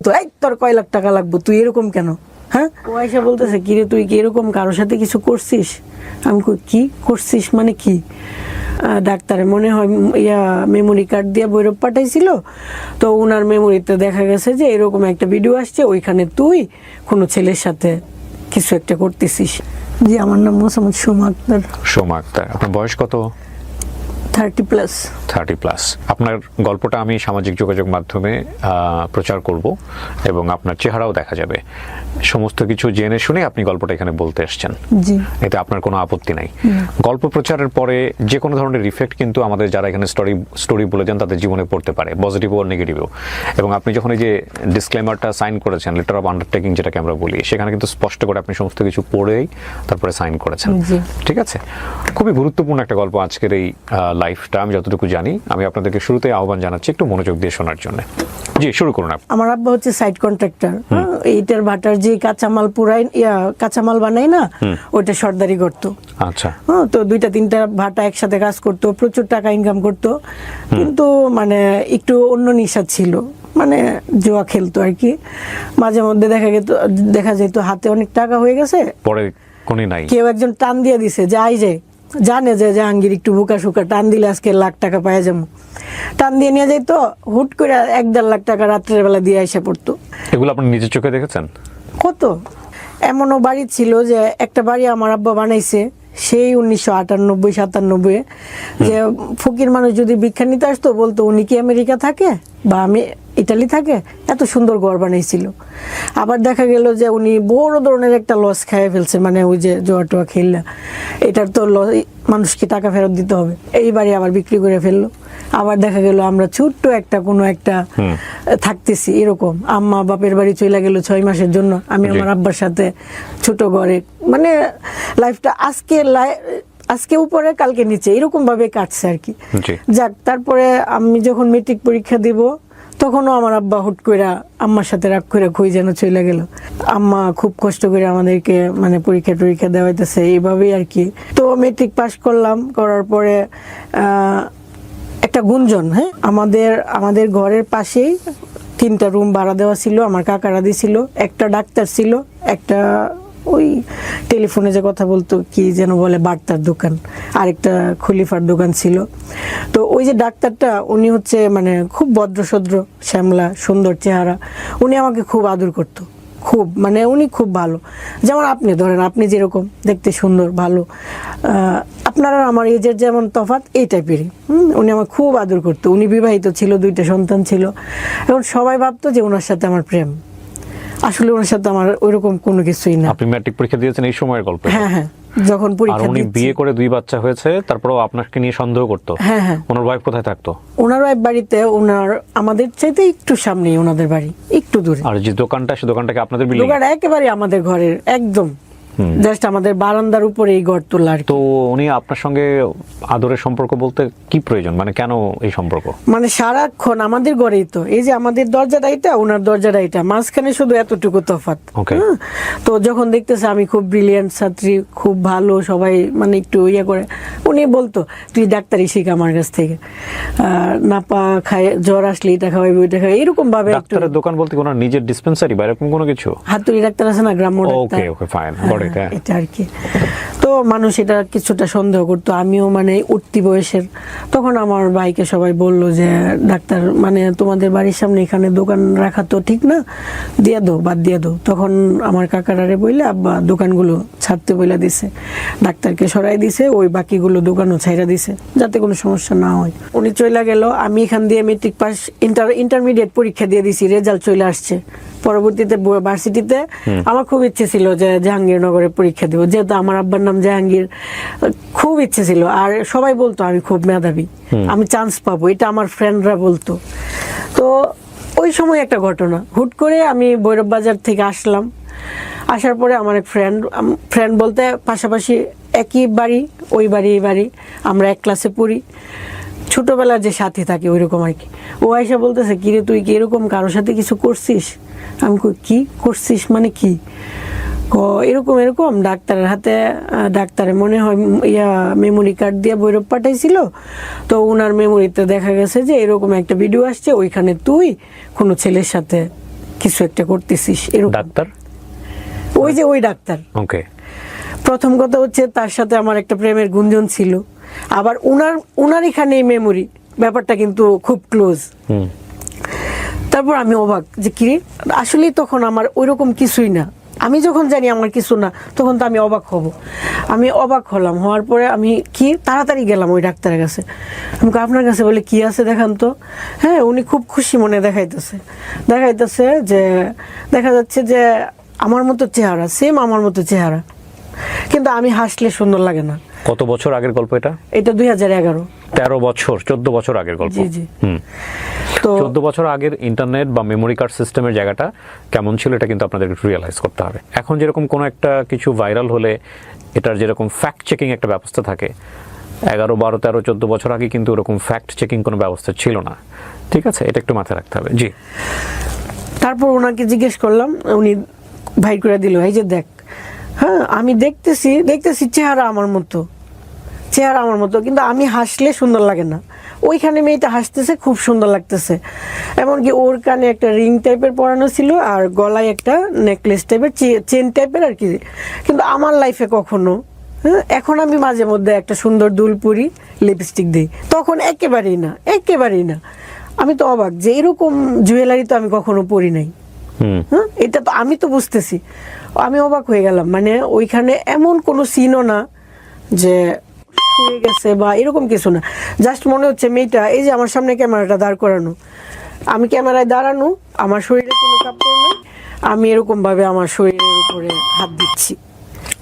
তো এই তোর কয় লাখ টাকা লাগবে, তুই এরকম কেন? হ্যাঁ, ও আয়সা বলতেছে কিরে তুই কি এরকম কারোর সাথে কিছু করছিস? আমি কি করছিস মানে কি? ডাক্তারে মনে হয় মেমোরি কার্ড দিয়ে ভৈরব পাঠাইছিল, তো ওনার মেমোরিতে দেখা গেছে যে এরকম একটা ভিডিও আসছে, ওইখানে তুই কোনো ছেলের সাথে কিছু একটা করতেছিস। জি, আমার নাম মোসাম্মদ সোমা আক্তার। সোমা আক্তার, আপনার বয়স কত? 30+। 30+। আপনার গল্পটা আমি সামাজিক যোগাযোগ মাধ্যমে প্রচার করব এবং আপনার চেহারাও দেখা যাবে। সমস্ত কিছু জেনে শুনে আপনি গল্পটা এখানে বলতে এসেছেন, জি, এতে আপনার কোনো আপত্তি নাই। গল্প প্রচারের পরে যে কোনো ধরনের রিফ্লেক্ট কিন্তু আমাদের যারা এখানে স্টোরি বলে যান তাদের জীবনে পড়তে পারে, পজিটিভও নেগেটিভও। এবং আপনি যখন এই যে ডিসক্লেমারটা সাইন করেছেন, লেটার অফ আন্ডারটেকিং যেটাকে আমরা বলি, সেখানে কিন্তু স্পষ্ট করে আপনি সমস্ত কিছু পড়েই তারপরে সাইন করেছেন। ঠিক আছে, খুবই গুরুত্বপূর্ণ একটা গল্প আজকের এই লাইফটা। আমি যতটুকু জানি, আমি আপনাদেরকে শুরুতে আহ্বান জানাচ্ছি একটু মনোযোগ দিয়ে শোনার জন্য। জি, শুরু করুন। আমার আব্বা হচ্ছে সাইড কন্ট্রাক্টর। এইটার ভাটার যে কাঁচামাল পুরাই কাঁচামাল বানাই না, ওইটা সর্দারি করতো। আচ্ছা, তো 2-3টা ভাটা একসাথে কাজ করতো, প্রচুর টাকা ইনকাম করতো, কিন্তু মানে একটু অন্য নেশা ছিল, মানে জুয়া খেলতো আর কি। মাঝে মধ্যে দেখা যেত হাতে অনেক টাকা হয়ে গেছে, পরে কোনি নাই, কেউ একজন টান দিয়ে দিছে যে আই যে জানে যে জাহাঙ্গীর একটু বোকা সুকা, টান দিলে আজকে লাখ টাকা পাওয়া যাবো, টান দিয়ে নিয়ে যাইত, হুট করে 1-1.5 লাখ টাকা রাত্রের বেলা দিয়ে এসে পড়তো। এগুলো আপনি নিজের চোখে দেখেছেন? কত এমনও বাড়ি ছিল যে একটা বাড়ি আমার আব্বা বানাইছে সেই 1998-97, যে ফকির মানুষ যদি ভিক্ষা নিতে আসতো বলতো উনি কি আমেরিকা থাকে বা আমি ইটালি থাকে, এত সুন্দর ঘর বানাইছিল। আবার দেখা গেল যে উনি বড় ধরনের একটা লস খাইয়ে ফেলছে, মানে ওই যে জোয়া টোয়া খেললা, এটার তো মানুষকে টাকা ফেরত দিতে হবে, এই বাড়ি আবার বিক্রি করে ফেললো। আবার দেখা গেল আমরা ছোট্ট একটা কোনো একটা থাকতেছি, এরকম আম্মা বাপের বাড়ি চলে গেল 6 মাসের জন্য, আমি আমার আব্বার সাথে ছোট ঘরে, মানে লাইফটা আজকে উপরে কালকে নিচে এরকম ভাবে কাটছে আর কি। যাক, তারপরে আমি যখন মেট্রিক পরীক্ষা দিব তখনও আমার আব্বা হুট করে আম্মার সাথে রাগ করে কই যেন চলে গেল। আম্মা খুব কষ্ট করে আমাদেরকে মানে পরীক্ষা দেওয়াইতেছে এইভাবেই আর কি। তো মেট্রিক পাস করলাম, করার পরে একটা গুঞ্জন, হ্যাঁ, আমাদের ঘরের পাশেই 3টা রুম ভাড়া দেওয়া ছিল, আমার কাকারা দিছিল। একটা ডাক্তার ছিল, একটা ওই টেলিফোনে যে কথা বলতো কি যেন বলে বার্তার দোকান, আরেকটা খলিফার দোকান ছিল। তো ওই যে ডাক্তারটা, উনি হচ্ছে মানে খুব ভদ্রসদ্র, শ্যামলা, সুন্দর চেহারা, উনি আমাকে খুব আদর করতো, খুব, মানে উনি খুব ভালো। যেমন আপনি ধরেন, আপনি যেরকম দেখতে সুন্দর ভালো, আপনারা আমার এজের যেমন তফাৎ, এই টাইপেরই। উনি আমার খুব আদর করতো। উনি বিবাহিত ছিল, 2টা সন্তান ছিল। এখন সবাই ভাবতো যে ওনার সাথে আমার প্রেম, আসলে ওনার সাথে আমার ওইরকম কোনো কিছুই না। আপনি ম্যাট্রিক পরীক্ষা দিয়েছেন এই সময়ের গল্প? হ্যাঁ, যখন পরীক্ষা উনি বিয়ে করে 2 বাচ্চা হয়েছে, তারপরেও আপনাকে নিয়ে সন্দেহ করতো? হ্যাঁ। ওনার ওয়াইফ কোথায় থাকতো? ওনার ওয়াইফ বাড়িতে, আমাদের চাইতে একটু সামনেই ওনাদের বাড়ি, একটু দূরে। আর যে দোকানটা, সে দোকানটাকে আপনাদের বিল্ডিং? দোকান একেবারে আমাদের ঘরের একদম জাস্ট আমাদের বারান্দার উপরে এই ঘর তোলা। তো উনি আপনার সঙ্গে আদরের সম্পর্ক বলতে কি প্রয়োজন, মানে কেন এই সম্পর্ক? মানে সারাক্ষণ আমাদের ঘরেই তো, এই যে আমাদের দরজাটা এটা, ওনার দরজাটা এটা, মাঝখানে শুধু এতটুকু তফাৎ। তো যখন দেখতেছে আমি খুব ব্রিলিয়ান্ট ছাত্রী, খুব ভালো, সবাই মানে একটু করে, উনি বলতো তুই ডাক্তারি শিখ আমার কাছ থেকে, না পা খায়, জ্বর আসলে এটা খাওয়াইবে ওইটা খাওয়াই, এরকম ভাবে। ডাক্তারের দোকান বলতে ওনার নিজের ডিসপেন্সারি বা এরকম কোনো কিছু? হাতুড়ি ডাক্তার আছে না, গ্রাম্য ডাক্তার, ওকে ফাইন, এটা আর কি। তো মানুষ এটা কিছুটা সন্দেহ করতো। আমিও মানে উঠতি বয়সের, তখন আমার ভাইকে সবাই বললো যে ডাক্তার মানে তোমাদের বাড়ির সামনে এখানে দোকান রাখা তো ঠিক না, দিয়ে দো, বাদ দিয়ে দো। তখন আমার কাকারারে বললে আব্বা দোকানগুলো ছাড়তে বইলা দিছে, ডাক্তারকে সরাই দিছে, ওই বাকিগুলো দোকানও ছাইরা দিছে যাতে কোনো সমস্যা না হয়। উনি চলে গেল, আমি এখান দিয়ে মেট্রিক পাস, ইন্টারমিডিয়েট পরীক্ষা দিয়ে দিছি, রেজাল্ট চলে আসছে। পরবর্তীতে ভার্সিটিতে আমার খুব ইচ্ছে ছিল যে জাহাঙ্গীরনগরে পরীক্ষা দেবো, যেহেতু আমার আব্বার নাম জাহাঙ্গীর, খুব ইচ্ছে ছিল। আর সবাই বলতো আমি খুব মেধাবী, আমি চান্স পাবো, এটা আমার ফ্রেন্ডরা বলতো। তো ওই সময় একটা ঘটনা, হুট করে আমি ভৈরব বাজার থেকে আসলাম, আসার পরে আমার এক ফ্রেন্ড বলতে পাশাপাশি একই বাড়ি, ওই বাড়ি এই বাড়ি, আমরা এক ক্লাসে পড়ি, ছোটবেলার যে সাথী থাকে ওইরকম আর কি। ও আয়সা বলতেছে কিরে তুই কি এরকম কারোর সাথে কিছু করছিস? আমি কি করছিস মানে কি? এরকম ডাক্তারের হাতে, ডাক্তারে মনে হয় মেমোরি কার্ড দিয়ে ভৈরব পাঠাইছিল, তো ওনার মেমোরিতে দেখা গেছে যে এরকম একটা ভিডিও আসছে, ওইখানে তুই কোনো ছেলের সাথে কিছু একটা করতেছিস এরকম। ডাক্তার? ওই যে ওই ডাক্তার। ওকে। প্রথম কথা হচ্ছে তার সাথে আমার একটা প্রেমের গুঞ্জন ছিল, আবার উনার এখানে মেমোরি ব্যাপারটা কিন্তু খুব ক্লোজ। তারপর আমি অবাক যে কি আসলে তখন আমার ওইরকম কিছুই না, আমি যখন জানি আমার কিছু না তখন তো আমি অবাক হব। আমি অবাক হলাম, হওয়ার পরে আমি কি তাড়াতাড়ি গেলাম ওই ডাক্তারের কাছে। আমি আপনার কাছে বলে কি আছে দেখান তো। হ্যাঁ, উনি খুব খুশি মনে দেখাইতেছে যে দেখা যাচ্ছে যে আমার মতো চেহারা, সেম আমার মতো চেহারা, কিন্তু আমি হাসলে সুন্দর লাগে না। কত বছর আগের গল্প এটা? এটা 2011। 13 বছর, 14 বছর আগের গল্প। জি জি। তো 14 বছর আগের ইন্টারনেট বা মেমোরি কার্ড সিস্টেমের জায়গাটা কেমন ছিল এটা কিন্তু আপনাদের একটু রিয়েলাইজ করতে হবে। এখন যেরকম কোনো একটা কিছু ভাইরাল হলে এটার যেরকম ফ্যাক্ট চেকিং একটা ব্যবস্থা থাকে, 11, 12, 13, 14 বছর আগে কিন্তু ওরকম ফ্যাক্ট চেকিং কোনো ব্যবস্থা ছিল না। ঠিক আছে, এটা একটু মাথায় রাখতে হবে। জি। তারপর ওনাকে জিজ্ঞেস করলাম, উনি ভাই করে দিল, এই যে দেখ, হ্যাঁ আমি দেখতেছি চেহারা আমার মতো, কিন্তু আমি হাসলে সুন্দর লাগে না। ওইখানে মেয়েটা হাসতেছে, খুব সুন্দর লাগতেছে। এমনকি ওর কানে একটা রিং টাইপের পরানো ছিল আর গলায় একটা নেকলেস টাইপের, চেন টাইপের আর কি। কিন্তু আমার লাইফে কখনো, এখন আমি মাঝে মধ্যে একটা সুন্দর দুল পরি, লিপস্টিক দিই, তখন একেবারেই না। আমি তো অবাক যে এরকম জুয়েলারি তো আমি কখনো পরি নাই। হ্যাঁ, এটা তো আমি তো বুঝতেছি, আমি অবাক হয়ে গেলাম। মানে ওইখানে এমন কোনো সিনও না যে হয়ে গেছে বা এরকম কিছু না, জাস্ট মনে হচ্ছে মেয়েটা এই যে আমার সামনে ক্যামেরাটা দাঁড় করানো, আমি ক্যামেরায় দাঁড়ানো, আমার শরীরে কোনো কাপড় নেই, আমি এরকম ভাবে আমার শরীরের উপরে হাত দিচ্ছি।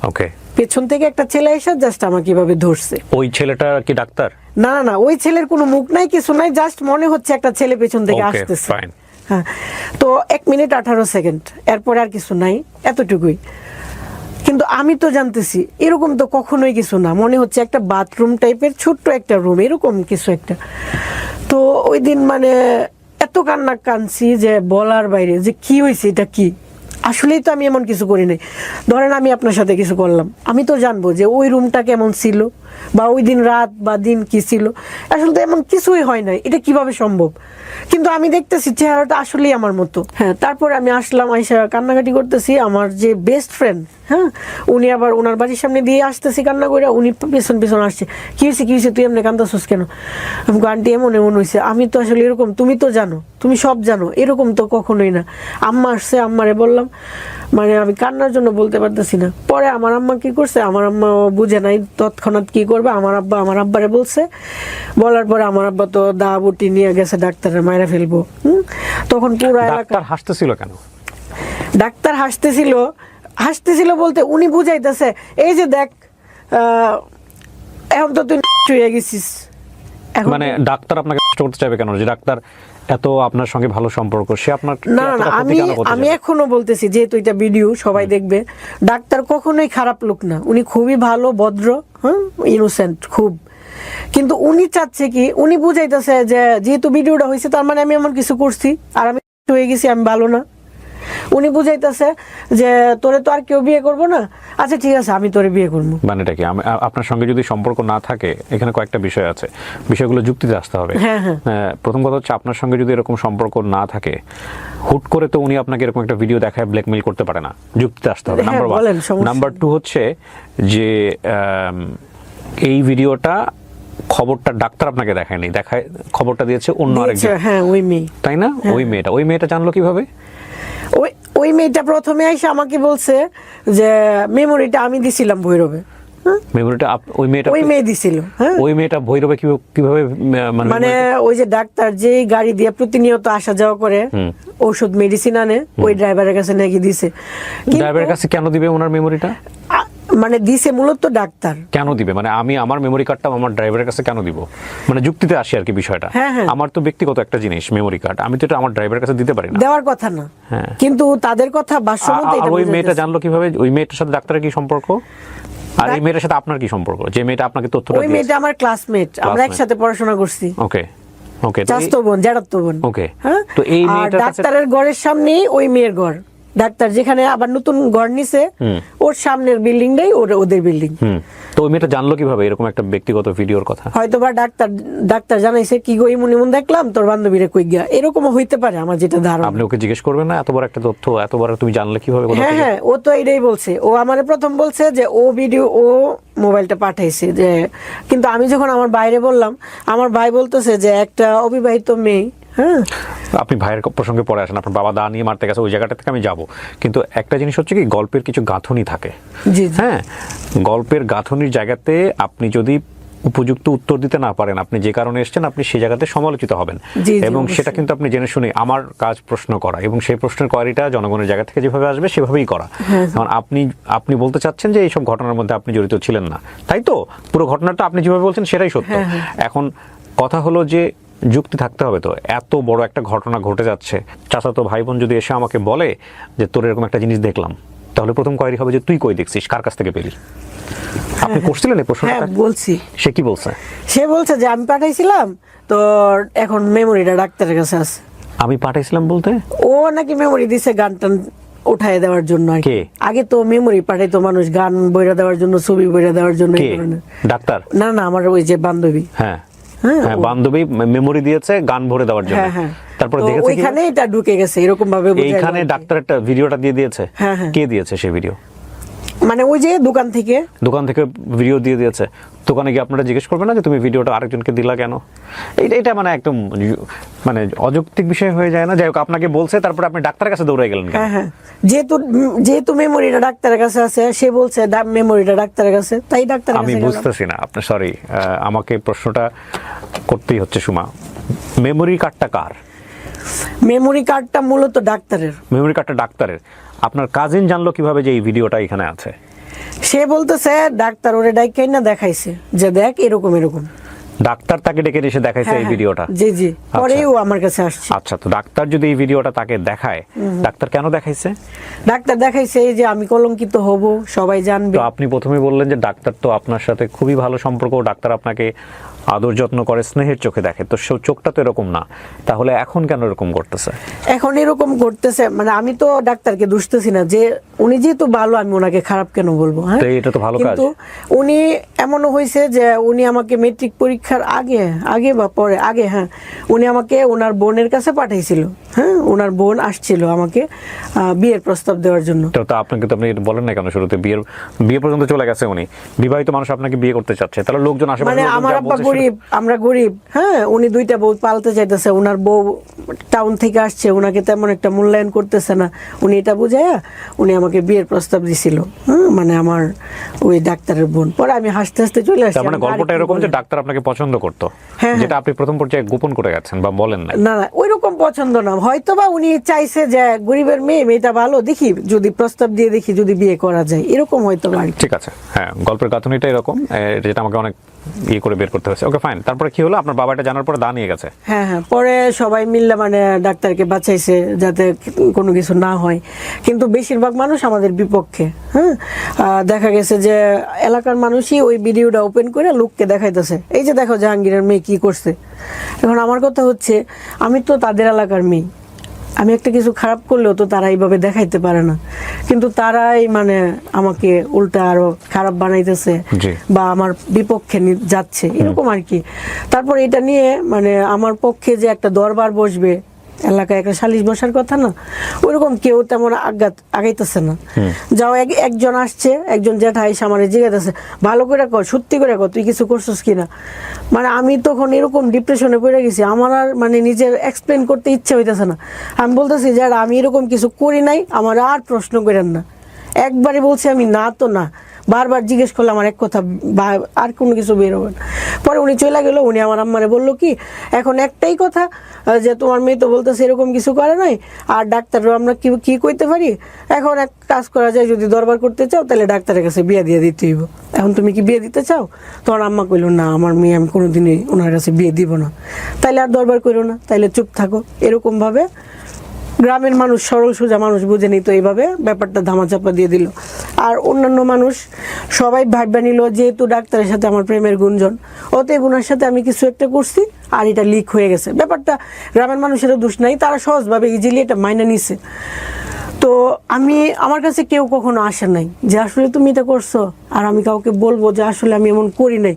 ওকে। পেছন থেকে একটা ছেলে এসে জাস্ট আমাকে এভাবে ধরছে। ওই ছেলেটা কি ডাক্তার? না, ওই ছেলের কোনো মুখ নাই, কিছু নাই, জাস্ট মনে হচ্ছে একটা ছেলে পেছন থেকে আসতেছে। হ্যাঁ, তো 1 মিনিট 18 সেকেন্ড, এরপরে আর কিছু নাই, এতটুকুই। কিন্তু আমি তো জানতেছি এরকম তো কখনোই কিছু না, মনে হচ্ছে একটা বাথরুম টাইপের ছোট্ট একটা রুম, এরকম কিছু একটা। তো ওই দিন মানে এত কান্না কাঁদছি যে বলার বাইরে, যে কি হয়েছে, এটা কি, আসলেই তো আমি এমন কিছু করি নাই। ধরেন আমি আপনার সাথে কিছু করলাম, আমি তো জানবো যে ওই রুমটা কেমন ছিল বা ওই দিন রাত বা দিন কি ছিল। আসলে তো এমন কিছুই হয় নাই, এটা কিভাবে সম্ভব? কিন্তু আমি দেখতেছি চেহারাটা আসলেই আমার মতো। হ্যাঁ, তারপরে আমি আসলাম, আইসা কান্নাকাটি করতেছি। আমার যে বেস্ট ফ্রেন্ড, হ্যাঁ, উনি আবার ওনার বাড়ির সামনে দিয়ে আসতেছি কান্না করে, উনি পেছন আসছে, কি হয়েছে তুই এমনি কান্দাছিস কেন? আমি আন্টি এমন হয়েছে। আমি তো আসলে এরকম, তুমি তো জানো, তুমি সব জানো, এরকম তো কখনোই না। আম্মা আসছে, আম্মারে বললাম, মানে আমি কান্নার জন্য বলতে পারতেছি না। পরে আমার আম্মা কি করছে, আমার আম্মা বুঝে নাই তৎক্ষণাৎ কি করবে, আমার আব্বারে বলছে। বলার পরে আমার আব্বা তো দা বুটি নিয়ে গেছে, ডাক্তারের মায়েরা ফেলবো। তখন পুরো এলাকা হাসতেছিল কেন? ডাক্তার হাসতেছিল বলতে উনি বুঝাইতেছে, এই যে দেখ, এখন তো তুই হয়ে গেছিস। মানে ডাক্তার আপনাকে কষ্ট করতে চাইবে কেন? যে ডাক্তার এত আপনার সঙ্গে ভালো সম্পর্ক, সে আপনার না, আমি এখনো বলতেছি, যেহেতু এটা ভিডিও সবাই দেখবে, ডাক্তার কখনোই খারাপ লোক না, উনি খুবই ভালো, ভদ্র, হ্যাঁ, ইনোসেন্ট খুব। কিন্তু উনি চাচ্ছে কি, উনি বুঝাইতেছে যে যেহেতু ভিডিওটা হয়েছে তার মানে আমি এমন কিছু করছি আর আমি হয়ে গেছি, আমি ভালো না। উনি বুঝাইতেছে যে তোরে তো আর কেউ বিয়ে করবো না, আচ্ছা ঠিক আছে আমি তোরে বিয়ে করবো। মানেটা কি? আপনার সঙ্গে যদি সম্পর্ক না থাকে, এখানে কয়েকটা বিষয় আছে, বিষয়গুলো যুক্তিতে আসতে হবে। হ্যাঁ। প্রথম কথা হচ্ছে, আপনার সঙ্গে যদি এরকম সম্পর্ক না থাকে, হুট করে তো উনি আপনাকে এরকম একটা ভিডিও দেখায় ব্ল্যাকমেইল করতে পারে না, যুক্তিতে আসতে হবে। নাম্বার 1। নাম্বার 2 হচ্ছে যে এই ভিডিওটা, খবরটা ডাক্তার আপনাকে দেখায়নি, খবরটা দিয়েছে অন্য আরেকজন। হ্যাঁ, ওই মেয়ে, তাই না? ওই মেয়েটা জানলো কিভাবে? ওই মেয়েটা প্রথমে এসে আমাকে বলছে যে মেমোরিটা আমি দিছিলাম ভৈরবে। মেমোরিটা ওই মেয়ে দিছিল। হ্যাঁ, ওই মেয়েটা ভৈরবে কিভাবে? মানে ওই যে ডাক্তার যে গাড়ি দিয়ে প্রতিনিয়ত আসা যাওয়া করে, ওষুধ মেডিসিন আনে, ওই ড্রাইভারের কাছে নাকি দিছে। ড্রাইভারের কাছে কেন দিবে ওনার মেমোরিটা? মানে দিছে মূলত ডাক্তার। কেন দিবে? মানে আমি আমার মেমোরি কার্ডটা আমার ড্রাইভারের কাছে কেন দিব? মানে যুক্তিতে আসি আর কি বিষয়টা। আমার তো ব্যক্তিগত একটা জিনিস মেমোরি কার্ড, আমি তো এটা আমার ড্রাইভারের কাছে দিতে পারি না, দেওয়ার কথা না। কিন্তু তাদের কথা ভাষ্যমতে এটা। ওই মেয়েটা জানলো কিভাবে? ওই মেয়েটার সাথে ডাক্তারের কি সম্পর্ক? আর এই মেয়েটার সাথে আপনার কি সম্পর্ক? যে মেয়েটা আপনাকে তথ্যটা দিয়েছে। ওই মেয়েটা আমার ক্লাসমেট, আমরা একসাথে পড়াশোনা করছি। ওকে। চাচাতো বোন, জ্যাঠাতো বোন। ওকে। হ্যাঁ, তো এই মেয়েটার কাছে ডাক্তারের ঘরের সামনেই ওই মেয়ের ঘর। ডাক্তার যেখানে আবার নতুন ঘর নিছে, ওর সামনের বিল্ডিংটাই ওদের বিল্ডিং। তো ওই মেয়েটা জানলো কিভাবে এরকম একটা ব্যক্তিগত ভিডিওর কথা? হয়তো বা ডাক্তার জানাইছে কি গো ইমন ইমন দেখলাম তোর বান্ধবীরে কই গিয়া, এরকমও হইতে পারে আমার যেটা ধারণা। আপনি ওকে জিজ্ঞেস করবেন না এত বড় একটা তথ্য এত বড় তুমি জানলে কিভাবে? হ্যাঁ হ্যাঁ, ও তো এটাই বলছে। ও আমারে প্রথম বলছে যে ও মোবাইলটা পাঠাইছে, যে কিন্তু আমি যখন আমার বাইরে বললাম, আমার ভাই বলতেছে যে একটা অবিবাহিত মেয়ে। হ্যাঁ, আপনি ভাইয়ের প্রসঙ্গে পরে আসেন, আপনার বাবা দা নিয়ে মারতে গেছে, ওই জায়গাটা থেকে আমি যাব। কিন্তু একটা জিনিস হচ্ছে কি, গল্পের কিছু গাঁথনি থাকে। জি হ্যাঁ, গল্পের গাঁথনির জায়গাতে আপনি যদি উপযুক্ত উত্তর দিতে না পারেন, আপনি যে কারণে এসেছেন আপনি সেই জায়গাতে সমালোচিত হবেন। এবং সেটা কিন্তু আপনি জেনে শুনে, আমার কাজ প্রশ্ন করা, এবং সেই প্রশ্নের কোয়ারিটা জনগণের জায়গা থেকে যেভাবে আসবে সেভাবেই করা। কারণ আপনি বলতে চাচ্ছেন যে এইসব ঘটনার মধ্যে আপনি জড়িত ছিলেন না, তাই তো? পুরো ঘটনাটা আপনি যেভাবে বলছেন সেটাই সত্য। এখন কথা হলো যে যুক্তি থাকতে হবে তো, এত বড় একটা ঘটনা ঘটে যাচ্ছে, চাচাতো ভাই বোন যদি এসে আমাকে বলে যে তোর এরকম একটা জিনিস দেখলাম, তাহলে প্রথম কোয়ারি হবে যে তুই কই দেখছিস, কার কাছ থেকে পেলি? আপনি করছিলেন এই প্রশ্নটা? হ্যাঁ বলছি। সে কি বলছে? সে বলছে যে আমি পাঠাইছিলাম তো এখন মেমোরিটা ডাক্তারের কাছে আছে। আমি পাঠাইছিলাম বলতে? ও নাকি মেমোরি দিছে গান টান উঠায় দেওয়ার জন্য আর কি। কে? আগে তো মেমোরি পাঠাইতো মানুষ গান বইরা দেওয়ার জন্য, ছবি বইরা দেওয়ার জন্য। কে? ডাক্তার? না না, আমার ওই যে বান্ধবী। হ্যাঁ হ্যাঁ, বান্ধবী মেমোরি দিয়েছে গান ভরে দেওয়ার জন্য। হ্যাঁ, তারপর তো দেখেছে ওইখানে এটা ঢুকে গেছে এরকম ভাবে। এইখানে ডাক্তার একটা ভিডিওটা দিয়ে দিয়েছে। হ্যাঁ, হ্যাঁ। কে দিয়েছে সেই ভিডিও? মানে ওই যে দোকান থেকে ভিডিও দিয়ে দিয়েছে। দোকানে গিয়ে আপনারা জিজ্ঞেস করবেন না যে তুমি ভিডিওটা আরেকজনকে দিলা কেন? এটা মানে একদম মানে অযৌক্তিক বিষয় হয়ে যায় না? যাই হোক, আপনাকে বলছে, তারপরে আপনি ডাক্তারের কাছে দৌড়ে গেলেন কেন? হ্যাঁ হ্যাঁ, যেহেতু মেমোরিটা ডাক্তারের কাছে আছে, সে বলছে মেমোরিটা ডাক্তারের কাছে, তাই ডাক্তার। আমি বুঝতেছি না আপনার, সরি, আমাকে প্রশ্নটা করতেই হচ্ছে সুমা। মেমোরি কার্ডটা কার? মেমোরি কার্ডটা মূলত ডাক্তারের। মেমোরি কার্ডটা ডাক্তারের। আপনার কাজিন জানলো কিভাবে যে এই ভিডিওটা এখানে আছে? সে বলতেছে ডাক্তার ওরে ডাইকাই না দেখাইছে যে দেখ এরকম এরকম। ডাক্তার তাকে ডেকে এসে দেখাইছে এই ভিডিওটা? জি জি, পরেও আমার কাছে আসছে। আচ্ছা, তো ডাক্তার যদি এই ভিডিওটা তাকে দেখায়, ডাক্তার কেন দেখাইছে? ডাক্তার দেখাইছে যে আমি কলঙ্কিত হব, সবাই জানবে। তো আপনি প্রথমে বললেন যে ডাক্তার তো আপনার সাথে খুবই ভালো সম্পর্ক, ডাক্তার আপনাকে আদর যত্ন করে, স্নেহের চোখে দেখে, তো চোখটা তো এরকম না, তাহলে এখন কেন এরকম করতেছে? এখন এরকম করতেছে মানে আমি তো ডাক্তারকে দুষতেছি না, যে উনি যেহেতু ভালো আমি ওনাকে খারাপ কেন বলবো? হ্যাঁ, এটা তো ভালো কাজ। কিন্তু উনি এমনও হয়েছে যে উনি আমাকে মেট্রিক পরীক্ষার আগে বা পরে হ্যাঁ, উনি আমাকে ওনার বোনের কাছে পাঠাইছিল। হ্যাঁ, ওনার বোন আসছিল আমাকে বিয়ের প্রস্তাব দেওয়ার জন্য। তো আপনাকে তো আপনি বলেন না কেন শুরুতে? বিয়ে পর্যন্ত চলে গেছে, উনি বিবাহিত মানুষ, আপনাকে বিয়ে করতে চাচ্ছে, তাহলে লোকজন আশেপাশে মানে আমার আব্বা গরিব, আমরা গরিব। হ্যাঁ, উনি দুইটা বউ পালতে চাইতেছে, ওনার বউ টাউন থেকে আসছে, ওনাকে তেমন একটা মূল্যায়ন করতেছে না, উনি এটা বুঝাইয়া উনি আমাকে বিয়ের প্রস্তাব দিছিল। মানে আমার ওই ডাক্তারের বোন। পরে আমি হাসতে হাসতে চলে আসছি। মানে গল্পটা এরকম যে ডাক্তার আপনাকে পছন্দ করতো, যেটা আপনি প্রথম পর্যায়ে গোপন করে গেছেন বা বলেন না? না না, ওইরকম পছন্দ না, হয়তোবা উনি চাইছে যে গরিবের মেয়েটা ভালো, দেখি যদি প্রস্তাব দিয়ে দেখি যদি বিয়ে করা যায়, এরকম হয়তো। ঠিক আছে, হ্যাঁ, গল্পের গাঁথনিটা এরকম, যেটা আমাকে অনেক করে বের করতে হয়েছে। ওকে ফাইন, তারপরে কি হলো? আপনার বাবা এটা জানার পরে দা নিয়ে গেছে? হ্যাঁ হ্যাঁ, পরে সবাই মিললে মানে ডাক্তারকে বাঁচাইছে যাতে কোনো কিছু না হয়, কিন্তু বেশিরভাগ মানুষ আমাদের বিপক্ষে। হ্যাঁ, দেখা গেছে যে এলাকার মানুষই ওই ভিডিওটা ওপেন করে লোককে দেখাইতেছে, এই যে দেখো জাহাঙ্গীরের মেয়ে কি করছে। এখন আমার কথা হচ্ছে, আমি তো তাদের এলাকার মেয়ে, আমি একটা কিছু খারাপ করলেও তো তারা এইভাবে দেখাইতে পারে না, কিন্তু তারাই মানে আমাকে উল্টা আরো খারাপ বানাইতেছে বা আমার বিপক্ষে যাচ্ছে, এরকম আর কি। তারপর এটা নিয়ে মানে আমার পক্ষে যে একটা দরবার বসবে, এলাকায় একটা সালিশ বসার কথা না, ওইরকম কেউ তেমন আগাইতেছে না। যাও একজন আসছে, একজন জ্যাঠা এসে আমার জিজ্ঞাসা, ভালো করে কর, সত্যি করে কর, তুই কিছু করছিস কিনা। মানে আমি তখন এরকম ডিপ্রেশনে পড়ে গেছি, আমার আর মানে নিজের এক্সপ্লেন করতে ইচ্ছা হইতেছে না। আমি বলতেছি যারা আমি এরকম কিছু করি নাই, আমার আর প্রশ্ন করেন না। একবারে বলছি আমি না তো না, বারবার জিজ্ঞেস করলে আমার এক কথা আর কোনো কিছু বের হবে না। পরে উনি চলে গেল, উনি আমার আম্মারে বললো কি, এখন একটাই কথা যে তোমার মেয়ে তো বলতেছে এরকম কিছু করে নাই, আর ডাক্তারও আমরা কি কইতে পারি, এখন এক কাজ করা যায়, যদি দরবার করতে চাও তাহলে ডাক্তারের কাছে বিয়ে দিয়ে দিতে হইব। এখন তুমি কি বিয়ে দিতে চাও? তোমার আম্মা কইল না, আমার মেয়ে আমি কোনোদিনই ওনার কাছে বিয়ে দিব না। তাইলে আর দরবার করো না, তাইলে চুপ থাকো। এরকম ভাবে গ্রামের মানুষ, সরল সোজা মানুষ বুঝে নিত, এইভাবে ব্যাপারটা ধামাচাপা দিয়ে দিল। আর অন্যান্য মানুষ সবাই ভাববা নিল যেহেতু ডাক্তারের সাথে আমার প্রেমের গুঞ্জন, অতএব ওনার সাথে আমি কিছু একটা করছি আর এটা লিক হয়ে গেছে। ব্যাপারটা গ্রামের মানুষেরও দোষ নাই, তারা সহজভাবে ইজিলি এটা মাইনা নিছে। তো আমার কাছে কেউ কখনো আসে নাই যে আসলে তুমি এটা করছো, আর আমি কাউকে বলবো যে আসলে আমি এমন করি নাই।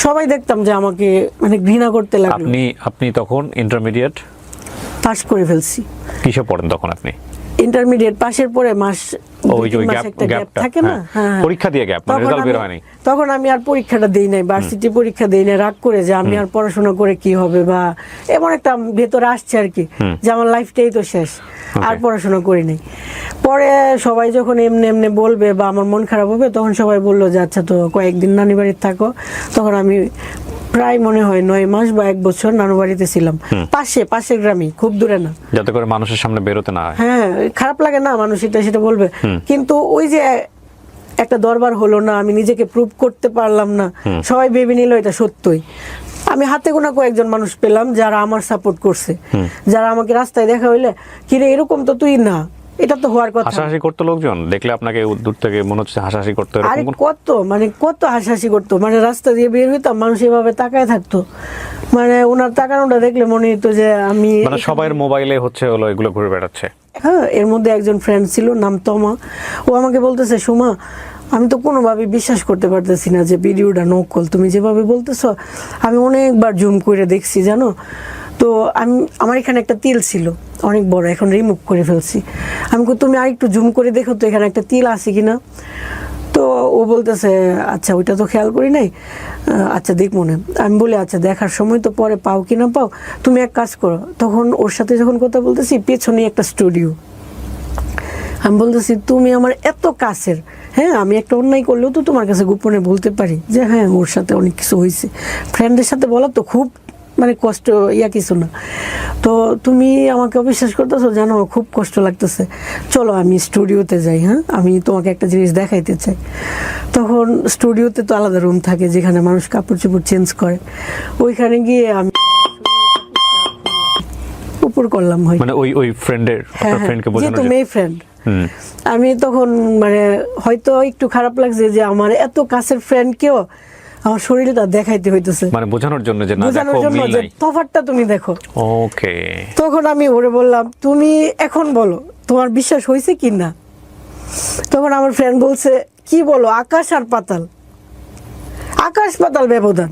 সবাই দেখতাম যে আমাকে মানে ঘৃণা করতে লাগলো। আপনি তখন ইন্টারমিডিয়েট পাস করে ফেলছি। কিসে পড়েন তখন আপনি? ইন্টারমিডিয়েট পাশের পরে মাস ওই যে একটা গ্যাপ থাকে না, পরীক্ষা দিয়ে গ্যাপ, মানে রেজাল্ট বের হয়নি। তখন আমি আর পরীক্ষাটা দেই নাই, ভার্সিটি পরীক্ষা দেই নাই, রাগ করে যে আমি আর পড়াশোনা করে কি হবে, বা এমন একটা ভেতরে আসছে আর কি যে আমার লাইফটাই তো শেষ, আর পড়াশোনা করি নাই। পরে সবাই যখন এমনি এমনি বলবে বা আমার মন খারাপ হবে, তখন সবাই বললো যে আচ্ছা তো কয়েকদিন নানি বাড়িতে থাকো। তখন আমি প্রায় মনে হয় 9 মাস বা 1 বছর নানু বাড়িতে ছিলাম, পাশের গ্রামে, খুব দূরে না, যাতে করে মানুষের সামনে বেরোতে না হয়। হ্যাঁ, খারাপ লাগে না, মানুষ এটা সেটা বলবে, কিন্তু ওই যে একটা দরবার হলো না, আমি নিজেকে প্রুভ করতে পারলাম না, সবাই ভেবে নিল এটা সত্যই। আমি হাতে গোনা কয়েকজন মানুষ পেলাম যারা আমার সাপোর্ট করছে, যারা আমাকে রাস্তায় দেখা হইলে কিরে এরকম তো তুই না, এটা তো হওয়ার কথা। হাসাহাসি করতো লোকজন দেখলে আপনাকে দূর থেকে, মনে হচ্ছে হাসাহাসি করতো? আরে কত হাসাহাসি করতো, মানে রাস্তা দিয়ে বের হইতাম, মানুষ এভাবে তাকায় থাকতো, মানে ওনার তাকানোটা দেখলে মনে হতো যে আমি, মানে সবার মোবাইলে হলো এগুলো ঘুরে বেড়াচ্ছে। হ্যাঁ, এর মধ্যে একজন ফ্রেন্ড ছিল, নাম তমা। ও আমাকে বলতেছে, সুমা আমি তো কোনোভাবে বিশ্বাস করতে পারতেছি না যে ভিডিওটা নকল, তুমি যেভাবে বলতেছো আমি অনেকবার জুম করে দেখছি জানো। তো আমার এখানে একটা তিল ছিল অনেক বড়, এখন রিমুভ করে ফেলছি। আমি তুমি আরেকটু জুম করে দেখো তো এখানে একটা তিল আছে কিনা। তো ও বলতেছে আচ্ছা ওইটা তো খেয়াল করি নাই, আচ্ছা দেখ মনে। আমি বলি আচ্ছা দেখার সময় তো পরে পাও কি না পাও, তুমি এক কাজ করো। তখন ওর সাথে যখন কথা বলতেছি, পেছনে একটা স্টুডিও। আমি বলতেছি তুমি আমার এত কাছের, হ্যাঁ আমি একটা অন্যায় করলেও তো তোমার কাছে গোপনে বলতে পারি যে হ্যাঁ ওর সাথে অনেক কিছু হয়েছে। ফ্রেন্ডের সাথে বলা তো খুব মানে কষ্ট কিছু না। তো তুমি আমাকে অবিশ্বাস করতেছো, জানো খুব কষ্ট লাগতেছে, চলো আমি স্টুডিওতে যাই, হ্যাঁ আমি তোমাকে একটা জিনিস দেখাইতে চাই। তখন স্টুডিওতে তো আলাদা রুম থাকে যেখানে মানুষ কাপড় চোপড় চেঞ্জ করে, ওইখানে গিয়ে আমি উপর করলাম, হয় মানে ওই ফ্রেন্ডের, আপনার ফ্রেন্ডকে বোঝানোর যেহেতু মেয়ে ফ্রেন্ড। আমি তখন মানে হয়তো একটু খারাপ লাগছে যে আমার এত কাছের ফ্রেন্ডকেও আমার শরীরটা দেখাইতে হইতেছে, মানে বোঝানোর জন্য যে না বোঝানোর দেখো জন্য মিল যে নাই। তফাৎটা তুমি দেখো। ওকে, তখন আমি ওরে বললাম তুমি এখন বলো তোমার বিশ্বাস হয়েছে কি না। তখন আমার ফ্রেন্ড বলছে কি বলো, আকাশ আর পাতাল, আকাশ পাতাল ব্যবধান,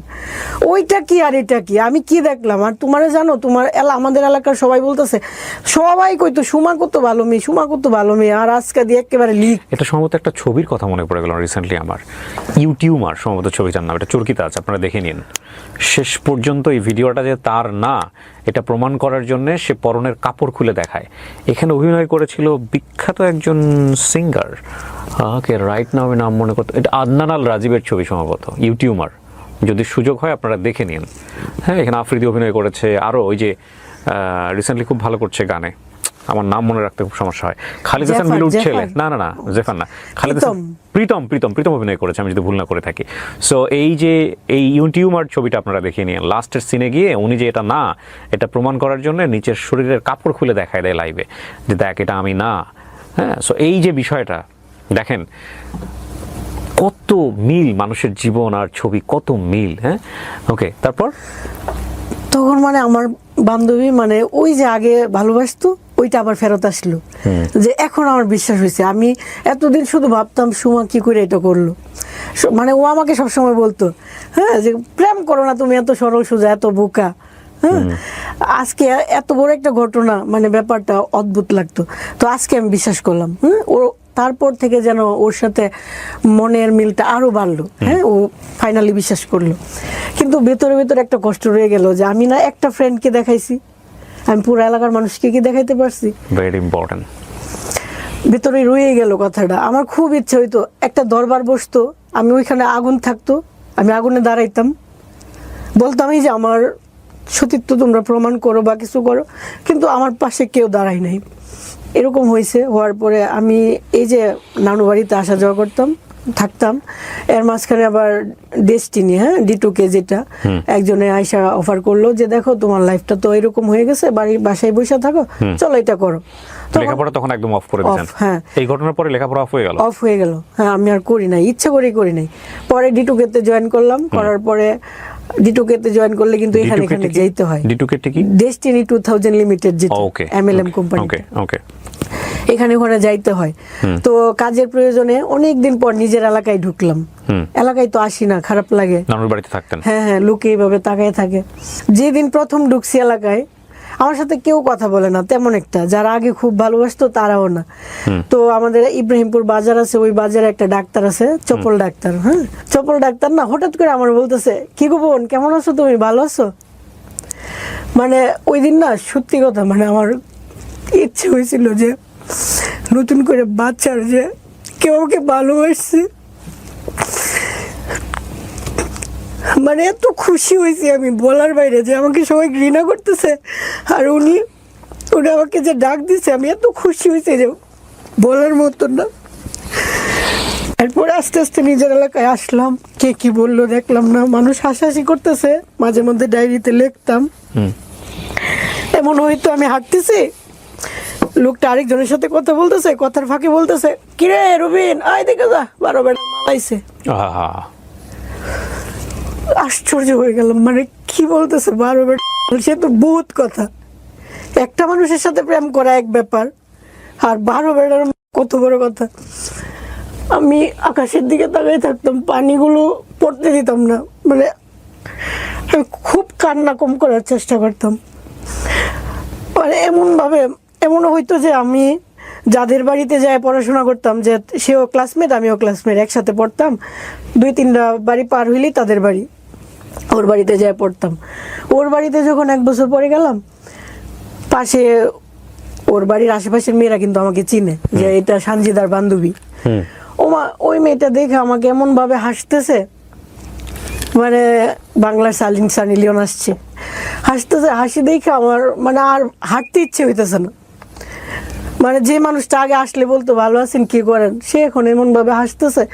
ওইটা কি আর এটা কি, আমি কি দেখলাম। আর তোমার জানো তোমার আমাদের এলাকার সবাই বলতেছে, সবাই কইতো সুমা কত ভালো মেয়ে, সুমা কত ভালো মেয়ে, আর আজকে দিয়ে একেবারে লিক। এটা সম্ভবত একটা ছবির কথা মনে পড়ে গেল রিসেন্টলি আমার, ইউটিউবার সম্ভবত ছবিটার নাম, এটা চরকিতে আছে, আপনারা দেখে নিন। শেষ পর্যন্ত এই ভিডিওটা যে তার না এটা প্রমাণ করার জন্য সে পরনের কাপড় খুলে দেখায়। এখানে অভিনয় করেছিল বিখ্যাত একজন সিঙ্গার, ওকে রাইট নাও আমি নাম মনে করতে, এটা আদনান আল রাজীবের ছবি সম্ভবত, ইউটিউবার, যদি সুযোগ হয় আপনারা দেখে নিন। হ্যাঁ, এখানে আফ্রিদি অভিনয় করেছে, আরও ওই যে রিসেন্টলি খুব ভালো করছে গানে, আমার নাম মনে রাখতে খুব সমস্যা হয়, খালিদ হাসান মিলুর ছেলে, না জেফান না, খালিদ হাসান, প্রীতম অভিনয় করেছে আমি যদি ভুল না করে থাকি। সো এই ইউটিউবার ছবিটা আপনারা দেখিয়ে নিন, লাস্টের সিনে গিয়ে উনি যে এটা না এটা প্রমাণ করার জন্য নিচের শরীরের কাপড় খুলে দেখায় দেয় লাইভে যে দেখ এটা আমি না। হ্যাঁ, সো এই যে বিষয়টা দেখেন কত মিল মানুষের জীবন আর ছবি, কত মিল। হ্যাঁ, ওকে, তারপর তখন মানে আমার বান্ধবী মানে ওই যে আগে ভালোবাসতো ওইটা আবার ফেরত আসলো, যে এখন আমার বিশ্বাস হয়েছে। আমি এতদিন শুধু ভাবতাম সুমা কি করে এটা করলো, মানে ও আমাকে সবসময় বলতো হ্যাঁ যে প্রেম করো না তুমি, এত সরল সোজা, এত বোকা। হ্যাঁ, আজকে এত বড় একটা ঘটনা, মানে ব্যাপারটা অদ্ভুত লাগতো। তো আজকে আমি বিশ্বাস করলাম। ও তারপর থেকে যেন ওর সাথে মনের মিলটা আরো বাড়লো। হ্যাঁ, ও ফাইনালি বিশ্বাস করলো। কিন্তু ভেতরে ভেতরে একটা কষ্ট রয়ে গেল যে আমি না একটা ফ্রেন্ডকে দেখাইছি, আমি পুরো এলাকার মানুষকে কি দেখাইতে পারছি, ভেরি ইম্পর্টেন্ট। ভেতরে রয়ে গেল কথাটা। আমার খুব ইচ্ছা হইতো একটা দরবার বসতো, আমি ওইখানে আগুন থাকতো, আমি আগুনে দাঁড়াইতাম, বলতাম এই যে আমার সতীত্ব তোমরা প্রমাণ করো বা কিছু করো, কিন্তু আমার পাশে কেউ দাঁড়ায় নাই। এরকম হয়েছে। হওয়ার পরে আমি এই যে নানু বাড়িতে আসা যাওয়া করতাম, থাকতাম, এর মাঝখানে আবার ডেস্টিনি, হ্যাঁ D2K, যেটা একজনে আয়সা অফার করলো যে দেখো তোমার লাইফটা তো এরকম হয়ে গেছে, বাসায় বসে থাকো, চলো এটা করো। লেখাপড়া তখন একদম অফ করে দিয়েছেন? হ্যাঁ, এই ঘটনার পরে লেখাপড়া অফ হয়ে গেল। হ্যাঁ, আমি আর করি নাই, ইচ্ছা করেই করি নাই। পরে D2K তে জয়েন করলাম, করার পরে D2K তে জয়েন করলে কিন্তু এখানে যেতে হয়। D2K কি? ডেস্টিনি 2000 লিমিটেড, যেটা MLM কোম্পানি। ওকে, এখানে ওখানে যাইতে হয়। তো কাজের প্রয়োজনে অনেকদিন পর নিজের এলাকায় ঢুকলাম। এলাকায় তো আসি না, খারাপ লাগে। নানুর বাড়িতে থাকতেন? হ্যাঁ হ্যাঁ, লোকে এইভাবে তাকায় থাকে। যেদিন প্রথম ঢুকছি এলাকায়, আমার সাথে কেউ কথা বলে না তেমন একটা, যারা আগে খুব ভালোবাসতো তারাও না। তো আমাদের ইব্রাহিমপুর বাজার আছে, ওই বাজারে একটা ডাক্তার আছে, চপল ডাক্তার। হ্যাঁ, চপল ডাক্তার না হঠাৎ করে আমার বলতেছে, কি গো বোন, কেমন আছো তুমি, ভালো আছো? মানে ওই দিন না, সত্যি কথা, মানে আমার ইচ্ছে হয়েছিল যে নতুন করে বাচ্চার যে কেউ আমাকে ভালোবাসছে, মানে এত খুশি হয়েছি আমি বলার বাইরে, যে আমাকে সবাই ঘৃণা করতেছে আর উনি আমাকে যে ডাক দিছে, আমি এত খুশি হয়েছি যে বলার মতো না। এরপরে আস্তে আস্তে নিজের এলাকায় আসলাম, কে কি বললো দেখলাম না, মানুষ হাসাহাসি করতেছে, মাঝে মধ্যে ডায়েরিতে লিখতাম। এমন হয়তো আমি হাঁটতেছি, লোকটা আরেকজনের সাথে কথা বলতেছে, কথার ফাঁকে বলতেছে, কিরে রবিন, আয় দেখে যা, 12 বেটা মালাইছে। আশ্চর্য হয়ে গেলাম, মানে কি বলতেছে 12 বেটা, সে তো বহুত কথা। একটা মানুষের সাথে প্রেম করা এক ব্যাপার, আর 12 বেটার কত বড় কথা। আমি আকাশের দিকে তাকাই থাকতাম, পানিগুলো পড়তে দিতাম না, মানে আমি খুব কান্না কম করার চেষ্টা করতাম। মানে এমনও হইতো যে আমি যাদের বাড়িতে যাই পড়াশোনা করতাম, যে সেও ক্লাসমেট আমিও ক্লাসমেট, একসাথে পড়তাম, 2-3টা বাড়ি পার হইলেই তাদের বাড়ি, ওর বাড়িতে যাই পড়তাম। ওর বাড়িতে যখন 1 বছর পরে গেলাম, পাশে ওর বাড়ির আশেপাশের মেয়েরা কিন্তু আমাকে চিনে, যে এটা সানজিদার বান্ধবী। ওই মেয়েটা দেখে আমাকে এমন ভাবে হাসতেছে, মানে বাংলার সানি লিওন আসছে, হাসতেছে, হাসি দেখে আমার মানে আর হাঁটতে ইচ্ছে হইতেছে না। মানে যে মানুষটা আগে আসলে বলতো ভালো আছেন, কি করেন, সে এখন এমন ভাবে হাসতেছে।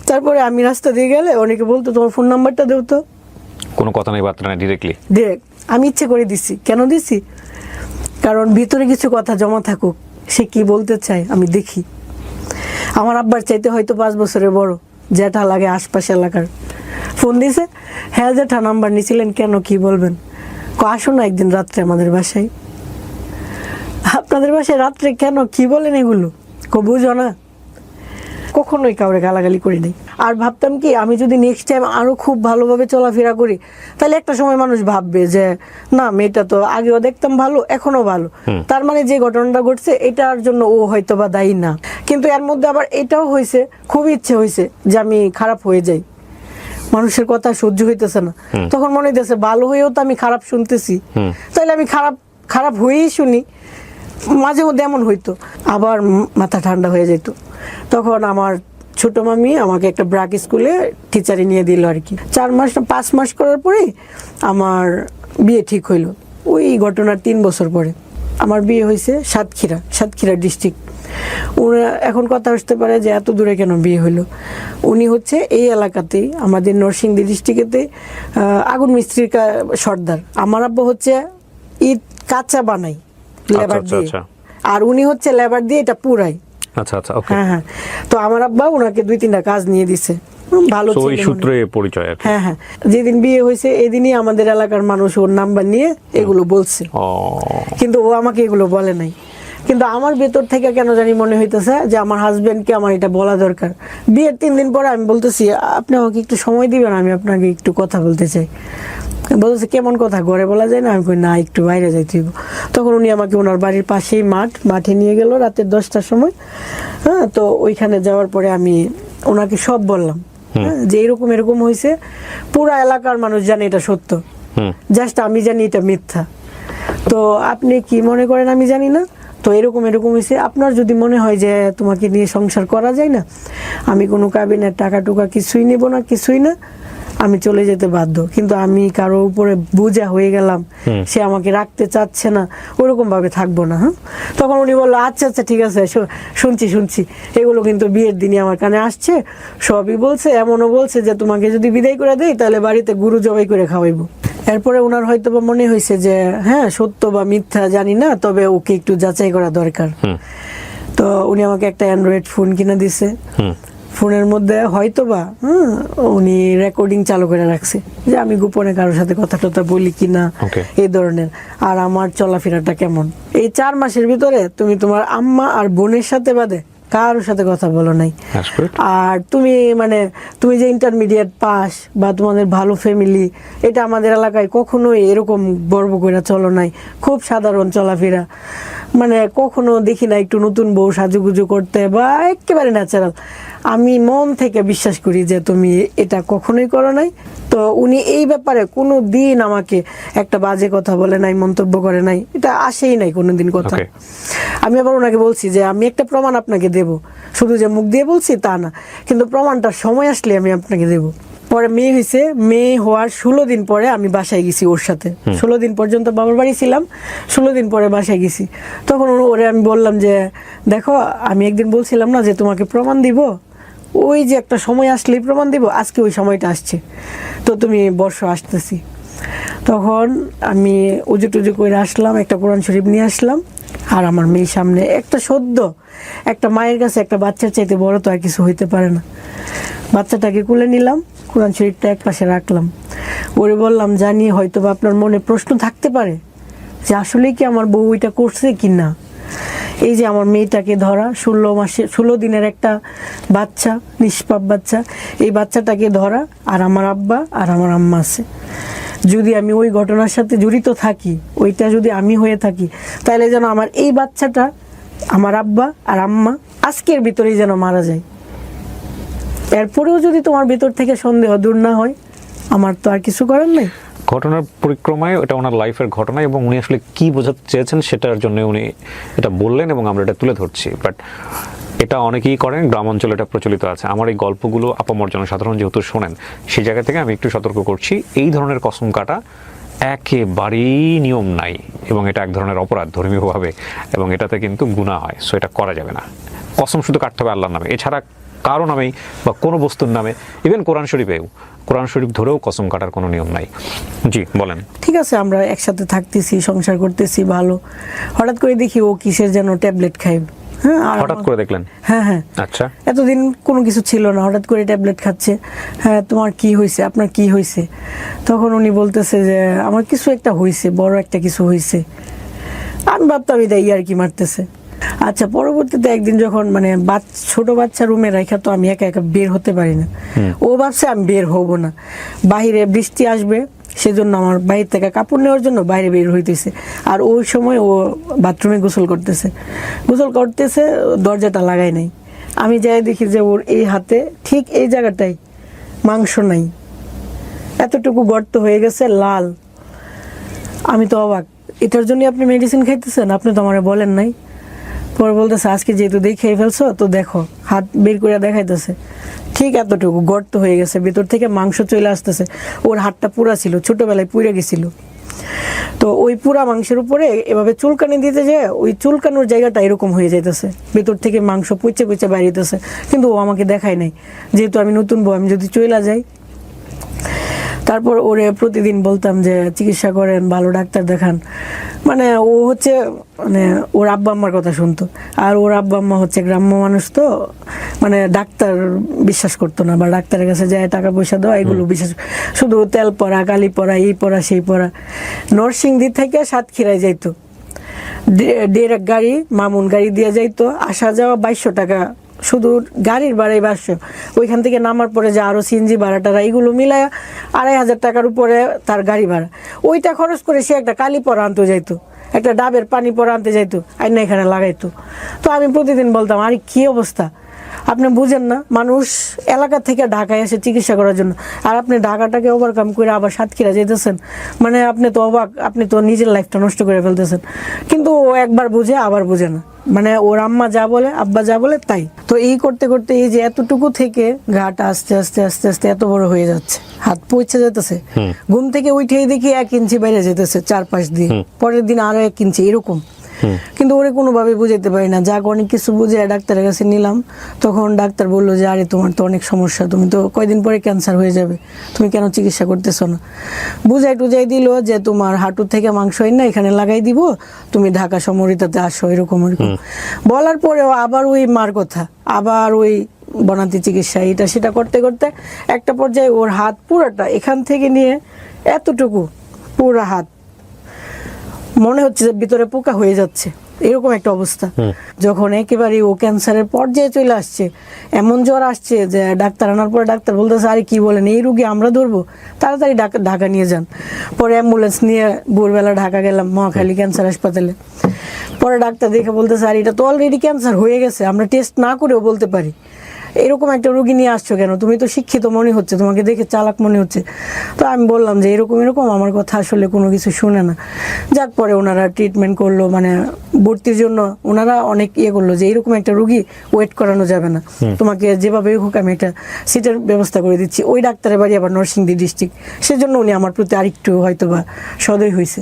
তারপরে আমি রাস্তা দিয়ে গেলে অনেকে বলতো, তোমার ফোন নাম্বারটা দেও তো। কোনো কথা নেই, বার্তা নেই, ডিরেক্ট আমি ইচ্ছে করে দিছি। কেন দিছি? কারণ ভিতরে কিছু কথা জমা থাকুক, সে কি বলতে চায় আমি দেখি। আমার আব্বার চাইতে হয়তো 5 বছরের বড়, জ্যাঠা লাগে আশপাশ এলাকার। ফোন দিছে, হ্যাঁ জ্যাঠা, নাম্বার নিছিলেন কেন, কি বলবেন? আসো না একদিন রাত্রে আমাদের বাসায়। আপনাদের বাসায় রাত্রে কেন, কি বলেন এগুলো? বুঝো না? কখনোই কাউরে গালাগালি করি নাই। আর ভাবতাম কি, আমি যদি নেক্সট টাইম আরো খুব ভালোভাবে চলাফেরা করি, তাহলে একটা সময় মানুষ ভাববে যে না, মেয়েটা তো আগেও দেখতাম ভালো, এখনো ভালো, তার মানে যে ঘটনাটা ঘটছে এটার জন্য ও হয়তো বা দায়ী না। কিন্তু এর মধ্যে আবার এটাও হয়েছে, খুব ইচ্ছে হয়েছে যে আমি খারাপ হয়ে যাই, মানুষের কথা সহ্য হইতেছে না। তখন মনে হইতেছে ভালো হয়েও তো আমি খারাপ শুনতেছি, তাহলে আমি খারাপ হয়েই শুনি। মাঝে মধ্যে এমন হইতো, আবার মাথা ঠান্ডা হয়ে যেত। তখন আমার ছোট মামি আমাকে একটা ব্রাক স্কুলে টিচারে নিয়ে দিল আর কি। 5 মাস করার পরে আমার বিয়ে ঠিক হইলো। ওই ঘটনার 3 বছর পরে আমার বিয়ে হয়েছে সাতক্ষীরা ডিস্ট্রিক্ট। এখন কথা আসতে পারে যে এত দূরে কেন বিয়ে হইলো। উনি হচ্ছে এই এলাকাতেই, আমাদের নরসিংদী ডিস্ট্রিক্টেতে আগুন মিস্ত্রির সর্দার। আমার আব্বা হচ্ছে ইট কাঁচা বানাই লেবার দিয়ে, আর উনি হচ্ছে লেবার দিয়ে এটা পুরাই। আচ্ছা আচ্ছা, ওকে। হ্যাঁ, তো আমার আব্বা ওনাকে 2-3টা কাজ নিয়ে দিছে, ভালো ছিল। ওই সূত্রে পরিচয় আর কি। হ্যাঁ, যেদিন বিয়ে হয়েছে এদিনই আমাদের এলাকার মানুষ ওর নাম্বার নিয়ে এগুলো বলছে, কিন্তু ও আমাকে এগুলো বলে নাই। কিন্তু আমার ভেতর থেকে কেন জানি মনে হইতেছে যে আমার হাজবেন্ডকে আমার এটা বলা দরকার। বিয়ের 3 দিন পরে আমি বলতেছি, আপনি আমাকে একটু সময় দিবেন, আমি আপনাকে একটু কথা বলতে চাই। বলতেছে, কেমন কথা, ঘরে বলা যায় না? আমি কই না, একটু বাইরে যাইতে হইব। তখন উনি আমাকে ওনার বাড়ির পাশেই মাঠে নিয়ে গেল রাতের 10টার সময়। হ্যাঁ, তো ওইখানে যাওয়ার পরে আমি ওনাকে সব বললাম, যে এরকম হয়েছে, পুরা এলাকার মানুষ জানে এটা সত্য, জাস্ট আমি জানি এটা মিথ্যা। তো আপনি কি মনে করেন আমি জানি না, তো এরকম হয়েছে। আপনার যদি মনে হয় যে তোমাকে নিয়ে সংসার করা যায় না, আমি কোনো কাবিনের টাকা টুকা কিছুই নেব না, কিছুই না, আমি চলে যেতে বাধ্য। কিন্তু আমি কারো উপরে বোঝা হয়ে গেলাম, সে আমাকে রাখতে চাচ্ছে না, ওরকম ভাবে থাকবো না। হ্যাঁ, তখন উনি বললো, আচ্ছা ঠিক আছে, শুনছি। এগুলো কিন্তু বিয়ের দিনই আমার কানে আসছে, সবই বলছে। এমনও বলছে যে তোমাকে যদি বিদায় করে দেই তাহলে বাড়িতে গরু জবাই করে খাওয়াইবো। এরপরে ওনার হয়তো বা মনে হয়েছে যে হ্যাঁ, সত্য বা মিথ্যা জানি না, তবে ওকে একটু যাচাই করা দরকার। তো উনি আমাকে একটা অ্যান্ড্রয়েড ফোন কিনে দিছে। ফোনের মধ্যে হয়তোবা উনি রেকর্ডিং চালু করে রাখছে যে আমি গোপনে কারোর সাথে কথা টথা বলি কিনা, Okay. এই ধরনের, আর আমার চলাফেরাটা কেমন। এই 4 মাসের ভিতরে তুমি তোমার আম্মা আর বোনের সাথে বাদে কারোর সাথে কথা বলো নাই। That's good. আর তুমি যে ইন্টারমিডিয়েট পাস বা তোমাদের ভালো ফ্যামিলি, এটা আমাদের এলাকায় কখনোই এরকম গর্ব করে চলো নাই। খুব সাধারণ চলাফেরা, মানে কখনো দেখি না একটু নতুন বউ সাজুগুজু করতে, বা একেবারে ন্যাচারাল। আমি মন থেকে বিশ্বাস করি যে তুমি এটা কখনোই করো নাই। তো উনি এই ব্যাপারে কোনো দিন আমাকে একটা বাজে কথা বলে নাই, মন্তব্য করে নাই, এটা আসেই নাই কোনোদিন কথা। Okay. আমি আবার ওনাকে বলছি যে আমি একটা প্রমাণ আপনাকে দেব, শুধু যে মুখ দিয়ে বলছি তা না, কিন্তু প্রমাণটার সময় আসলে আমি আপনাকে দেব। পরে মেয়ে হয়েছে, মেয়ে হওয়ার 16 দিন পরে আমি বাসায় গেছি ওর সাথে। 16 দিন পর্যন্ত বাবার বাড়ি ছিলাম, 16 দিন পরে বাসায় গেছি। তখন ওরে আমি বললাম যে দেখো, আমি একদিন বলছিলাম না যে তোমাকে প্রমাণ দিব, ওই যে একটা সময় আসলেই প্রমাণ দিব, আজকে ওই সময়টা আসছে, তো তুমি বর্ষ আসতেছি। তখন আমি উজু টুজু করে আসলাম, একটা কোরআন শরীফ নিয়ে আসলাম, আর আমার মেয়ের সামনে একটা মায়ের কাছে একটা বাচ্চার চাইতে বড় তো আর কিছু হইতে পারে না। বাচ্চাটাকে কুলে নিলাম, কোরআন শরীফটা এক পাশে রাখলাম, ওরে বললাম জানি হয়তো বা আপনার মনে প্রশ্ন থাকতে পারে যে আসলে কি আমার বউ এটা করছে কি না। এই যে আমার মেয়েটাকে ধরা, 16 দিনের একটা বাচ্চা, নিষ্পাপ বাচ্চা, এই বাচ্চাটাকে ধরা, আর আমার আব্বা আর আমার আম্মা আছে। যদি আমি ওই ঘটনার সাথে জড়িত থাকি, ওইটা যদি আমি হয়ে থাকি, তাহলে যেন আমার এই বাচ্চাটা, আমার আব্বা আর আম্মা আজকের ভিতরেই যেন মারা যায়। এরপরেও যদি তোমার ভিতর থেকে সন্দেহ দূর না হয়, আমার তো আর কিছু করার নেই। ঘটনার পরিক্রমায় এটা ওনার লাইফের ঘটনা, এবং উনি আসলে কি বোঝাতে চেয়েছেন সেটার জন্য উনি এটা বললেন, এবং আমরা এটা তুলে ধরছি। বাট এটা অনেকেই করেন, গ্রাম অঞ্চলে এটা প্রচলিত আছে। আমার এই গল্পগুলো আপামর জনসাধারণ যেহেতু শোনেন, সেই জায়গা থেকে আমি একটু সতর্ক করছি, এই ধরনের কসম কাটা একেবারেই নিয়ম নাই, এবং এটা এক ধরনের অপরাধ ধর্মীয়ভাবে, এবং এটাতে কিন্তু গুনাহ হয়। সো এটা করা যাবে না। কসম শুধু কাটতে হবে আল্লাহর নামে, এছাড়া কারো নামেই বা কোনো বস্তুর নামে, ইভেন কোরআন শরীফ ধরেও কসম কাটার কোনো নিয়ম নাই। জি বলেন। ঠিক আছে, আমরা একসাথে থাকতেছি, সংসার করতেছি ভালো, হঠাৎ করে দেখি ও কিসের যেন ট্যাবলেট খায়। হ্যাঁ, আর হঠাৎ করে দেখলেন? হ্যাঁ, আচ্ছা। এতদিন কোনো কিছু ছিল না, হঠাৎ করে ট্যাবলেট খাচ্ছে। হ্যাঁ, তোমার কি হয়েছে, আপনার কি হয়েছে? তখন উনি বলতেছে যে আমার কিছু একটা হয়েছে, বড় একটা কিছু হয়েছে। আমি ভাবতাম এটা আর কি মারতেছে। আচ্ছা, পরবর্তীতে একদিন যখন মানে ছোট বাচ্চা রুমে রাখা, তো আমি একা একা বের হতে পারি না। ও ভাবছে আমি বের হব না, বাহিরে বৃষ্টি আসবে, সেজন্য আমার বাইরে থেকে কাপড় নেওয়ার জন্য বাইরে বের হইতেছে। আর ওই সময় ও বাথরুমে গোসল করতেছে, দরজাটা লাগাই নাই। আমি যাই দেখি যে ওর এই হাতে ঠিক এই জায়গাটায় মাংস নাই, এতটুকু গর্ত হয়ে গেছে, লাল। আমি তো অবাক, এটার জন্য আপনি মেডিসিন খাইতেছেন? আপনি তো আমারে বলেন নাই। পরে বলতেছে আজকে যেহেতু দেখে ফেলছো, তো দেখো, হাত বের করে দেখাইতেছে, ঠিক এতটুকু গর্ত হয়ে গেছে, ভেতর থেকে মাংস চলে আসতেছে। ওর হাতটা পুরা ছিল, ছোটবেলায় পুড়ে গেছিল। তো ওই পুরা মাংসের উপরে এভাবে চুলকানি দিতে যায়, ওই চুলকানোর জায়গাটা এরকম হয়ে যাইতেছে, ভেতর থেকে মাংস পুচে বাইরেতেছে। কিন্তু ও আমাকে দেখায় নাই, যেহেতু আমি নতুন বউ, আমি যদি চলে যাই। তারপর ওরে প্রতিদিন বলতাম যে চিকিৎসা করেন, ভালো ডাক্তার দেখান। মানে ও হচ্ছে মানে ওর আব্বা আম্মার কথা শুনতো, আর ওর আব্বা আম্মা হচ্ছে গ্রাম্য মানুষ, তো মানে ডাক্তার বিশ্বাস করতো না, বা ডাক্তারের কাছে যায় টাকা পয়সা দেওয়া, এগুলো বিশ্বাস, শুধু তেল পড়া, কালি পড়া, এই পড়া সেই পড়া। নরসিংদী থেকে সাতক্ষীরায় যাইতো, ডিরেক্ট গাড়ি, মামুন গাড়ি দিয়ে যাইতো, আসা যাওয়া 2200 টাকা, শুধু গাড়ির ভাড়াই 2200। ওইখান থেকে নামার পরে যে আরো সিএনজি ভাড়াটারা, এইগুলো মিলায় 2500 টাকার উপরে তার গাড়ি ভাড়া। ওইটা খরচ করে সে একটা কালি পরা আনতে যাইতো, একটা ডাবের পানি পরা আনতে যাইতো, আইনা এখানে লাগাইতো। তো আমি প্রতিদিন বলতাম, আরে কি অবস্থা, আপনি বুঝেন না, মানুষ এলাকা থেকে ঢাকায় এসে চিকিৎসা করার জন্য, আর আপনি ঢাকাটাকে ওভারকাম করে আবার সাতক্ষীরা যেতেছেন, মানে আপনি তো অবাক, আপনি তো নিজের লাইফটা নষ্ট করে ফেলতেছেন। কিন্তু ও একবার বুঝে, আবার বুঝে না, মানে ওর আম্মা যা বলে, আব্বা যা বলে তাই। তো এই করতে করতে এই যে এতটুকু থেকে ঘাটা আস্তে আস্তে আস্তে আস্তে এত বড় হয়ে যাচ্ছে, হাত পৌঁছে যেতেছে, ঘুম থেকে উঠেই দেখি 1 ইঞ্চি বাইরে যেতেছে চারপাশ দিয়ে, পরের দিন আরো 1 ইঞ্চি এরকম। কিন্তু ওরে কোনোভাবে বুঝাইতে পারি না, যাক অনেক কিছু বুঝে ডাক্তারের কাছে নিলাম। তখন ডাক্তার বললো যে আরে তোমার তো অনেক সমস্যা, তুমি তো কয়দিন পরে ক্যান্সার হয়ে যাবে, তুমি কেন চিকিৎসা করতেছো না? বুঝাই টুজাই দিল যে তোমার হাঁটু থেকে মাংস হয় না, এখানে লাগাই দিব, তুমি ঢাকা সমরিতাতে আসো, এরকম এরকম বলার পরেও আবার ওই মার কথা, আবার ওই বনাতি চিকিৎসা এটা সেটা করতে করতে একটা পর্যায়ে ওর হাত পুরোটা এখান থেকে নিয়ে এতটুকু পুরো হাত মনে হচ্ছে যে ভিতরে পোকা হয়ে যাচ্ছে, এরকম একটা অবস্থা। যখন একেবারে ও ক্যান্সারের পর্যায়ে চলে আসছে, এমন জ্বর আসছে যে ডাক্তার আনার পরে ডাক্তার বলতেছে আরে কি বলেন, এই রুগী আমরা ধরবো, তাড়াতাড়ি ঢাকা নিয়ে যান। পরে অ্যাম্বুলেন্স নিয়ে ভোরবেলা ঢাকা গেলাম মহাখালী ক্যান্সার হাসপাতালে। পরে ডাক্তার দেখে বলতেছে আর এটা তো অলরেডি ক্যান্সার হয়ে গেছে, আমরা টেস্ট না করেও বলতে পারি। এরকম একটা রোগী নিয়ে আসছো কেন, তুমি তো শিক্ষিত মনে হচ্ছে, তোমাকে দেখে চালাক মনে হচ্ছে। তো আমি বললাম যে এরকম এরকম, আমার কথা আসলে কোনো কিছু শুনে না। যাক, পরে ওনারা ট্রিটমেন্ট করলো, মানে ভর্তির জন্য ওনারা অনেক করলো যে এরকম একটা রোগী ওয়েট করানো যাবে না, তোমাকে যেভাবে হোক আমি একটা সিটের ব্যবস্থা করে দিচ্ছি। ওই ডাক্তারের বাড়ি আবার নরসিংদী ডিস্ট্রিক্ট, সেজন্য উনি আমার প্রতি আরেকটু হয়তো বা সদয় হয়েছে।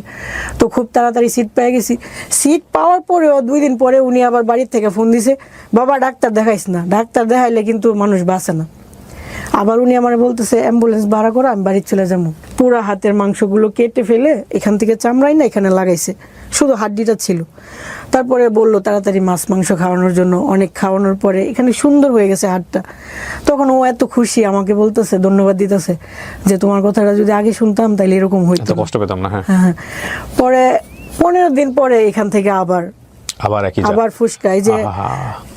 তো খুব তাড়াতাড়ি সিট পেয়ে গেছি। সিট পাওয়ার পরেও 2 দিন পরে উনি আবার বাড়ির থেকে ফোন দিছে, বাবা ডাক্তার দেখাইস না, ডাক্তার দেখাইলে কিন্তু মানুষ বাঁচে না। আবার উনি আমার বলতেছে অ্যাম্বুলেন্স ভাড়া করো, আমি বাড়ি চলে যাবো। পুরা হাতের মাংসগুলো কেটে ফেলে এখান থেকে চামড়াই না এখানে লাগাইছে, শুধু হাড্ডিটা ছিল। তারপরে বললো তাড়াতাড়ি মাছ মাংস খাওয়ানোর জন্য, অনেক খাওয়ানোর পরে এখানে সুন্দর হয়ে গেছে হাড়টা। তখন ও এত খুশি, আমাকে বলতেছে ধন্যবাদ দিতেছে যে তোমার কথাটা যদি আগে শুনতাম তাহলে এরকম হইতো, কষ্ট পেতাম না। হ্যাঁ। পরে 15 দিন পরে এখান থেকে আবার ফুসকা, এই যে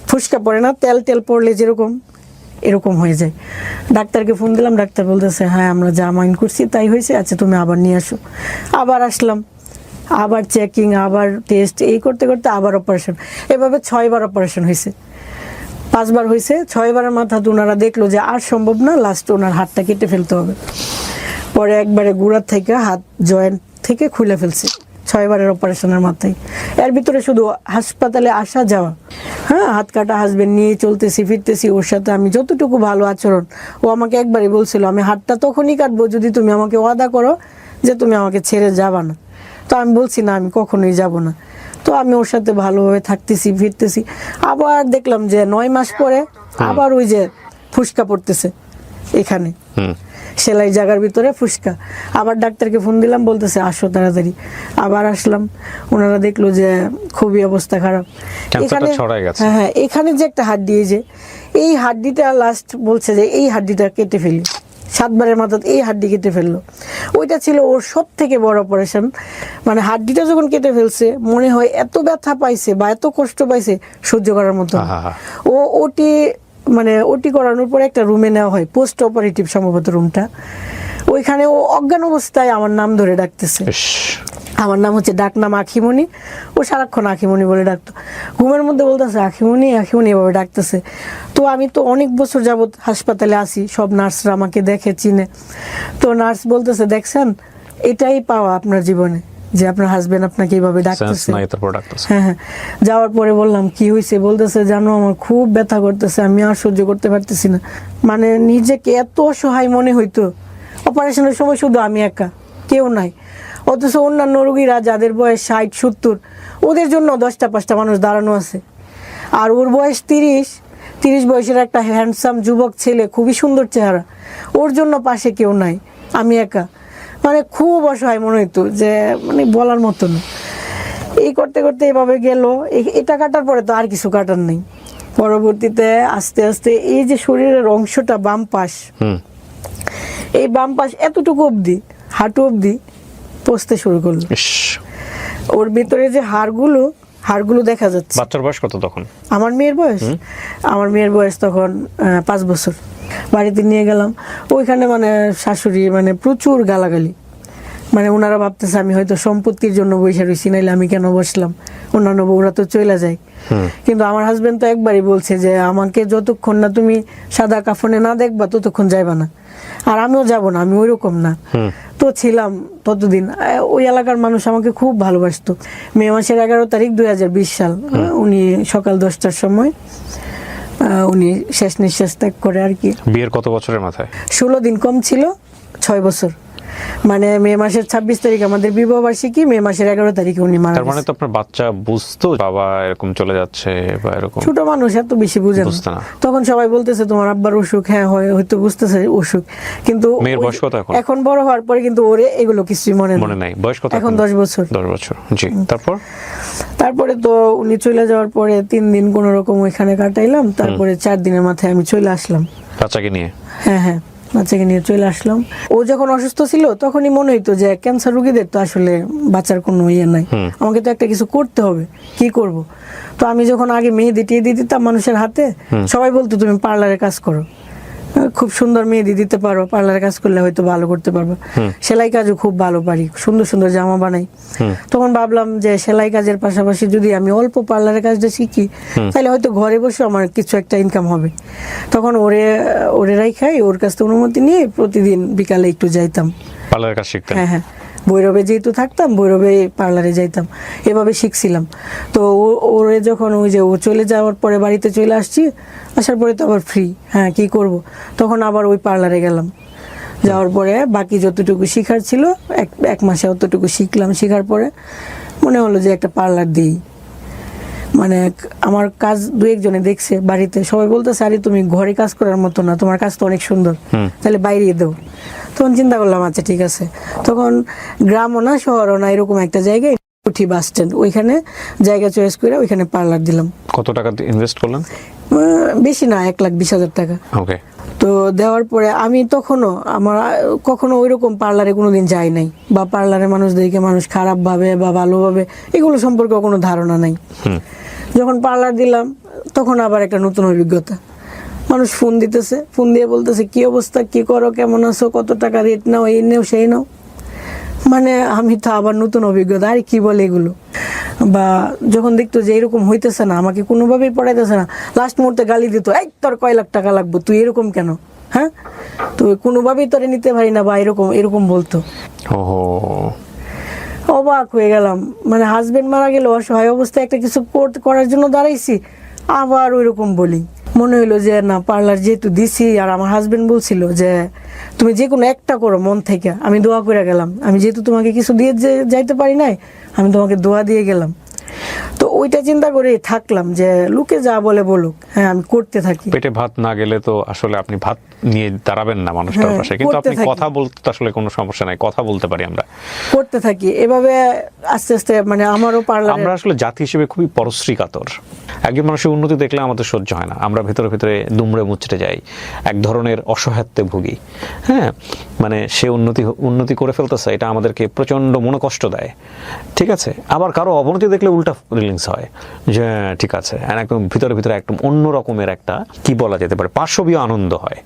ফুসকা পড়ে না, তেল তেল পড়লে যেরকম এরকম হয়ে যায়। ডাক্তারকে ফোন দিলাম, ডাক্তার বলতেছে হ্যাঁ আমরা যা মাইন্ড করছি তাই হয়েছে, আচ্ছা তুমি আবার নিয়ে আসো। আবার আসলাম, আবার চেকিং, আবার টেস্ট, এই করতে করতে আবার অপারেশন। এভাবে 6 বার অপারেশন হয়েছে, 5 বার হয়েছে। 6 বারের মাথাতে ওনারা দেখলো যে আর সম্ভব না, লাস্ট ওনার হাতটা কেটে ফেলতে হবে। পরে একবারে গুড়ার থেকে হাত জয়েন্ট থেকে খুলে ফেলছে 6 বারের অপারেশনের মাথায়। এর ভিতরে শুধু হাসপাতালে আসা যাওয়া, হ্যাঁ, হাত কাটা হাসবেন্ড নিয়ে চলতেছি ফিরতেছি। ওর সাথে আমি যতটুকু ভালো আচরণ, ও আমাকে একবারই বলছিল আমি হাতটা তখনই কাটবো যদি তুমি আমাকে ওয়াদা করো যে তুমি আমাকে ছেড়ে যাবা না। তো আমি বলছি না, আমি কখনোই যাব না। তো আমি ওর সাথে ভালোভাবে থাকতেছি ফিরতেছি। আবার দেখলাম যে 9 মাস পরে আবার ওই যে ফুসকা পড়তেছে এখানে, সেলাই জায়গার ভিতরে ফুসকা। আবার ডাক্তারকে ফোন দিলাম, বলতেছে আসো তাড়াতাড়ি। আবার আসলাম, ওনারা দেখলো যে খুবই অবস্থা খারাপ। এখানে হ্যাঁ, এখানে যে একটা হাড্ডি, এই হাড্ডিটা লাস্ট বলছে যে এই হাড্ডিটা কেটে ফেলি। 7 বারের মাথায় এই হাড্ডি কেটে ফেললো। ওইটা ছিল ওর সব থেকে বড় অপারেশন। মানে হাড্ডিটা যখন কেটে ফেলছে মনে হয় এত ব্যথা পাইছে বা এত কষ্ট পাইছে সহ্য করার মতো। ও ওটি করানোর পরে একটা রুমে নেওয়া হয়, পোস্ট অপারেটিভ সম্ভবত রুমটা। ওইখানে ও অজ্ঞান অবস্থায় আমার নাম ধরে ডাকতেছে। আমার নাম হচ্ছে ডাকনাম আখিমণি। ও সারাক্ষণ আখিমণি বলে ডাকতো, ঘুমের মধ্যে বলতেছে আখিমণি আখিমণি এভাবে ডাকতেছে। তো আমি তো অনেক বছর যাবত হাসপাতালে আসি, সব নার্সরা আমাকে দেখে চিনে। তো নার্স বলতেছে দেখছেন, এটাই পাওয়া আপনার জীবনে যে আপনার হাজবেন্ড আপনাকে এইভাবে ডাকতেছে। হ্যাঁ। যাওয়ার পরে বললাম কি হয়েছে, বলতেছে জানো আমার খুব ব্যথা করতেছে, আমি আর সহ্য করতে পারতেছি না। মানে নিজেকে এত অসহায় মনে হইতো। অপারেশনের সময় শুধু আমি একা, কেউ নাই। অথচ অন্যান্য রোগীরা যাদের বয়স 60-70, ওদের জন্য 10টা-5টা মানুষ দাঁড়ানো আছে। আর ওর বয়স 30 বয়সের একটা হ্যান্ডসাম যুবক ছেলে, খুবই সুন্দর চেহারা, ওর জন্য পাশে কেউ নাই, আমি একা। মানে খুব অসহায় মনে হইতো, যে মানে বলার মতো না। এই করতে করতে এভাবে গেল। এটা কাটার পরে তো আর কিছু কাটার নেই। পরবর্তীতে আস্তে আস্তে এই যে শরীরের অংশটা বাম পাশ, এই বাম পাশ এতটুকু অবধি, হাঁটু অবধি পচতে শুরু করলো। ওর ভিতরে যে হাড়গুলো দেখা যাচ্ছে। বাচ্চার বয়স কত তখন? আমার মেয়ের বয়স তখন 5 বছর। বাড়িতে নিয়ে গেলাম, ওইখানে মানে শাশুড়ি মানে প্রচুর গালাগালি। মানে ওনারা ভাবতেছে আমি হয়তো সম্পত্তির জন্য বসে রয়েছি, নাইলে আমি কেন বসলাম, অন্যান্য বউরা তো চলে যায়। কিন্তু আমার হাজবেন্ড তো একবারই বলছে যে আমাকে যতক্ষণ না তুমি সাদা কাফনে না দেখবা ততক্ষণ যাইবা না। আর আমিও যাব না, আমি ওইরকম না। তো ছিলাম ততদিন। ওই এলাকার মানুষ আমাকে খুব ভালোবাসতো। মে মাসের 11 তারিখ 2020 সাল, উনি সকাল 10টার সময় উনি শেষ নিঃশ্বাস ত্যাগ করে আর কি। বিয়ের কত বছরের মাথায়? 16 দিন কম ছিল, 6 বছর। মানে মে মাসের 26 তারিখ আমাদের বিবাহ বার্ষিকী, মে মাসের 11 তারিখে উনি মারা তার মানে গেছে। তো আপনার বাচ্চা বুঝতো বাবা এরকম চলে যাচ্ছে বা এরকম? ছোট মানুষ এত বেশি বুঝে না। বুঝতো না। তখন সবাই বলতেছে তোমার আব্বার অসুখ, হ্যাঁ হয়তো বুঝতেছে অসুখ, কিন্তু মেয়ের বয়স কত এখন? এখন বড় হওয়ার পরে কিন্তু ওরে এগুলো কিছুই মনে নাই। বয়স কত এখন? 10 বছর। 10 বছর, জি। তারপরে তো উনি চলে যাওয়ার পরে 3 দিন কোন রকম ওইখানে কাটাইলাম, তারপরে 4 দিনের মাথায় আমি চলে আসলাম বাচ্চাকে নিয়ে। হ্যাঁ, বাচ্চাকে নিয়ে চলে আসলাম। ও যখন অসুস্থ ছিল তখনই মনে হইতো যে ক্যান্সার রোগীদের তো আসলে বাঁচার কোনো ইয়ে নাই, আমাকে তো একটা কিছু করতে হবে, কি করব। তো আমি যখন আগে মেহেদি টেহেদি দিতাম মানুষের হাতে, সবাই বলতো তুমি পার্লারে কাজ করো, খুব সুন্দর মেহেদি দিতে পারো, পার্লারে কাজ করলে হয়তো ভালো করতে পারবে। সেলাই কাজও খুব ভালো পারি, সুন্দর সুন্দর জামা বানাই। তখন ভাবলাম যে সেলাই কাজের পাশাপাশি যদি আমি অল্প পার্লারের কাজটা শিখি, তাহলে হয়তো ঘরে বসে আমার কিছু একটা ইনকাম হবে। তখন ওরে রাইখাই ওর কাছ থেকে অনুমতি নিয়ে প্রতিদিন বিকালে একটু যাইতাম পার্লারের কাজ শিখতে। হ্যাঁ, ভৈরবে যেহেতু থাকতাম, ভৈরবে পার্লারে যাইতাম, এভাবে শিখছিলাম। তো ওরে যখন ওই যে ও চলে যাওয়ার পরে বাড়িতে চলে আসছি, আসার পরে তো আবার ফ্রি, হ্যাঁ কি করব, তখন আবার ওই পার্লারে গেলাম। যাওয়ার পরে বাকি যতটুকু শিখার ছিল এক মাসে অতটুকু শিখলাম। শিখার পরে মনে হলো যে একটা পার্লার দিই। মানে আমার কাজ 2-1 জনে দেখছে বাড়িতে, সবাই বলতেছে আরে তুমি ঘরে কাজ করার মতো না, তোমার কাজ তো অনেক সুন্দর, তাহলে বাইরে দাও। তখন চিন্তা করলাম আচ্ছা ঠিক আছে। তখন গ্রামও না শহরও না, এরকম একটা জায়গায় উঠি বাস স্ট্যান্ড, ওইখানে জায়গা চয়েস করে ওইখানে পার্লার দিলাম। কত টাকা ইনভেস্ট করলেন? বেশি না, 1,20,000 টাকা। ওকে। তো দেওয়ার পরে আমি আমার কখনো ওইরকম পার্লারে কোনোদিন যাই নাই, বা পার্লারে মানুষদেরকে মানুষ খারাপ ভাবে বা ভালোভাবে এগুলো সম্পর্কে কোনো ধারণা নাই। যখন পার্লার দিলাম তখন আবার একটা নতুন অভিজ্ঞতা। মানুষ ফোন দিতেছে, ফোন দিয়ে বলতেছে কি অবস্থা, কি করো, কেমন আছো, কত টাকা রেট নাও, এই নেও সেই নাও। মানে আমি তো আবার নতুন অভিজ্ঞতা, আরে কি বলে এগুলো। বা যখন দেখতো যে এরকম হইতেছে না, আমাকে কোনোভাবেই পড়াইতেছে না, লাস্ট মুহূর্তে গালি দিত, এই তোর কয় লাখ টাকা লাগবে, তুই এরকম কেন, হ্যাঁ তো কোনোভাবেই তোরে নিতে পারি না, বা এরকম বলতো। অবাক হয়ে গেলাম, মানে হাজবেন্ড মারা গেল, অসহায় অবস্থায় একটা কিছু করার জন্য দাঁড়াইছি, আবার ওইরকম বলি। মনে হইলো যে না, পার্লার যেহেতু দিছি, আর আমার হাজবেন্ড বলছিল যে তুমি যে কোনো একটা করো মন থেকে, আমি দোয়া করে গেলাম, আমি যেহেতু তোমাকে কিছু দিয়ে যাইতে পারি নাই, আমি তোমাকে দোয়া দিয়ে গেলাম। তো ওইটা চিন্তা করে থাকলাম যে লোকে যা বলে বলুক, হ্যাঁ আমি করতে থাকি। পেটে ভাত না গেলে তো আসলে আপনি ভাত নিয়ে দাঁড়াবেন না মানুষটার পাশে, কিন্তু আপনি কথা বলতে তো আসলে কোনো সমস্যা নাই, কথা বলতে পারি, আমরা করতে থাকি এভাবে আস্তে আস্তে। মানে আমারও পার্লার, আমরা আসলে জাতি হিসেবে খুবই পরশ্রী কাতর। একজন মানুষের উন্নতি দেখলে আমাদের সহ্য হয় না, আমরা ভেতরে ভেতরে দুমড়ে মুচড়ে যাই, এক ধরনের অসহায়ত্বে ভুগি। হ্যাঁ, মানে সে উন্নতি করে ফেলতেছে, এটা আমাদেরকে প্রচন্ড মনে কষ্ট দেয়। ঠিক আছে, আবার কারো অবনতি দেখলে উল্টা ফিলিংস হয় যে ঠিক আছে, একদম ভিতরে ভিতরে একদম অন্য রকমের একটা কি বলা যেতে পারে পার্শ্ববীয় আনন্দ হয়।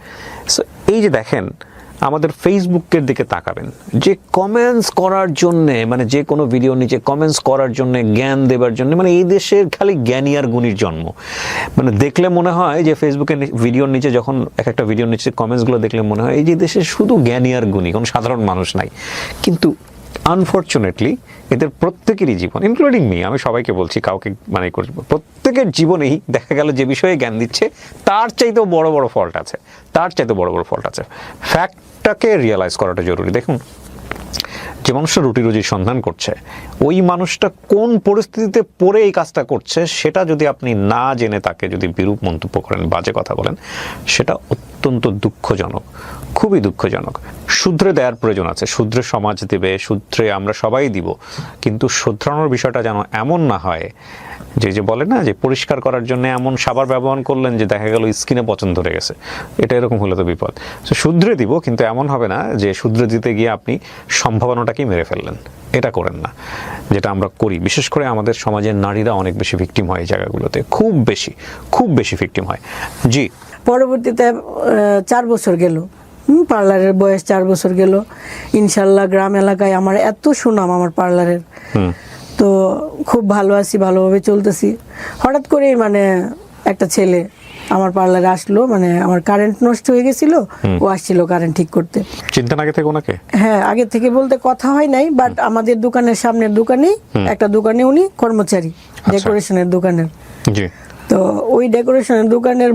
এই যে দেখেন, আমাদের ফেসবুকের দিকে তাকাবেন, যে কমেন্টস করার জন্যে, মানে যে কোনো ভিডিও নিচে কমেন্টস করার জন্য, জ্ঞান দেবার জন্য, মানে এই দেশের খালি জ্ঞানী আর গুণীর জন্ম। মানে দেখলে মনে হয় যে ফেসবুকের ভিডিওর নিচে, যখন একটা ভিডিওর নিচে কমেন্টসগুলো দেখলে মনে হয় এই যে দেশে শুধু জ্ঞানী আর গুণী, কোনো সাধারণ মানুষ নাই। কিন্তু আনফর্চুনেটলি এদের প্রত্যেকেরই জীবন, ইনক্লুডিং মি, আমি সবাইকে বলছি, কাউকে মানে প্রত্যেকের জীবনেই দেখা গেল যে বিষয়ে জ্ঞান দিচ্ছে তার চাইতেও বড় বড় ফল্ট আছে, ফ্যাক্টটাকে রিয়েলাইজ করাটা জরুরি। দেখুন, যে মানুষটা রুটি রুজির সন্ধান করছে, ওই মানুষটা কোন পরিস্থিতিতে পড়ে এই কাজটা করছে সেটা যদি আপনি না জেনে তাকে যদি বিরূপ মন্তব্য করেন, বাজে কথা বলেন, সেটা অত্যন্ত দুঃখজনক, খুবই দুঃখজনক। শুধরে দেওয়ার প্রয়োজন আছে, শুধরে সমাজ দেবে, শুধরে আমরা সবাই দিব, কিন্তু শুধরানোর বিষয়টা যেন এমন না হয় যে বলে না যে পরিষ্কার করার জন্য এমন সাবান ব্যবহার করলেন যে দেখা গেল স্কিনে পচন ধরে গেছে, এটা এরকম হলে তো বিপদ। শুধরে দিব, কিন্তু এমন হবে না যে শুধরে দিতে গিয়ে আপনি সম্ভাবনাটাকেই মেরে ফেললেন, এটা করেন না, যেটা আমরা করি। বিশেষ করে আমাদের সমাজের নারীরা অনেক বেশি ভিকটিম হয় এই জায়গাগুলোতে, খুব বেশি ভিকটিম হয়। জি। পরবর্তীতে 4 বছর গেল, পার্লারের বয়স 4 বছর গেল। ইনশাল্লাহ গ্রাম এলাকায় আমার এত সুনাম আমার পার্লারের, তো খুব ভালো আছি, ভালোভাবে চলতেছি। হঠাৎ করেই মানে একটা ছেলে আমার পার্লারে আসলো, মানে আমার কারেন্ট নষ্ট হয়ে গেছিল, ও আসছিল কারেন্ট ঠিক করতে। চিন্তা আগে থেকে ওনাকে? হ্যাঁ, আগে থেকে বলতে কথা হয় নাই, বাট আমাদের দোকানের সামনের দোকানে একটা দোকানে উনি কর্মচারী, ডেকোরেশনের দোকানের। জি। তো ওই ডেকোরেশনের দোকানের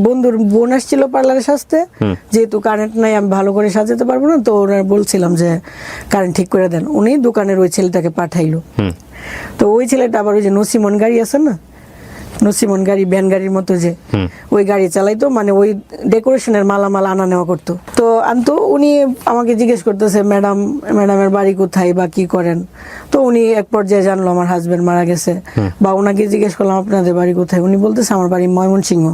বন্ধুর বোন আসছিল পার্লারে সাজতে, যেহেতু কারেন্ট নাই আমি ভালো করে সাজাতে পারবো না, তো ওরা বলছিলাম যে কারেন্ট ঠিক করে দেন, উনি দোকানের ওই ছেলেটাকে পাঠাইলো। তো ওই ছেলেটা আবার ওই যে নসিমন গাড়ি আছে না, নসিমন গাড়ি, ভ্যান গাড়ির মতো যে ওই গাড়ি চালাইতো, মানে ওই ডেকোরেশনের মালামাল আনা নেওয়া করতো। তো আনতো, উনি আমাকে জিজ্ঞেস করতেছে ম্যাডামের বাড়ি কোথায় বা কি করেন। তো উনি এক পর্যায়ে জানলো আমার হাজবেন্ড মারা গেছে, বা ওনাকে জিজ্ঞেস করলাম আপনাদের বাড়ি কোথায়, উনি বলতেছে আমার বাড়ি ময়মনসিংহ।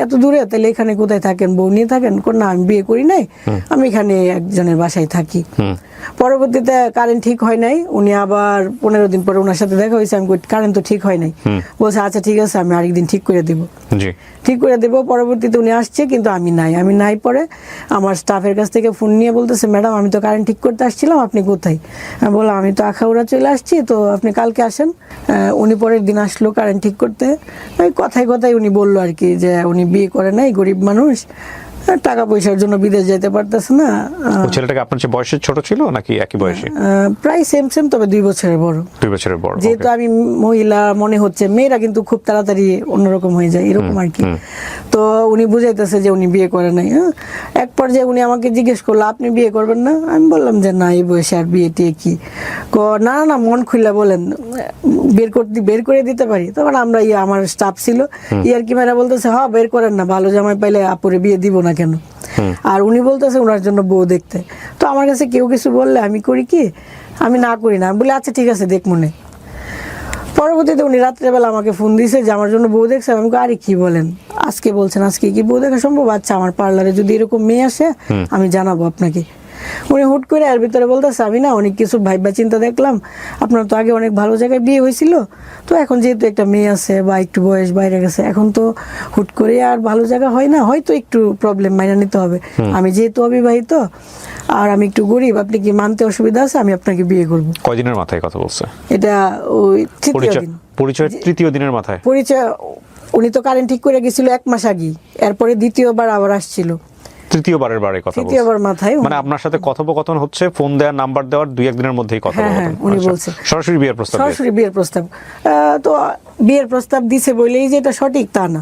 এত দূরে, তাহলে এখানে কোথায় থাকেন, বউ নিয়ে থাকেন? না, আমি বিয়ে করি নাই, আমি এখানে একজনের বাসায় থাকি। পরবর্তীতে কারেন্ট ঠিক হয় নাই, উনি আবার 15 দিন পরে ওনার সাথে দেখা হয়েছে, আমি কারেন্ট তো ঠিক হয় নাই, বলছে আচ্ছা ঠিক আছে আমি আরেকদিন ঠিক করে দেবো। ঠিক করে দেবো। পরবর্তীতে উনি আসছে, কিন্তু আমি নাই। পরে আমার স্টাফের কাছ থেকে ফোন নিয়ে বলতেছে ম্যাডাম আমি তো কারেন্ট ঠিক করতে আসছিলাম, আপনি কোথায়? আমি বললাম আমি তো আখাউড়া চলে আসছি, তো আপনি কালকে আসেন। উনি পরের দিন আসলো কারেন্ট ঠিক করতে। ওই কথায় উনি বললো আর কি যে উনি বিয়ে করে নাই, গরিব মানুষ, টাকা পয়সার জন্য বিদেশ যেতে পারতেছে না। ওই ছেলেটাকে আপনার চেয়ে বয়সে ছোট ছিল নাকি একই বয়সী? প্রায় সেম, তবে 2 বছরের বড়। 2 বছরের বড়। যেহেতু আমি মহিলা মনে হচ্ছে, মেয়েরা কিন্তু খুব তাড়াতাড়ি অন্যরকম হয়ে যায়, এরকম আর কি। তো উনি বুঝাইতেছে যে উনি বিয়ে করে নাই। এক পর্যায়ে উনি আমাকে জিজ্ঞেস করলো আপনি বিয়ে করবেন না? আমি বললাম যে না, এই বয়সে আর বিয়ে টিয়ে কি। না মন খুলে বলেন, বের করে দিতে পারি। তখন আমরা আমার স্টাফ ছিল, ইয়ার কি মেয়েরা বলতেছে হ্যাঁ বের করেন না, ভালো জামাই পাইলে আপুরে বিয়ে দিব না কেন। আর উনি বলতেছে ওনার জন্য বউ দেখতে। তো আমার কাছে কেউ কিছু বললে আমি করি কি, আমি না করি না, আমি বলি আচ্ছা ঠিক আছে দেখ মনে। পরবর্তীতে উনি রাত্রেবেলা আমাকে ফোন দিয়েছে যে আমার জন্য বউ দেখছে। আমি আরে কি বলেন, আজকে বলছেন, আজকে কি বউ দেখা সম্ভব? আচ্ছা আমার পার্লারে যদি এরকম মেয়ে আসে আমি জানাবো আপনাকে। উনি হুট করে এর ভিতরে বলতেছে আমি না অনেক কিছু ভাইবা চিন্তা দেখলাম, আপনার তো আগে অনেক ভালো জায়গায় বিয়ে হয়েছিল, তো এখন যেহেতু একটা মেয়ে আছে বা একটু বয়স বাইরে গেছে, এখন তো হুট করে আর ভালো জায়গা হয় না, হয়তো একটু প্রবলেম মাইনা নিতে হবে। আমি যেহেতু অবিবাহিত আর আমি একটু গরিব, আপনি কি মানতে অসুবিধা আছে? আমি আপনাকে বিয়ে করবো। কয়দিনের মাথায় কথা বলছে এটা? ওই পরিচয় 3য় দিনের মাথায়। পরিচয় উনি তো কারেন্ট ঠিক করে গেছিল 1 মাস আগে, এরপরে দ্বিতীয়বার আবার আসছিল, তৃতীয়বারের বারে কথা বলছে। তৃতীয়বার মাথায় মানে আপনার সাথে কথোপকথন হচ্ছে, ফোন দেওয়ার নাম্বার দেওয়ার 2-1 দিনের মধ্যেই কথা বলছেন। উনি বলছে সরাসরি বিয়ের প্রস্তাব। তো বিয়ের প্রস্তাব দিছে বলেই যে এটা সঠিক তা না।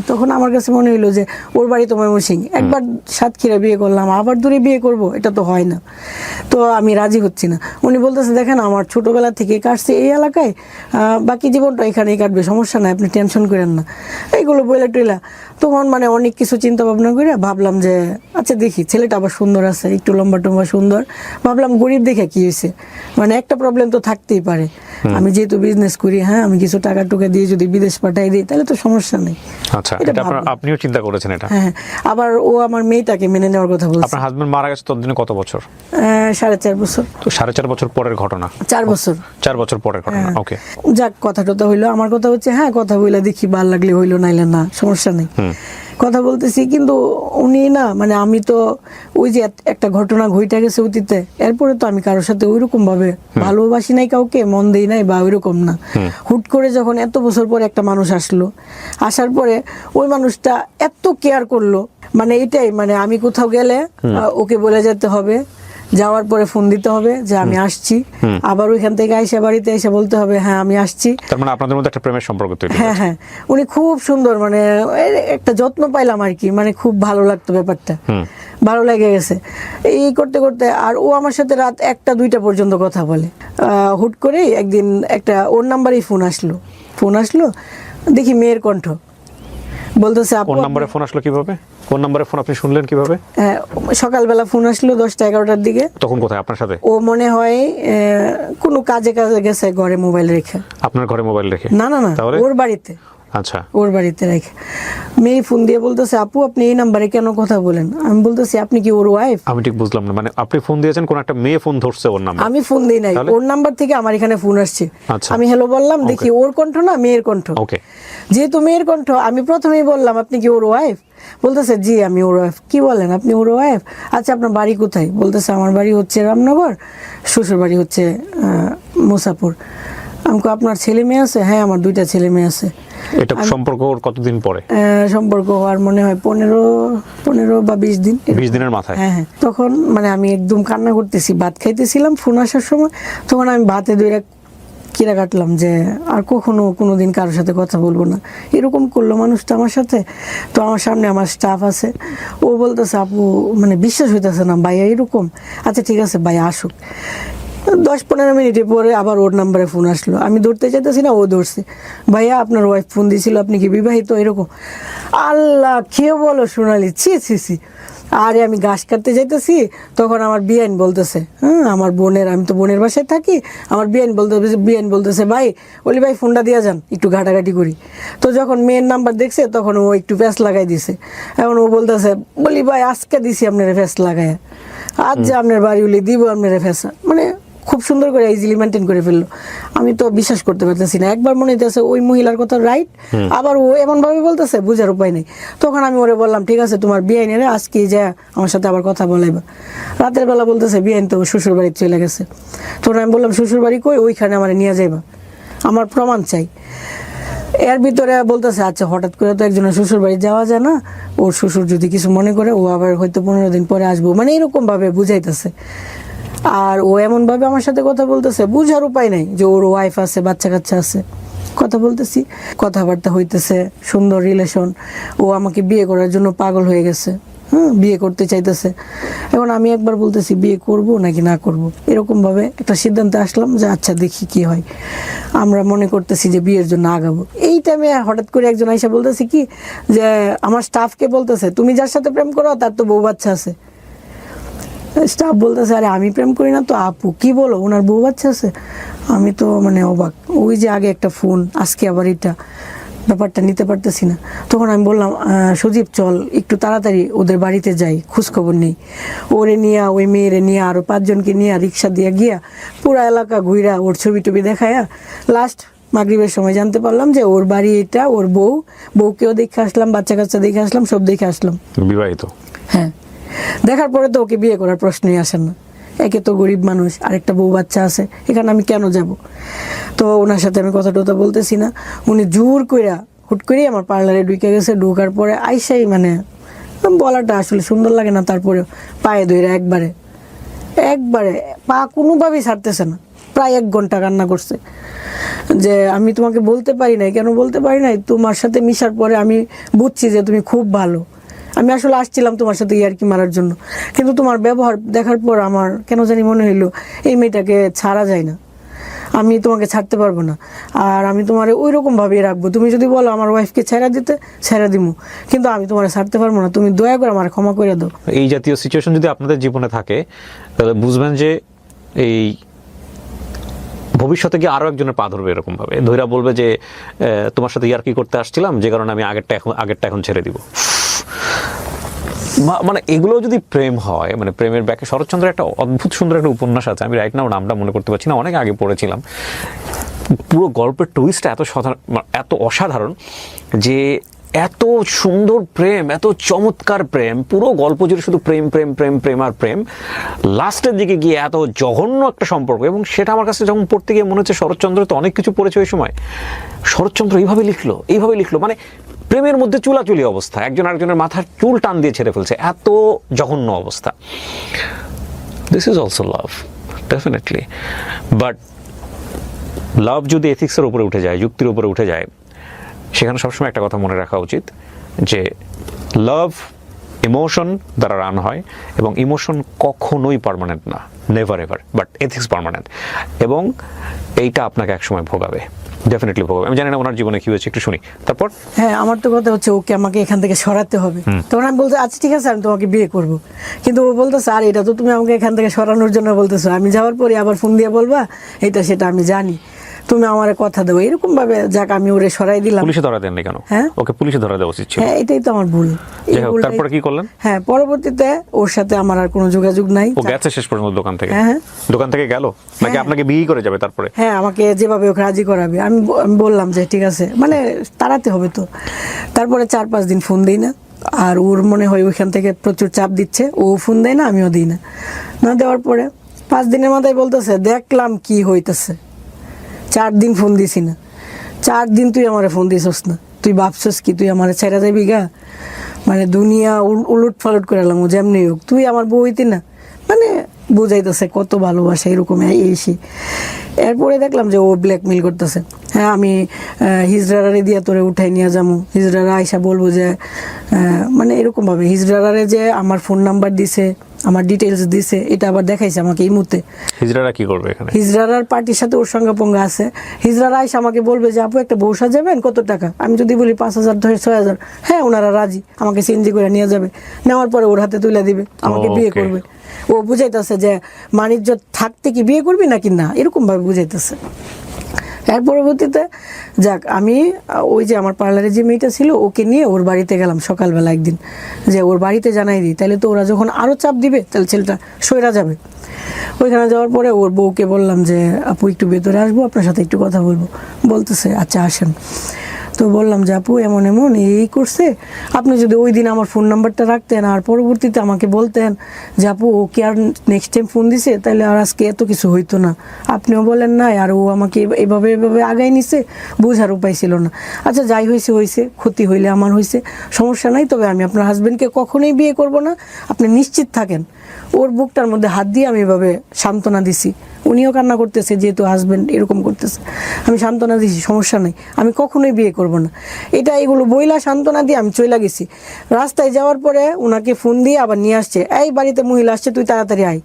তখন আমার কাছে মনে হইলো যে ওর বাড়ি তো ময়মনসিংহ, একবার সাতক্ষীরা বিয়ে করলাম, আবার দূরে বিয়ে করব, এটা তো হয় না। তো আমি রাজি হচ্ছি না। উনি বলতেছে দেখেন আমার ছোটবেলা থেকে কাটছে এই এলাকায়, বাকি জীবনটা এখানেই কাটবে, সমস্যা নাই, আপনি টেনশন করেন না, এইগুলো বইলা টইলা। তখন মানে অনেক কিছু চিন্তা ভাবনা করে ভাবলাম যে আচ্ছা দেখি, ছেলেটা আবার সুন্দর আছে, একটু লম্বা টম্বা সুন্দর, ভাবলাম গরিব দেখে কি হয়েছে, মানে একটা প্রবলেম তো থাকতেই পারে। আমি যেহেতু বিজনেস করি, আমি কিছু টাকা টুকা দিয়ে যদি বিদেশ পাঠাই দিই তাহলে তো সমস্যা নেই। আচ্ছা, এটা আপনিও চিন্তা করেছেন এটা? আবার ও আমার মেয়েটাকে মেনে নেওয়ার কথা বলছে। আপনার হাজবেন্ড মারা গেছে ততদিনে কত বছর? 4.5 বছর। তো 4.5 বছর পরের ঘটনা? 4 বছর। 4 বছর পরের ঘটনা। ওকে, যাক কথা টথা হইলো। আমার কথা হচ্ছে কথা বইলা দেখি, ভাল লাগলে হইলো, নাইলে না, সমস্যা নেই। কথা বলতেছি, কিন্তু উনি না, মানে আমি তো ওই যে একটা ঘটনা ঘইটা গেছে অতীতে, এরপরে তো আমি কারোর সাথে ওইরকম ভাবে ভালোবাসি নাই, কাউকে মন দেই নাই বা ওইরকম না। হুট করে যখন এত বছর পরে একটা মানুষ আসলো, আসার পরে ওই মানুষটা এত কেয়ার করলো, মানে এটাই, মানে আমি কোথাও গেলে ওকে বলে যেতে হবে, যাওয়ার পরে ফোন দিতে হবে যে আমি আসছি, আবার ওইখান থেকে এসে বাড়িতে এসে বলতে হবে হ্যাঁ আমি আসছি। তার মানে আপনাদের মধ্যে একটা প্রেমের সম্পর্ক তৈরি হয়েছে। হ্যাঁ, উনি খুব সুন্দর, মানে একটা যত্ন পাইলাম আর কি, মানে খুব ভালো লাগতো ব্যাপারটা, ভালো লেগে গেছে এই করতে করতে। আর ও আমার সাথে রাত 1টা-2টা পর্যন্ত কথা বলে। হুট করে একদিন একটা ওর নাম্বারেই ফোন আসলো, দেখি মেয়ের কণ্ঠ, বলতেছে কোন নম্বরে ফোন আসলো কিভাবে? কোন নম্বরে ফোন আপনি শুনলেন কিভাবে? সকালবেলা ফোন আসলো 10টা-11টার দিকে। তখন কোথায় আপনার সাথে? ও মনে হয় কোনো কাজে গেছে, ঘরে মোবাইল রেখে। আপনার ঘরে মোবাইল রেখে? না, ওর বাড়িতে। আচ্ছা, ওর বাড়িতে রেখে মেয়ে ফোন দিয়ে বলতেছে আপু আপনি এই নাম্বারে কেন কথা বলেন? আমি বলতেছি আপনি কি ওর ওয়াইফ? আমি ঠিক বুঝলাম না, মানে আপনি ফোন দিয়েছেন, কোন একটা মেয়ে ফোন ধরছে ওর নাম্বার? আমি ফোন দেই নাই, ওর নাম্বার থেকে আমার এখানে ফোন আসছে। আমি হ্যালো বললাম, দেখি ওর কণ্ঠ না মেয়ের কণ্ঠ। ওকে, যেহেতু মেয়ের কণ্ঠ, আমি প্রথমেই বললাম আপনি কি ওর ওয়াইফ? বলতেছে জি আমি ওর ওয়াইফ। কি বলেন, আপনি ওর ওয়াইফ? আচ্ছা আপনার বাড়ি কোথায়? বলতেছে আমার বাড়ি হচ্ছে রামনগর, শ্বশুর বাড়ি হচ্ছে মুসাপুর। আমাকে আপনার ছেলে মেয়ে আছে? হ্যাঁ আমার 2টা ছেলে মেয়ে আছে। এটা সম্পর্ক ওর কতদিন পরে? সম্পর্ক হওয়ার মনে হয় 15 বা 20 দিন। 20 দিনের মাথায়? হ্যাঁ। তখন মানে আমি একদম কান্না করতেছি, ভাত খাইতেছিলাম ফোন আসার সময়, তখন আমি ভাতে কিরা কাটলাম যে আর কখনো কোনোদিন কারোর সাথে কথা বলবো না। এরকম করলো মানুষটা আমার সাথে। তো আমার সামনে আমার স্টাফ আছে, ও বলতেছে আপু মানে বিশ্বাস হইতেছে না ভাইয়া এরকম। আচ্ছা ঠিক আছে ভাইয়া আসুক। 10-15 মিনিটের পরে আবার ওর নাম্বারে ফোন আসলো, আমি ধরতে চাইতেছি না, ও ধরছে। ভাইয়া আপনার ওয়াইফ ফোন দিয়েছিল, আপনি কি বিবাহিত? এরকম। আল্লাহ কে বলো সোনালি, ছি ছি ছি। আরে আমি ঘাস কাটতে যাইতেছি, তখন আমার বিয়ান বলতেছে, হ্যাঁ আমার বোনের, আমি তো বোনের বাসায় থাকি, আমার বিয়ান বলতেছে ভাই বলি ভাই ফোনটা দিয়া যান একটু ঘাটাঘাটি করি। তো যখন মেয়ের নাম্বার দেখছে তখন ও একটু প্যাস লাগাই দিছে। এখন ও বলতেছে বলি ভাই আজকে দিছি আপনার প্যাস লাগায়, আজ যে আপনার বাড়ি উলি দিব আপনার ফেসা। মানে খুব সুন্দর করে ইজিলি মেনটেন করে ফেললো। আমি তো বিশ্বাস করতে পারতেছি না। একবার মনে হইতেছে ওই মহিলার কথা রাইট, আবার ও এমন ভাবে বলতেছে বুঝার উপায় নেই। তখন আমি ওরে বললাম ঠিক আছে তোমার বিয়ে নেই আজকে যা আমার সাথে আবার কথা বলাইবা। রাতের বেলা বলতেছে বিয়ে তো শ্বশুর বাড়ি চলে গেছে। তখন আমি বললাম শ্বশুর বাড়ি কই? ওইখানে আমার নিয়ে যাইবা, আমার প্রমাণ চাই। এর ভিতরে বলতেছে আচ্ছা হঠাৎ করে তো একজনের শ্বশুর বাড়ি যাওয়া যায় না, ওর শ্বশুর যদি কিছু মনে করে ও আবার হয়তো 15 দিন পরে আসবো, মানে এরকম ভাবে বুঝাইতেছে। আর ও এমন ভাবে আমার সাথে কথা বলতেছে বুঝার উপায় নাই যে ওর ওয়াইফ আছে, বাচ্চা কাচ্চা আছে। কথা বলতেছি, কথাবার্তা হইতেছে, সুন্দর রিলেশন। ও আমাকে বিয়ে করার জন্য পাগল হয়ে গেছে, বিয়ে করতে চাইতেছে। এখন আমি একবার বলতেছি বিয়ে করব নাকি না করব, এরকম ভাবে একটা সিদ্ধান্তে আসলাম যে আচ্ছা দেখি কি হয়। আমরা মনে করতেছি যে বিয়ের জন্য আগাবো। এই টাইমে হঠাৎ করে একজন আইসা বলতেছে কি যে আমার স্টাফকে বলতেছে তুমি যার সাথে প্রেম করো তার তো বউ বাচ্চা আছে। স্টাফ বলতেছে আরে আমি প্রেম করি না তো আপু, কি বলো ওনার বউ বাচ্চা আছে? আমি তো মানে অবাক। ওই যে আগে একটা ফোন, আজকে আবার এটা, ব্যাপারটা নিতে পারতেছি না। তখন আমি বললাম সজীব চল একটু তাড়াতাড়ি ওদের বাড়িতে যাই, খোঁজখবর নেই। ওরে নিয়ে ওই মেয়েরে নিয়ে আরো 5 জনকে নিয়ে রিক্সা দিয়ে গিয়া পুরা এলাকা ঘুরা ওর ছবি টবি দেখায়া লাস্ট মাগরিবের সময় জানতে পারলাম যে ওর বাড়ি এটা, ওর বউকেও দেখে আসলাম, বাচ্চা কাচ্চা দেখে আসলাম, সব দেখে আসলাম। বিবাহিত? হ্যাঁ। দেখার পরে তো ওকে বিয়ে করার প্রশ্নই আসে না। একে তো গরিব মানুষ, আরেকটা বউ বাচ্চা আছে, এখানে আমি কেন যাব? তো ওনার সাথে আমি কথা টথা বলতেছি না। উনি জোর কইরা হুট করে আমার পার্লারে ঢুকে গেছে। ঢোকার পরে আইসাই মানে বলাটা আসলে সুন্দর লাগে না, তারপরে পায়ে ধরে একবারে পা কোনোভাবেই ছাড়তেছে না। প্রায় 1 ঘন্টা কান্না করছে যে আমি তোমাকে বলতে পারি নাই। কেন বলতে পারি নাই? তোমার সাথে মিশার পরে আমি বুঝছি যে তুমি খুব ভালো। আমি আসলে আসছিলাম তোমার সাথে ইয়ার্কি মারার জন্য, কিন্তু তোমার ব্যবহার দেখার পর আমার কেন জানি মনে হইলো এই মেয়েটাকে ছাড়া যায় না, আমি তোমাকে ছাড়তে পারবো না। আর আমি তোমার ওই রকম ভাবেই রাখবো। তুমি যদি বলো আমার ওয়াইফকে ছেড়ে দিতে, ছেড়ে দিমু, কিন্তু আমি তোমার ছাড়তে পারবো না। তুমি দয়া করে আমার ক্ষমা করে দাও। এই জাতীয় সিচুয়েশন যদি আপনাদের জীবনে থাকে তাহলে বুঝবেন যে এই ভবিষ্যতে গিয়ে আরো একজনের পা ধরবে এরকম ভাবে, ধৈরা বলবে যে তোমার সাথে ইয়ার্কি করতে আসছিলাম যে কারণে আমি আগেরটা এখন ছেড়ে দিব। মানে এগুলো যদি প্রেম হয়, মানে প্রেমের ব্যাকে শরৎচন্দ্রের একটা অদ্ভুত সুন্দর একটা উপন্যাস আছে, আমি রাইট নাও নামটা মনে করতে পারছি না, অনেক আগে পড়েছিলাম। পুরো গল্পের টুইস্টটা এত অসাধারণ যে এত সুন্দর প্রেম, এত চমৎকার প্রেম, পুরো গল্প জুড়ে শুধু প্রেম প্রেম প্রেম প্রেম আর প্রেম। লাস্টের দিকে গিয়ে এত জঘন্য একটা সম্পর্ক, এবং সেটা আমার কাছে যখন পড়তে গিয়ে মনে হচ্ছে শরৎচন্দ্র তো অনেক কিছু পড়েছে ওই সময়, শরৎচন্দ্র এইভাবে লিখলো মানে প্রেমের মধ্যে চুলাচুলি অবস্থা, একজন আরেকজনের মাথার চুল টান দিয়ে ছেড়ে ফেলছে, এত জঘন্য অবস্থা। This is also love, definitely. But love যদি এথিক্সের উপরে উঠে যায়, যুক্তির উপরে উঠে যায়, সেখানে সবসময় একটা কথা মনে রাখা উচিত যে লাভ ইমোশন দ্বারা রান হয়, এবং ইমোশন কখনোই পার্মানেন্ট না, never ever, but ethics permanent, এবং এইটা আপনাকে একসময় ভোগাবে, ডেফিনেটলি ভোগাবে। আমি জানি না ওনার জীবনে কি হয়েছে, একটু শুনি তারপর। হ্যাঁ, আমার তো কথা হচ্ছে ওকে আমাকে এখান থেকে সরাতে হবে। তখন আমি বলতে আচ্ছা ঠিক আছে আমি তোমাকে বিয়ে করব, কিন্তু ও বলতেছে আর এটা তো তুমি আমাকে এখান থেকে সরানোর জন্য বলতেছো, আমি যাওয়ার পরে আবার ফোন দিয়ে বলবা এটা সেটা আমি জানি, তুমি আমার কথা দেবো, এরকম ভাবে যাক আমি ওরে সরাই দিলাম। পুলিশে ধরা দেননি কেন? হ্যাঁ, ওকে পুলিশে ধরা দেওয়া উচিত ছিল। হ্যাঁ, এটাই তো আমার ভুল। তারপরে কি করলেন? হ্যাঁ, পরবর্তীতে ওর সাথে আমার আর কোনো যোগাযোগ নাই। ও গেছে শেষ পর্যন্ত দোকান থেকে? হ্যাঁ, দোকান থেকে গেল নাকি আপনাকে বিয়ে করে যাবে তারপরে? হ্যাঁ, আমাকে যেভাবে ওকে রাজি করাবে আমি বললাম যে ঠিক আছে, মানে তাড়াতে হবে তো। তারপরে 4-5 দিন ফোন দিই না, আর ওর মনে হয় ওইখান থেকে প্রচুর চাপ দিচ্ছে, ও ফোন দেয় না, আমিও দিই না। না দেওয়ার পরে 5 দিনের মাথায় বলতেছে দেখলাম কি হইতেছে, 4 দিন ফোন দিছি না, 4 দিন তুই আমারে ফোন দিছস না, তুই ভাবছস কি তুই আমারে ছেড়ে দেবি গা? মানে দুনিয়া উলট ফালট করে এলাম, ও যেমনি হোক তুই আমার বউ হইতি না। মানে বুঝাইতেছে কত ভালোবাসা এরকম এসে। এরপরে দেখলাম যে ও ব্ল্যাকমেল করতেছে, হ্যাঁ আমি হিজড়ারে দিয়ে তোরে উঠাই নিয়ে যাবো, হিজড়ারা আইসা বলবো যে মানে এরকম ভাবে হিজড়ারে যে আমার ফোন নাম্বার দিছে, আমার ডিটেলস দিছে, এটা আবার দেখাইছে আমাকে এই মুহূর্তে। হিজড়ারা কি করবে এখানে? হিজড়ার পার্টির সাথে ওর সঙ্গে পঙ্গা আছে। হিজড়ারা আইসা আমাকে বলবে যে আপু একটা বউ সাজাবেন, কত টাকা? আমি যদি বলি 5,000 ধরে 6,000, হ্যাঁ ওনারা রাজি, আমাকে সিএনজি করে নিয়ে যাবে, নেওয়ার পরে ওর হাতে তুলে দিবে, আমাকে বিয়ে Okay. করবে। ও বুঝাইতেছে যে বাণিজ্য থাকতে কি বিয়ে করবি নাকি না, এরকম ভাবে বুঝাইতেছে। এর পরবর্তীতে যাক আমি ওই যে আমার পার্লারে যে মেয়েটা ছিল ওকে নিয়ে ওর বাড়িতে গেলাম সকালবেলা একদিন, যে ওর বাড়িতে জানাই দিই, তাহলে তো ওরা যখন আরো চাপ দিবে তাহলে ছেলেটা সইরা যাবে। ওইখানে যাওয়ার পরে ওর বউকে বললাম যে আপু একটু ভেতরে আসবো, আপনার সাথে একটু কথা বলবো। বলতেছে আচ্ছা আসেন। তো বললাম যে আপু এমন এমন এই করছে, আপনি যদি ওই দিন আমার ফোন নাম্বারটা রাখতেন আর পরবর্তীতে আমাকে বলতেন যে আপু ও কি আর নেক্সট টাইম ফোন দিছে, তাহলে আর আজকে এত কিছু হইতো না। আপনিও বলেন না, আর ও আমাকে এভাবে এভাবে আগাই নিছে, বোঝার উপায় ছিল না। আচ্ছা যাই হয়েছে হয়েছে, ক্ষতি হইলে আমার হয়েছে, সমস্যা নাই, তবে আমি আপনার হাজবেন্ডকে কখনোই বিয়ে করব না, আপনি নিশ্চিত থাকেন। ওর বুকটার মধ্যে হাত দিয়ে আমি এভাবে সান্ত্বনা দিছি। উনিও কান্না করতেছে যেহেতু হাজবেন্ড এরকম করতেছে, আমি সান্ত্বনা দিছি সমস্যা নাই, আমি কখনোই বিয়ে করব না। এটা এগুলো বইলা সান্ত্বনা দিয়ে আমি চলে গেছি। রাস্তায় যাওয়ার পরে ওনাকে ফোন দিয়ে আবার নিয়ে আসছে, এই বাড়িতে মহিলা আসছে, তুই তাড়াতাড়ি আয়।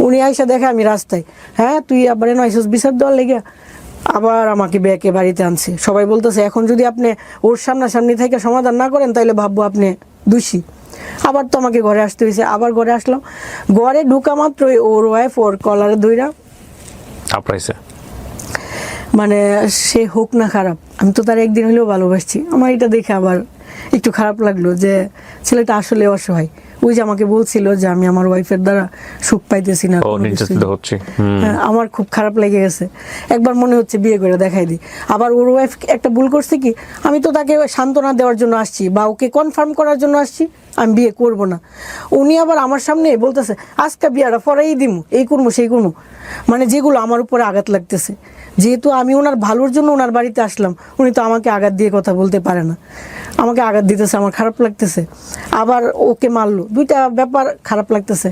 উনি আইসা দেখে আমি রাস্তায়, হ্যাঁ তুই আবার এনে আইসস বিচার দেওয়ার লেগে, আবার আমাকে ব্যাকে বাড়িতে আনছে। সবাই বলতেছে এখন যদি আপনি ওর সামনাসামনি থেকে সমাধান না করেন তাহলে ভাববো আপনি দোষী। আবার তো আমাকে ঘরে আসতে হয়েছে, আবার ঘরে আসলাম। ঘরে ঢুকা মাত্রই ওর ওয়াইফ ওর কলারে ধইরা থাপড়াইছে। মানে সে হোক না খারাপ, আমি তো তার একদিন হলেও ভালোবাসছি। আমার এটা দেখে আবার একটু খারাপ লাগলো যে ছেলেটা আসলে অসহায়। ওই যে আমাকে বলছিল যে আমি আমার ওয়াইফের দ্বারা সুখ পাইতেছি না, ও কোনো নির্যাতিত কিছুই। হচ্ছে। হ্যাঁ, আমার খুব খারাপ লেগে গেছে। একবার মনে হচ্ছে বিয়ে করে দেখাই দিই। আবার ওর ওয়াইফ একটা ভুল করছে কি, আমি তো তাকে সান্ত্বনা দেওয়ার জন্য আসছি বা ওকে কনফার্ম করার জন্য আসছি আমি বিয়ে করব না। উনি আবার আমার সামনে বলতেছে আজকে বিয়াটা পরেই দিমু, এই করবো সেই করবো, মানে যেগুলো আমার উপরে আঘাত লাগতেছে। যেহেতু আমি ওনার ভালোর জন্য ওনার বাড়িতে আসলাম, উনি তো আমাকে আঘাত দিয়ে কথা বলতে পারে না। আমাকে আঘাত দিতেছে, আমার খারাপ লাগতেছে। আবার ওকে মারলো, দুইটা ব্যাপার খারাপ লাগতেছে।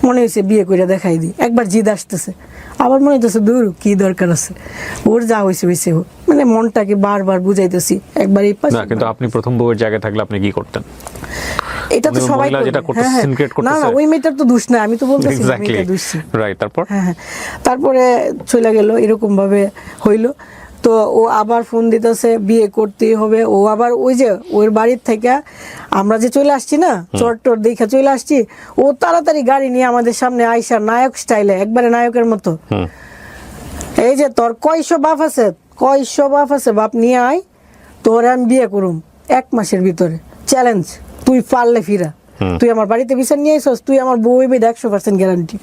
মনে হয়েছে বিয়ে করে দেখাই দিই। একবার জিদ আসতেছে, আবার মনে হইতেছে দূর কি দরকার আছে, ওর যা হয়েছে হয়েছে হোক। মানে মনটাকে বারবার বুঝাইতেছি একবার এই পাশে। না কিন্তু আপনি প্রথম বউয়ের জায়গায় থাকলে আপনি কি করতেন? এটা তো ওই সবাই মহিলা করবে। যেটা করতেছে, হ্যাঁ, হ্যাঁ। syndicate না না করতেছে। ওই মেয়েটার তো দোষ না, আমি তো বলতেছি না এক্স্যাক্টলি মেয়েটা দোষী। রাইট। তারপর হ্যাঁ হ্যাঁ, তারপরে চলে গেল, এরকম ভাবে হইলো। তো ও আবার ফোন দিতেছে বিয়ে করতেই হবে। ও আবার ওই যে ওর বাড়ির থেকে আমরা যে চলে আসছি না, চট্টর দেখে চলে আসছি, ও তাড়াতাড়ি গাড়ি নিয়ে আমাদের সামনে আইসা নায়ক স্টাইলে, একবারে নায়কের মতো, এই যে তোর কয়শো বাপ আছে, কয়শো বাপ আছে, বাপ নিয়ে আয়, তোর আমি বিয়ে করুম 1 মাসের ভিতরে, চ্যালেঞ্জ, তুই পারলে ফিরা, তুই আমার বাড়িতে বিচার নিয়ে আইসস, তুই আমার বউ হইবে 100% গ্যারান্টি।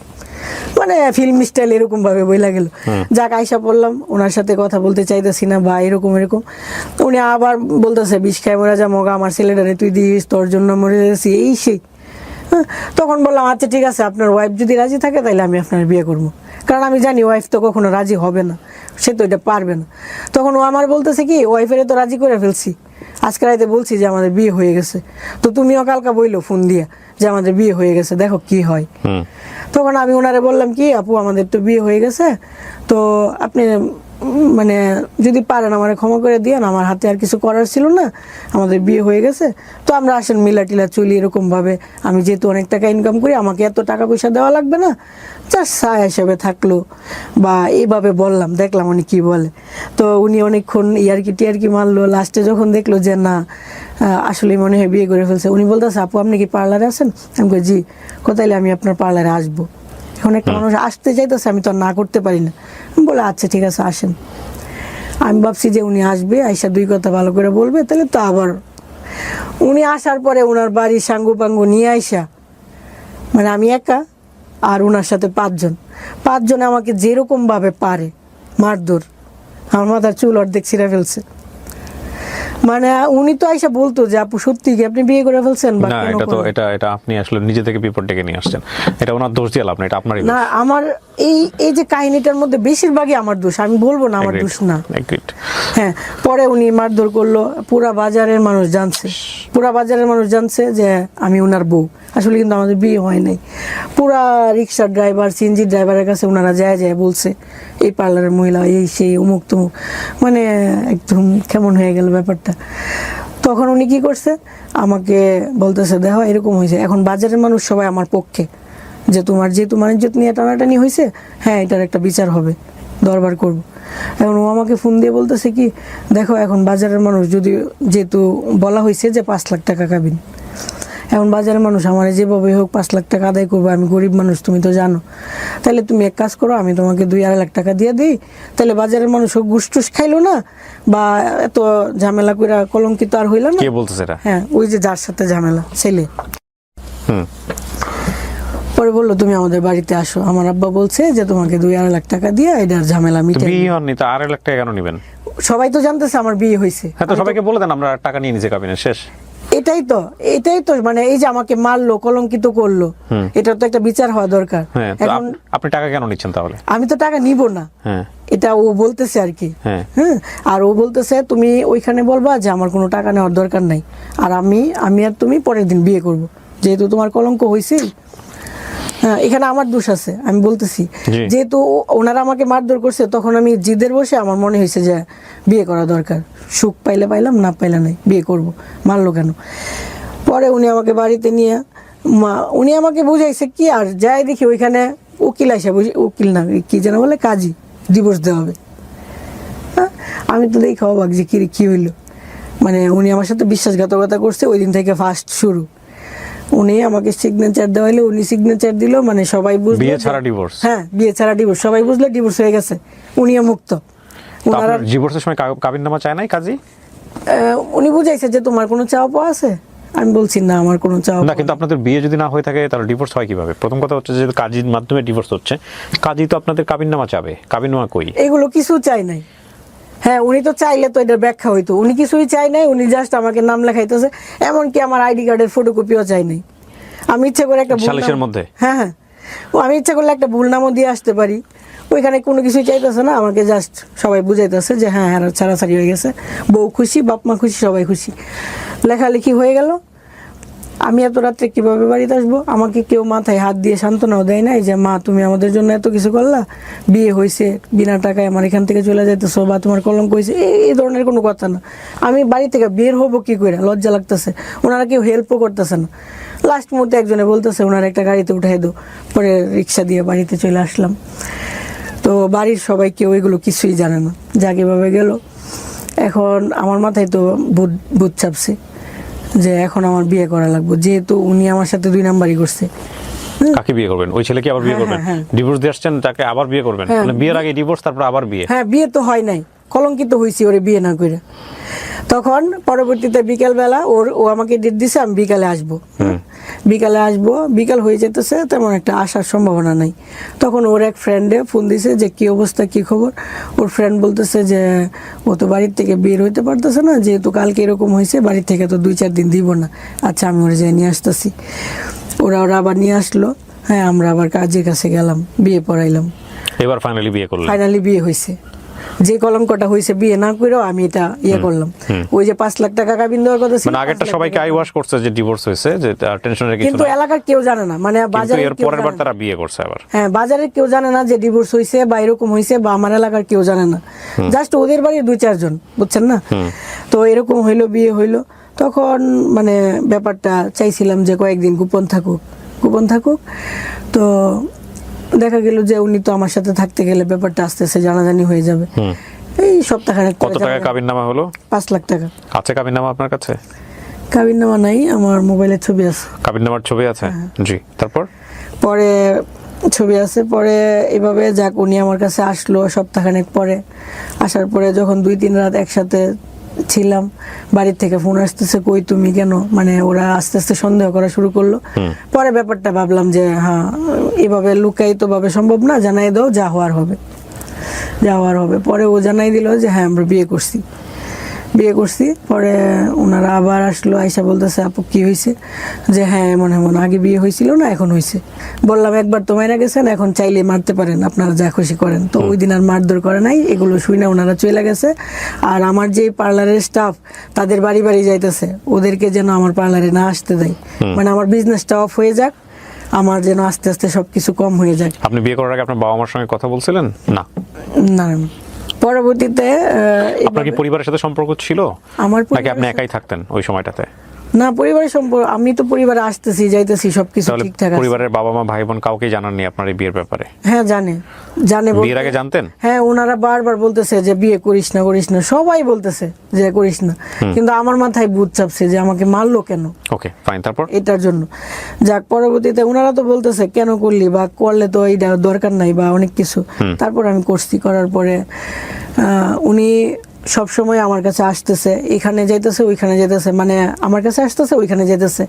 মানে ফিল্ম স্টাইল এরকম ভাবে বইলা গেল। যাক আইসা পড়লাম, ওনার সাথে কথা বলতে চাইতেছি না বা এরকম এরকম। উনি আবার বলতেছে বিষ খাই মরে যা মগা, আমার ছেলেটারে তুই দিস, তোর জন্য মরে যাচ্ছি, এই সেই। হ্যাঁ, তখন বললাম আচ্ছা ঠিক আছে, আপনার ওয়াইফ যদি রাজি থাকে তাহলে আমি আপনার বিয়ে করবো। কারণ আমি জানি ওয়াইফ তো কখনো রাজি হবে না, সে তো এটা পারবে না। তখন ও আমার বলতেছে কি, ওয়াইফের তো রাজি করে ফেলছি, আজকে রাতে বলছি যে আমাদের বিয়ে হয়ে গেছে, তো তুমিও কালকা বইলো ফোন দিয়ে যে আমাদের বিয়ে হয়ে গেছে, দেখো কি হয়। তখন আমি ওনারে বললাম কি আপু আমাদের তো বিয়ে হয়ে গেছে, তো আপনি মানে যদি পারেন আমার ক্ষমা করে দিয়েন, আমার হাতে আর কিছু করার ছিল না, আমাদের বিয়ে হয়ে গেছে, তো আমরা আসেন মিলা টিলা চলি এরকম ভাবে। আমি যেহেতু অনেক টাকা ইনকাম করি, আমাকে এত টাকা পয়সা দেওয়া লাগবে না, জাস্ট সায়া হিসেবে থাকলো বা এইভাবে বললাম, দেখলাম উনি কি বলে। তো উনি অনেকক্ষণ ইয়ারকি টিয়ারকি মারলো, লাস্টে যখন দেখলো যে না আসলে মনে হয় বিয়ে করে ফেলছে, উনি বলতেছে আপু আপনি কি পার্লারে আছেন? আমি কই জি। কোথায়? আমি আপনার পার্লারে আসবো। এখন একটা মানুষ আসতে চাইতেছে, আমি তো আর না করতে পারি না। বলে আচ্ছা ঠিক আছে আসেন। আমি ভাবছি যে উনি আসবে, আইসা 2 কথা ভালো করে বলবে, তাহলে তো আবার। উনি আসার পরে ওনার বাড়ি সাঙ্গু পাঙ্গু নিয়ে আইসা, মানে আমি একা আর ওনার সাথে 5 জন, 5 জনে আমাকে যেরকম ভাবে পারে মারধর, আমার মাথার চুল অর্ধেক ছিঁড়ে ফেলছে। মানে উনি তো আইসা বলতো যে আপু সত্যি কি আপনি বিয়ে করে ফেলছেন বা না, কেন এটা তো করলেন? এটা আপনি আসলে নিজে থেকে বিপদ ডেকে নিয়ে আসছেন। এটা ওনার দোষ দিয়ে লাভ না, এটা আপনারই না দোষ। আমার এই এই যে কাহিনীটার মধ্যে বেশিরভাগই আমার দোষ, আমি বলবো না আমার দোষ না। Agreed. হ্যাঁ, পরে উনি মারধর করলো, পুরা বাজারের মানুষ জানছে, পুরা বাজারের মানুষ জানছে যে আমি ওনার বউ। আসলে কিন্তু আমাদের বিয়ে হয় নাই। পুরা রিক্সার ড্রাইভার, সিএনজি ড্রাইভারের কাছে ওনারা যায় যায় বলছে এই পার্লারের মহিলা এই সেই অমুক তমুক, মানে একদম কেমন হয়ে গেল ব্যাপারটা। তখন উনি কি করছে, আমাকে বলতেছে দেখো এরকম হয়েছে, এখন বাজারের মানুষ সবাই আমার পক্ষে, যে তোমার যেহেতু ইজ্জত নিয়ে টানাটানি হয়েছে, হ্যাঁ এটার একটা বিচার হবে, দরবার করব। এখন ও আমাকে ফোন দিয়ে বলতেছে কি দেখো এখন বাজারের মানুষ যদি, যেহেতু বলা হয়েছে যে 5 লাখ টাকা কাবিন, এখন বাজারের মানুষ আমার যেভাবে হোক 5 লাখ টাকা আদায় করবো, আমি গরিব মানুষ তুমি তো জানো, তাহলে তুমি এক কাজ করো আমি তোমাকে 2-2.5 লাখ টাকা দিয়ে দিই, তাহলে বাজারের মানুষ হোক গুসটুস খাইলো না, বা এত ঝামেলা কইরা কলঙ্কিত আর হইল না। কে বলতেছে এটা? হ্যাঁ, ওই যে যার সাথে ঝামেলা, ছেলে। হুম। পরে বললো তুমি আমাদের বাড়িতে আসো, আমার আব্বা বলছে যে তোমাকে 2-2.5 লাখ টাকা দিয়ে এটার ঝামেলা তো মিটাই। বিয়ে হননি তো 2.5 লাখ টাকা কেন নেবেন? সবাই তো জানতেছে আমার বিয়ে হয়েছে। হ্যাঁ, তো সবাইকে বলে দেন আমরা টাকা নিয়ে নিছি কাবিনের, শেষ। এটাই তো মানে এই যে আমাকে মারলো, কলঙ্কিত করলো, এটা তো একটা বিচার হওয়া দরকার। হ্যাঁ, তো এখন আপনি টাকা কেন নিচ্ছেন তাহলে? আমি তো টাকা নিব না, হ্যাঁ, এটা ও বলতেছে আর কি। হ্যাঁ। হ্যাঁ, আর ও বলতেছে তুমি ওইখানে বলবা যে আমার কোনো টাকা নেওয়ার দরকার নাই, আর আমি আর তুমি পরের দিন বিয়ে করব, যেহেতু তোমার কলঙ্ক হয়েছে। হ্যাঁ, এখানে আমার দোষ আছে, আমি বলতেছি। জি। যেহেতু ওনারা আমাকে মারধর করছে, তখন আমি জিদের বসে আমার মনে হয়েছে যে বিয়ে করা দরকার, সুখ পাইলে পাইলাম, না পাইলে নাই, বিয়ে করব, মারলো কেন। পরে উনি আমাকে বাড়িতে নিয়ে উনি আমাকে বুঝাইছে কি, আর যাই দেখি ওইখানে উকিল আইসা, উকিল না কি যেন বলে, কাজী, ডিভোর্স দেওয়া হবে। হ্যাঁ, আমি তো দেখি অবাক যে কি হইলো, মানে উনি আমার সাথে বিশ্বাসঘাতকতা করছে, ওই দিন থেকে ফার্স্ট শুরু। উনি আমাকে সিগনেচার দেওয়াইলে, উনি সিগনেচার দিল, মানে সবাই বুঝলো বিয়ে ছাড়া ডিভোর্স। হ্যাঁ, বিয়ে ছাড়া ডিভোর্স, সবাই বুঝলো ডিভোর্স হয়ে গেছে, উনিও মুক্ত। ওনারা ডিভোর্সের সময় কাবিননামা চায় নাই কাজী? উনি বুঝাইছে যে তোমার কোনো চাওয়া পাওয়া আছে, আমি বলছি না আমার কোনো চাওয়া না, কিন্তু আপনাদের বিয়ে যদি না হয়ে থাকে তাহলে ডিভোর্স হয় কিভাবে? প্রথম কথা হচ্ছে যে কাজীর মাধ্যমে ডিভোর্স হচ্ছে, কাজী তো আপনাদের কাবিননামা চাবে, কাবিননামা কই? এগুলো কিছু চাই নাই। হ্যাঁ, উনি তো চাইলে তো এটার ব্যাখ্যা হইতো, উনি কিছুই চাই নাই, উনি জাস্ট আমাকে নাম লেখাইতেছে, এমনকি আমার আইডি কার্ডের ফটোকপিও চাই নাই। আমি ইচ্ছা করে একটা সালিশের মধ্যে? হ্যাঁ হ্যাঁ, আমি ইচ্ছা করলে একটা ভুল নামও দিয়ে আসতে পারি, ওইখানে কোনো কিছুই চাইতেছে না, আমাকে জাস্ট সবাই বুঝাইতেছে যে হ্যাঁ হ্যাঁ ছাড়াছাড়ি হয়ে গেছে, বউ খুশি, বাপ মা খুশি, সবাই খুশি, লেখালেখি হয়ে গেল। আমি এত রাত্রে কিভাবে বাড়িতে আসবো? আমাকে কেউ মাথায় হাত দিয়ে সান্ত্বনাও দেয় নাই যে মা তুমি আমাদের জন্য এত কিছু করলা, বিয়ে হয়েছে, বিনা টাকায় আমার এখান থেকে চলে যাইতেছো, বা তোমার কলঙ্ক হয়েছে, এই ধরনের কোনো কথা না। আমি বাড়ি থেকে বের হবো কি করে, লজ্জা লাগতেছে, ওনারা কেউ হেল্পও করতেছে না। লাস্ট মুহূর্তে একজনে বলতেছে ওনার একটা গাড়িতে উঠাই দো, পরে রিক্সা দিয়ে বাড়িতে চলে আসলাম। তো বাড়ির সবাই কেউ এগুলো কিছুই জানে না, যাকে ভাবে গেল। এখন আমার মাথায় তো ভূত চাপছে যে এখন আমার বিয়ে করা লাগবে, যেহেতু উনি আমার সাথে 2 নাম্বারই করছে। কাকে বিয়ে করবেন? ওই ছেলেকে আবার বিয়ে করবেন? ডিভোর্স দিয়ে আসছেন, তাকে আবার বিয়ে করবেন? মানে বিয়ের আগে ডিভোর্স, তারপর আবার বিয়ে? হ্যাঁ, বিয়ে তো হয় নাই, কলঙ্কিত হয়েছি ওরে বিয়ে না করে। তখন পরবর্তীতে বিকেলবেলা ও আমাকে ডেট দিছে, আমি বিকালে আসবো, বিকালে আসবো, বিকাল হয়ে যেতেছে, তেমন একটা আসার সম্ভাবনা নাই। তখন ওর এক ফ্রেন্ডে ফোন দিছে যে কি অবস্থা, কি খবর। ওর ফ্রেন্ড বলতেছে যে ও তো বাড়ির থেকে বের হইতে পারতেছে না, যেহেতু কালকে এরকম হয়েছে, বাড়ির থেকে তো 2-4 দিন দিব না। আচ্ছা, আমি ওরা যাই নিয়ে আসতেছি। ওরা আবার নিয়ে আসলো। হ্যাঁ, আমরা আবার কাজের কাছে গেলাম, বিয়ে পড়াইলাম। এবার ফাইনালি বিয়ে করলেন? ফাইনালি বিয়ে হয়েছে। যে কলঙ্কটা হয়েছে বিয়ে না করেও আমি এটা করলাম। ওই যে 5 লাখ টাকা কাবিন দেওয়ার কথা ছিল, মানে আগেরটা সবাইকে আই ওয়াশ করছে যে ডিভোর্স হয়েছে, যে টেনশনের কিছু কিন্তু না, এলাকার কেউ জানে না, মানে বাজারে এর পরের বার তারা বিয়ে করছে আবার। হ্যাঁ, বাজারে কেউ জানে না যে ডিভোর্স হয়েছে বা এরকম হয়েছে, বা আমার এলাকার কেউ জানে না, জাস্ট ওদের বাড়ির 2-4 জন, বুঝছেন না? তো এরকম হইলো, বিয়ে হইলো। তখন মানে ব্যাপারটা চাইছিলাম যে কয়েকদিন গোপন থাকুক। তো দেখা গেল যে উনি তো আমার সাথে থাকতে গেলে ব্যাপারটা আস্তে আস্তে জানাজানি হয়ে যাবে। এই সপ্তাহখানেক কত টাকা কাবিননামা হলো? 5 লাখ টাকা। আছে কাবিননামা আপনার কাছে? কাবিননামা নাই, আমার মোবাইলে ছবি আছে। কাবিননামার ছবি আছে? জি। তারপর পরে ছবি আছে। পরে এভাবে যাক, উনি আমার কাছে আসলো সপ্তাহখানেক পরে। আসার পরে যখন 2-3 রাত একসাথে ছিলাম, বাড়ির থেকে ফোন আসতেছে, কই তুমি কেন, মানে ওরা আস্তে আস্তে সন্দেহ করা শুরু করলো। পরে ব্যাপারটা ভাবলাম যে হ্যাঁ, এভাবে লুকায়িত ভাবে সম্ভব না, জানাই দাও, যা হওয়ার হবে। পরে ও জানাই দিল যে হ্যাঁ আমরা বিয়ে করছি। বিয়ে করছি। পরে ওনারা আবার আসলো, আইসা বলতেছে আপু কি হয়েছে, যে হ্যাঁ এমন এমন, আগে বিয়ে হয়েছিল না এখন হয়েছে। বললাম একবার তো মারা গেছেন, এখন চাইলে মারতে পারেন, আপনারা যা খুশি করেন। তো ওই দিন আর মারধর করে নাই, এগুলো শুই না ওনারা চলে গেছে। আর আমার যে পার্লারের স্টাফ তাদের বাড়ি বাড়ি যাইতেছে, ওদেরকে যেন আমার পার্লারে না আসতে দেয়, মানে আমার বিজনেসটা অফ হয়ে যাক, আমার যেন আস্তে আস্তে সবকিছু কম হয়ে যাক। আপনি বিয়ে করার আগে আপনার বাবা মার সঙ্গে কথা বলছিলেন? না। না, পরবর্তীতে আপনার কি পরিবারের সাথে সম্পর্ক ছিল আমার নাকি আপনি একাই থাকতেন ওই সময়টাতে? না, পরিবারের সম্পর্ক, আমি তো পরিবারে আসতেছি যাইতেছি সবকিছু তাহলে ঠিকঠাক আছে। পরিবারের বাবা মা ভাই বোন কাউকে জানাননি আপনার এই বিয়ের ব্যাপারে? হ্যাঁ জানে বিয়ের আগে জানতেন? হ্যাঁ, ওনারা বারবার বলতেছে যে বিয়ে করিস না করিস না, সবাই বলতেছে যে করিস না, কিন্তু আমার মাথায় ভূত চাপছে যে আমাকে মারলো কেন। ওকে ফাইন, তারপর এটার জন্য যাক, পরবর্তীতে ওনারা তো বলতেছে কেন করলি, বা করলে তো এইটা দরকার নাই বা অনেক কিছু। তারপর আমি করছি, করার পরে উনি সব সময় আমার কাছে আসতেছে, এখানে যাইতেছে ওইখানে যাইতেছে, মানে আমার কাছে আসতেছে ওইখানে যাইতেছে,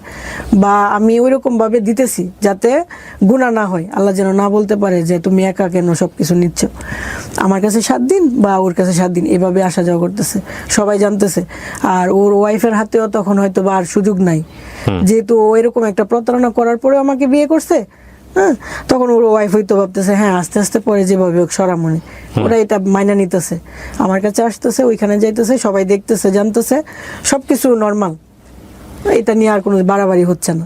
বা আমি ওইরকম ভাবে দিতেছি যাতে গুনাহ না হয়, আল্লাহ যেন না বলতে পারে যে তুমি একা কেন সবকিছু নিচ্ছ। আমার কাছে 7 দিন বা ওর কাছে 7 দিন এভাবে আসা যাওয়া করতেছে, সবাই জানতেছে। আর ওর ওয়াইফের হাতেও তখন হয়তো বা আর সুযোগ নাই, যেহেতু ও এরকম একটা প্রতারণা করার পরে আমাকে বিয়ে করছে। হ্যাঁ, তখন ওর ওয়াইফ হয়তো ভাবতেছে হ্যাঁ আস্তে আস্তে পরে যেভাবে হোক সরামনি, ওরা এটা মাইনা নিতেছে, আমার কাছে আসতেছে ওইখানে যাইতেছে, সবাই দেখতেছে জানতেছে, সবকিছু নর্মাল, এটা নিয়ে আর কোনো বাড়াবাড়ি হচ্ছে না।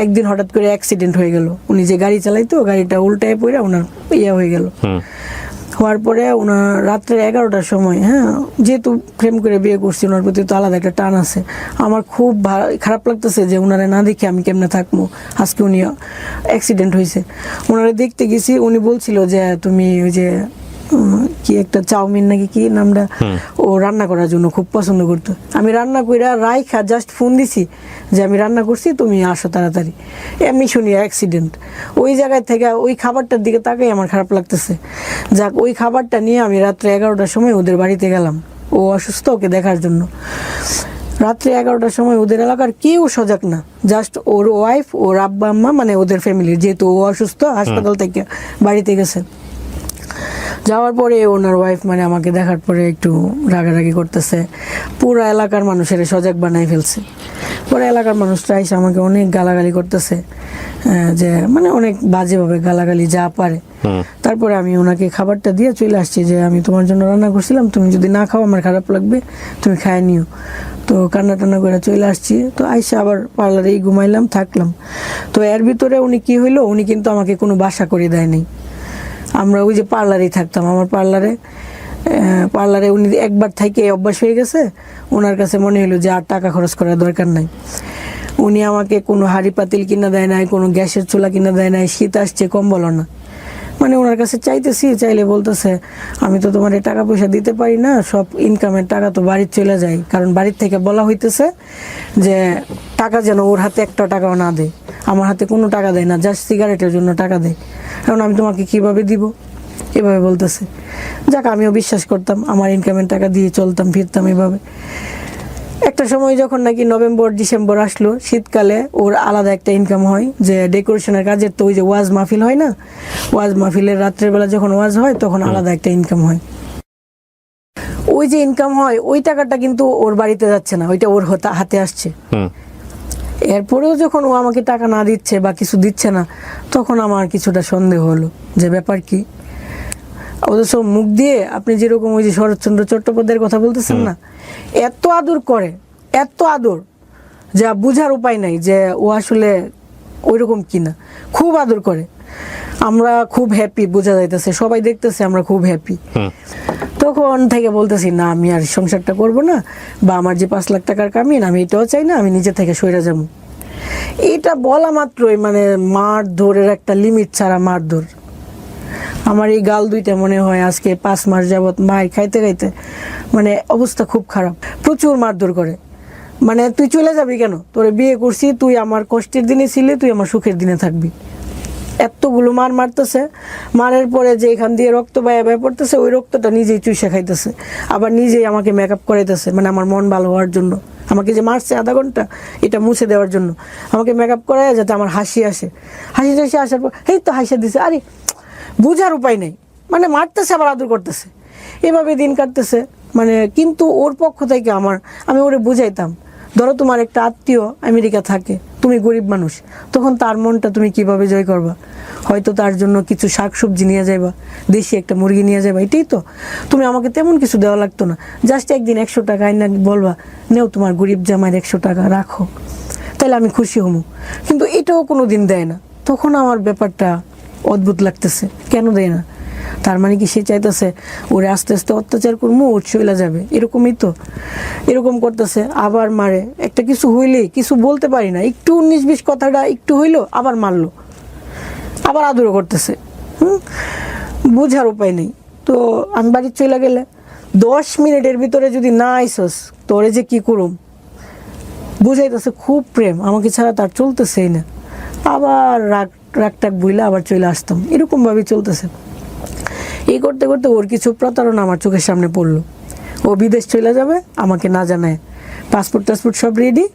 একদিন হঠাৎ করে অ্যাক্সিডেন্ট হয়ে গেল, উনি যে গাড়ি চালাইতো গাড়িটা উল্টায় পড়ে ওনার ইয়ে হয়ে গেল। হওয়ার পরে ওনার রাত্রে 11টার সময়, হ্যাঁ যেহেতু প্রেম করে বিয়ে করছি, ওনার প্রতি তো আলাদা একটা টান আছে, আমার খুব খারাপ লাগতেছে যে ওনারে না দেখে আমি কেমনে থাকবো। আজকে উনি অ্যাক্সিডেন্ট হয়েছে, ওনারে দেখতে গেছি, উনি বলছিল যে তুমি ওই যে কি একটা চাউমিন নাকি কি নামটা, ও রান্না করার জন্য খুব পছন্দ করতো। আমি রান্না কইরা রাইখা জাস্ট ফোন দিছি যে আমি রান্না করছি তুমি আসো তাড়াতাড়ি, এমনি শুনি অ্যাক্সিডেন্ট। ওই জায়গায় থেকে ওই খাবারটার দিকে তাকাই আমার খারাপ লাগতেছে। যাক, ওই খাবারটা নিয়ে আমি রাত্রে 11টার সময় ওদের বাড়িতে গেলাম, ও অসুস্থ, ওকে দেখার জন্য। রাত্রে 11টার সময় ওদের এলাকার কেউ সজাগ না, জাস্ট ওর ওয়াইফ, ওর আব্বা আম্মা, মানে ওদের ফ্যামিলির, যেহেতু ও অসুস্থ হাসপাতাল থেকে বাড়িতে গেছে। যাওয়ার পরে ওনার ওয়াইফ মানে আমাকে দেখার পরে একটু রাগারাগি করতেছে, পুরো এলাকার মানুষের সজাগ বানাই ফেলছে। পরে এলাকার মানুষরা এসে আমাকে অনেক গালাগালি করতেছে, যে মানে অনেক বাজেভাবে গালাগালি যা পারে। তারপরে আমি ওনাকে খাবারটা দিয়ে চলে আসছি যে আমি তোমার জন্য রান্না করছিলাম, তুমি যদি না খাও আমার খারাপ লাগবে, তুমি খায় নিও। তো কান্না টান্না করে চলে আসছি। তো আইসা আবার পার্লারেই ঘুমাইলাম, থাকলাম। তো এর ভিতরে উনি কি হইলো, উনি কিন্তু আমাকে কোনো বাসা করে দেয়নি, আমরা ওই যে পার্লারেই থাকতাম। আমার পার্লারে উনি একবার থেকে অভ্যাস হয়ে গেছে, ওনার কাছে মনে হলো যে আর টাকা খরচ করার দরকার নাই। উনি আমাকে কোনো হাঁড়ি পাতিল কিনা দেয় নাই, কোনো গ্যাসের চুলা কিনা দেয় নাই, শীত আসছে কম্বল না, মানে ওনার কাছে চাইতেছি, চাইলে বলতেছে আমি তো তোমার টাকা পয়সা দিতে পারি না, সব ইনকামের টাকা তো বাড়ির চলে যায়, কারণ বাড়ির থেকে বলা হইতেছে যে টাকা যেন ওর হাতে একটা টাকাও না দেয়। আমার হাতে কোনো টাকা দেয় না, জাস্ট সিগারেটের জন্য টাকা দেয়, কারণ আমি তোমাকে কিভাবে দিব, এভাবে বলতেছে। যাক, আমিও বিশ্বাস করতাম, আমার ইনকামের টাকা দিয়ে চলতাম ফিরতাম এভাবে। একটা সময় যখন নাকি নভেম্বর ডিসেম্বর আসলো, শীতকালে ওর আলাদা একটা ইনকাম হয়, যে ডেকোরেশনের কাজের তো ওই যে ওয়াজ মাহফিল হয় না, ওয়াজ মাহফিলের রাত্রের বেলা যখন ওয়াজ হয় তখন আলাদা একটা ইনকাম হয়। ওই যে ইনকাম হয় ওই টাকাটা কিন্তু ওর বাড়িতে যাচ্ছে না, ওইটা ওর হাতে আসছে। এরপরেও যখন ও আমাকে টাকা না দিচ্ছে বা কিছু দিচ্ছে না, তখন আমার কিছুটা সন্দেহ হলো যে ব্যাপার কি। অথচ মুখ দিয়ে আপনি যেরকম ওই যে শরৎচন্দ্র চট্টোপাধ্যায়ের কথা বলতেছেন না, এত আদর করে, এত আদর যা বুঝার উপায় নাই যে ও আসলে ওইরকম কিনা, খুব আদর করে। আমরা খুব হ্যাপি, বোঝা যাইতেছে, সবাই দেখতেছে আমরা খুব হ্যাপি। তখন থেকে বলতেছি না আমি আর সংসারটা করব না, বা আমার যে 5 লাখ টাকার কামিন আমি এটাও চাই না, আমি নিজে থেকে সইরা যাবো। এটা বলা মাত্রই মানে মারধরের একটা লিমিট ছাড়া মারধর। আমার এই গাল দুইটা মনে হয় আজকে 5 মাস যাবত মার খাইতে খাইতে মানে অবস্থা খুব খারাপ, প্রচুর মারধর করে। মানে তুই চলে যাবি কেন, তোরে বিয়ে করছি, তুই আমার কষ্টের দিনে ছিলি, তুই আমার সুখের দিনে থাকবি। এতগুলো মারতেছে, মারের পরে যে এখান দিয়ে রক্ত বায়া পড়তেছে, ওই রক্তটা নিজেই চুষে খাইতেছে, আবার নিজেই আমাকে মেকআপ করাইতেছে, মানে আমার মন ভালো হওয়ার জন্য। আমাকে যে মারছে আধা ঘন্টা, এটা মুছে দেওয়ার জন্য আমাকে মেকআপ করায় যাতে আমার হাসি আসে। হাসি আসার পর এই তো হাসি দিছে, আরে বুঝার উপায় নেই, মানে মারতেছে আবার আদর করতেছে, এভাবে দিন কাটতেছে। মানে কিন্তু ওর পক্ষ থেকে আমি ওরে বুঝাইতাম, ধরো তোমার একটা আত্মীয় আমেরিকা থাকে, তুমি গরিব মানুষ, তখন তার মনটা তুমি কিভাবে জয় করবা? হয়তো তার জন্য কিছু শাকসবজি নিয়ে যাইবা, দেশি একটা মুরগি নিয়ে যাবা, এটাই তো। তুমি আমাকে তেমন কিছু দেওয়া লাগতো না, জাস্ট একদিন 100 টাকা আইনা বলবা, নেও তোমার গরিব জামাইয়ের 100 টাকা রাখো, তাহলে আমি খুশি হমু। কিন্তু এটাও কোনো দিন দেয় না। তখন আমার ব্যাপারটা অদ্ভুত লাগতেছে, কেন দেয় না? তার মানে কি সে চাইতেছে ওরে আস্তে আস্তে অত্যাচার করবো, ওর চলে যাবে, এরকমই তো। এরকম করতেছে, আবার মারে। একটা কিছু হইলেই কিছু বলতে পারি না, একটু 19-20 কথাটা একটু হইলো আবার মারলো, আবার আদরও করতেছে। বুঝার উপায় নেই। তো আমি বাড়ি চলে গেলে 10 মিনিটের ভিতরে যদি না আইসস, তোরে যে কি করুম। বুঝাইতেছে খুব প্রেম, আমাকে ছাড়া তার চলতেছেই না। আবার রাগটাক বইলে আবার চলে আসতাম, এরকম ভাবে চলতেছে। এই করতে করতে ওর কিছু প্রতারণা আমার চোখের সামনে পড়লো। ও বিদেশ চলে যাবে আমাকে না জানায়, পাসপোর্ট টাসপোর্ট সব রেডি,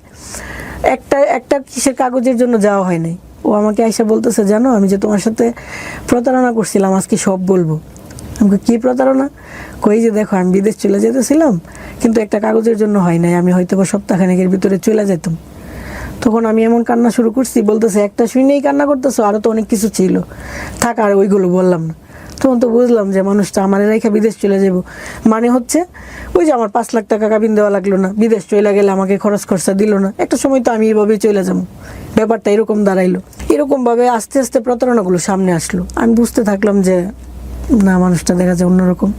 একটা কিসের কাগজের জন্য যাওয়া হয় নাই। ও আমাকে আইসা বলতেছে, জানো আমি যে তোমার সাথে প্রতারণা করছিলাম, আজকে সব বলবো। আমাকে কি প্রতারণা? কই যে দেখো আমি বিদেশ চলে যেতেছিলাম, কিন্তু একটা কাগজের জন্য হয় নাই, আমি হয়তো বা সপ্তাহখানেকের ভিতরে চলে যেতাম। তখন আমি এমন কান্না শুরু করছি, বলতেছে একটা শুনেই কান্না করতেছো, আরো তো অনেক কিছু ছিল, থাক আর ওইগুলো বললাম না। তখন তো বুঝলাম যে মানুষটা আমার রেখা বিদেশ চলে যাব, মানে হচ্ছে ওই যে আমার 5 লাখ টাকা কাবিন দেওয়া লাগলো না, বিদেশ চলে গেলে আমাকে খরচ খরচা দিল না, একটা সময় তো আমি এইভাবেই চলে যাবো। ব্যাপারটা এরকম দাঁড়াইলো। এরকম ভাবে আস্তে আস্তে প্রতারণাগুলো সামনে আসলো। আমি বুঝতে থাকলাম যে না, মানুষটা দেখা যায় অন্যরকম।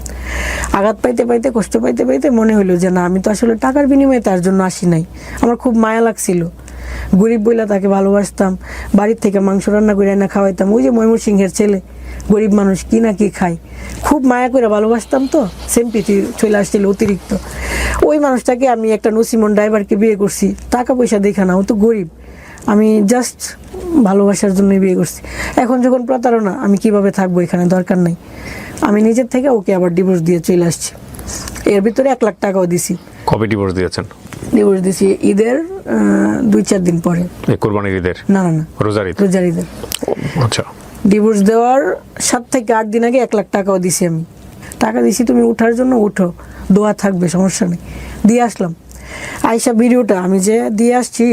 আঘাত পাইতে পাইতে, কষ্ট পাইতে পাইতে মনে হইলো যে না, আমি তো আসলে টাকার বিনিময়ে তার জন্য আসি নাই। আমার খুব মায়া লাগছিল, গরিব বইলা তাকে ভালোবাসতাম, বাড়ির থেকে মাংস রান্না করে এনে খাওয়াইতাম। ওই যে ময়মনসিংহের ছেলে, গরিব মানুষ, কি না কি খায়, খুব মায়া করে ভালোবাসতাম। তো সিম্পিতি চলে আসছিল অতিরিক্ত। ওই মানুষটাকে আমি একটা নসিমন ড্রাইভারকে বিয়ে করছি, টাকা পয়সা দেখা না, ও তো গরিব, আমি জাস্ট ভালোবাসার জন্যই বিয়ে করছি। এখন যখন প্রতারণা, আমি কিভাবে থাকবো এখানে, দরকার নাই। আমি নিজের থেকে ওকে আবার ডিভোর্স দিয়ে চলে আসছি। এর ভিতরে 1 লাখ টাকাও দিছি। কবে ডিভোর্স দিয়েছেন? ডিভোর্স দিছি ঈদের 2-4 দিন পরে। কোরবানির ঈদের? না, রোজার ঈদ। রোজার ঈদের। আচ্ছা। ডিভোর্স দেওয়ার 7 থেকে 8 দিন আগে 1 লাখ টাকাও দিছি আমি। টাকা দিছি, তুমি উঠার জন্য উঠো, দোয়া থাকবে, সমস্যা নেই। দিয়ে আসলাম। আয়শা ভিডিওটা আমি যে দিয়ে আসছি,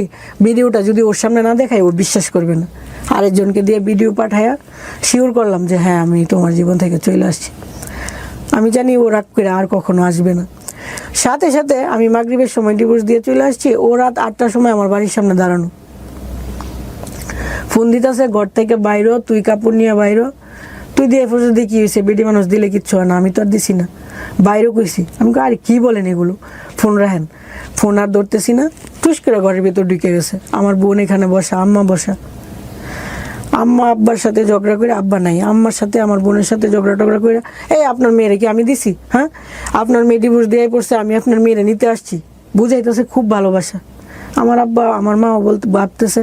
ভিডিওটা যদি ওর সামনে না দেখাই ও বিশ্বাস করবে না। আরেকজনকে দিয়ে ভিডিও পাঠায়া শিওর করলাম যে হ্যাঁ, আমি তোমার জীবন থেকে চলে আসছি। আমি জানি ও রাগ করে আর কখনো আসবে না। সাথে সাথে আমি মাগরিবের সময় ডিভোর্স দিয়ে চলে আসছি, ও রাত 8টার সময় আমার বাড়ির সামনে দাঁড়ানো, ফোন দিতেছে ঘর থেকে বাইরো, তুই কাপড় নিয়ে বাইরো, তুই দিয়ে ফোন দিয়ে কি হয়েছে, বেটি মানুষ দিলে কিচ্ছু হয় না, আমি তো আর দিছি না, বাইরেও কইছি। আমি আরে কি বলেন এগুলো, ফোন রাখেন। ফোন আর ধরতেছি না, টুস করে ঘরের ভিতর ঢুকে গেছে। আমার বোন এখানে বসা, আম্মা বসা। আম্মা আব্বার সাথে ঝগড়া করে, আব্বা নাই, আম্মার সাথে আমার বোনের সাথে ঝগড়া টগড়া করে, এই আপনার মেয়েরে কি আমি দিছি? হ্যাঁ, আপনার মেয়ে ডিভোর্স দিয়ে পড়ছে, আমি আপনার মেয়েরে নিতে আসছি। বুঝাইতেছে খুব ভালোবাসা। আমার আব্বা আমার মাও ভাবতেছে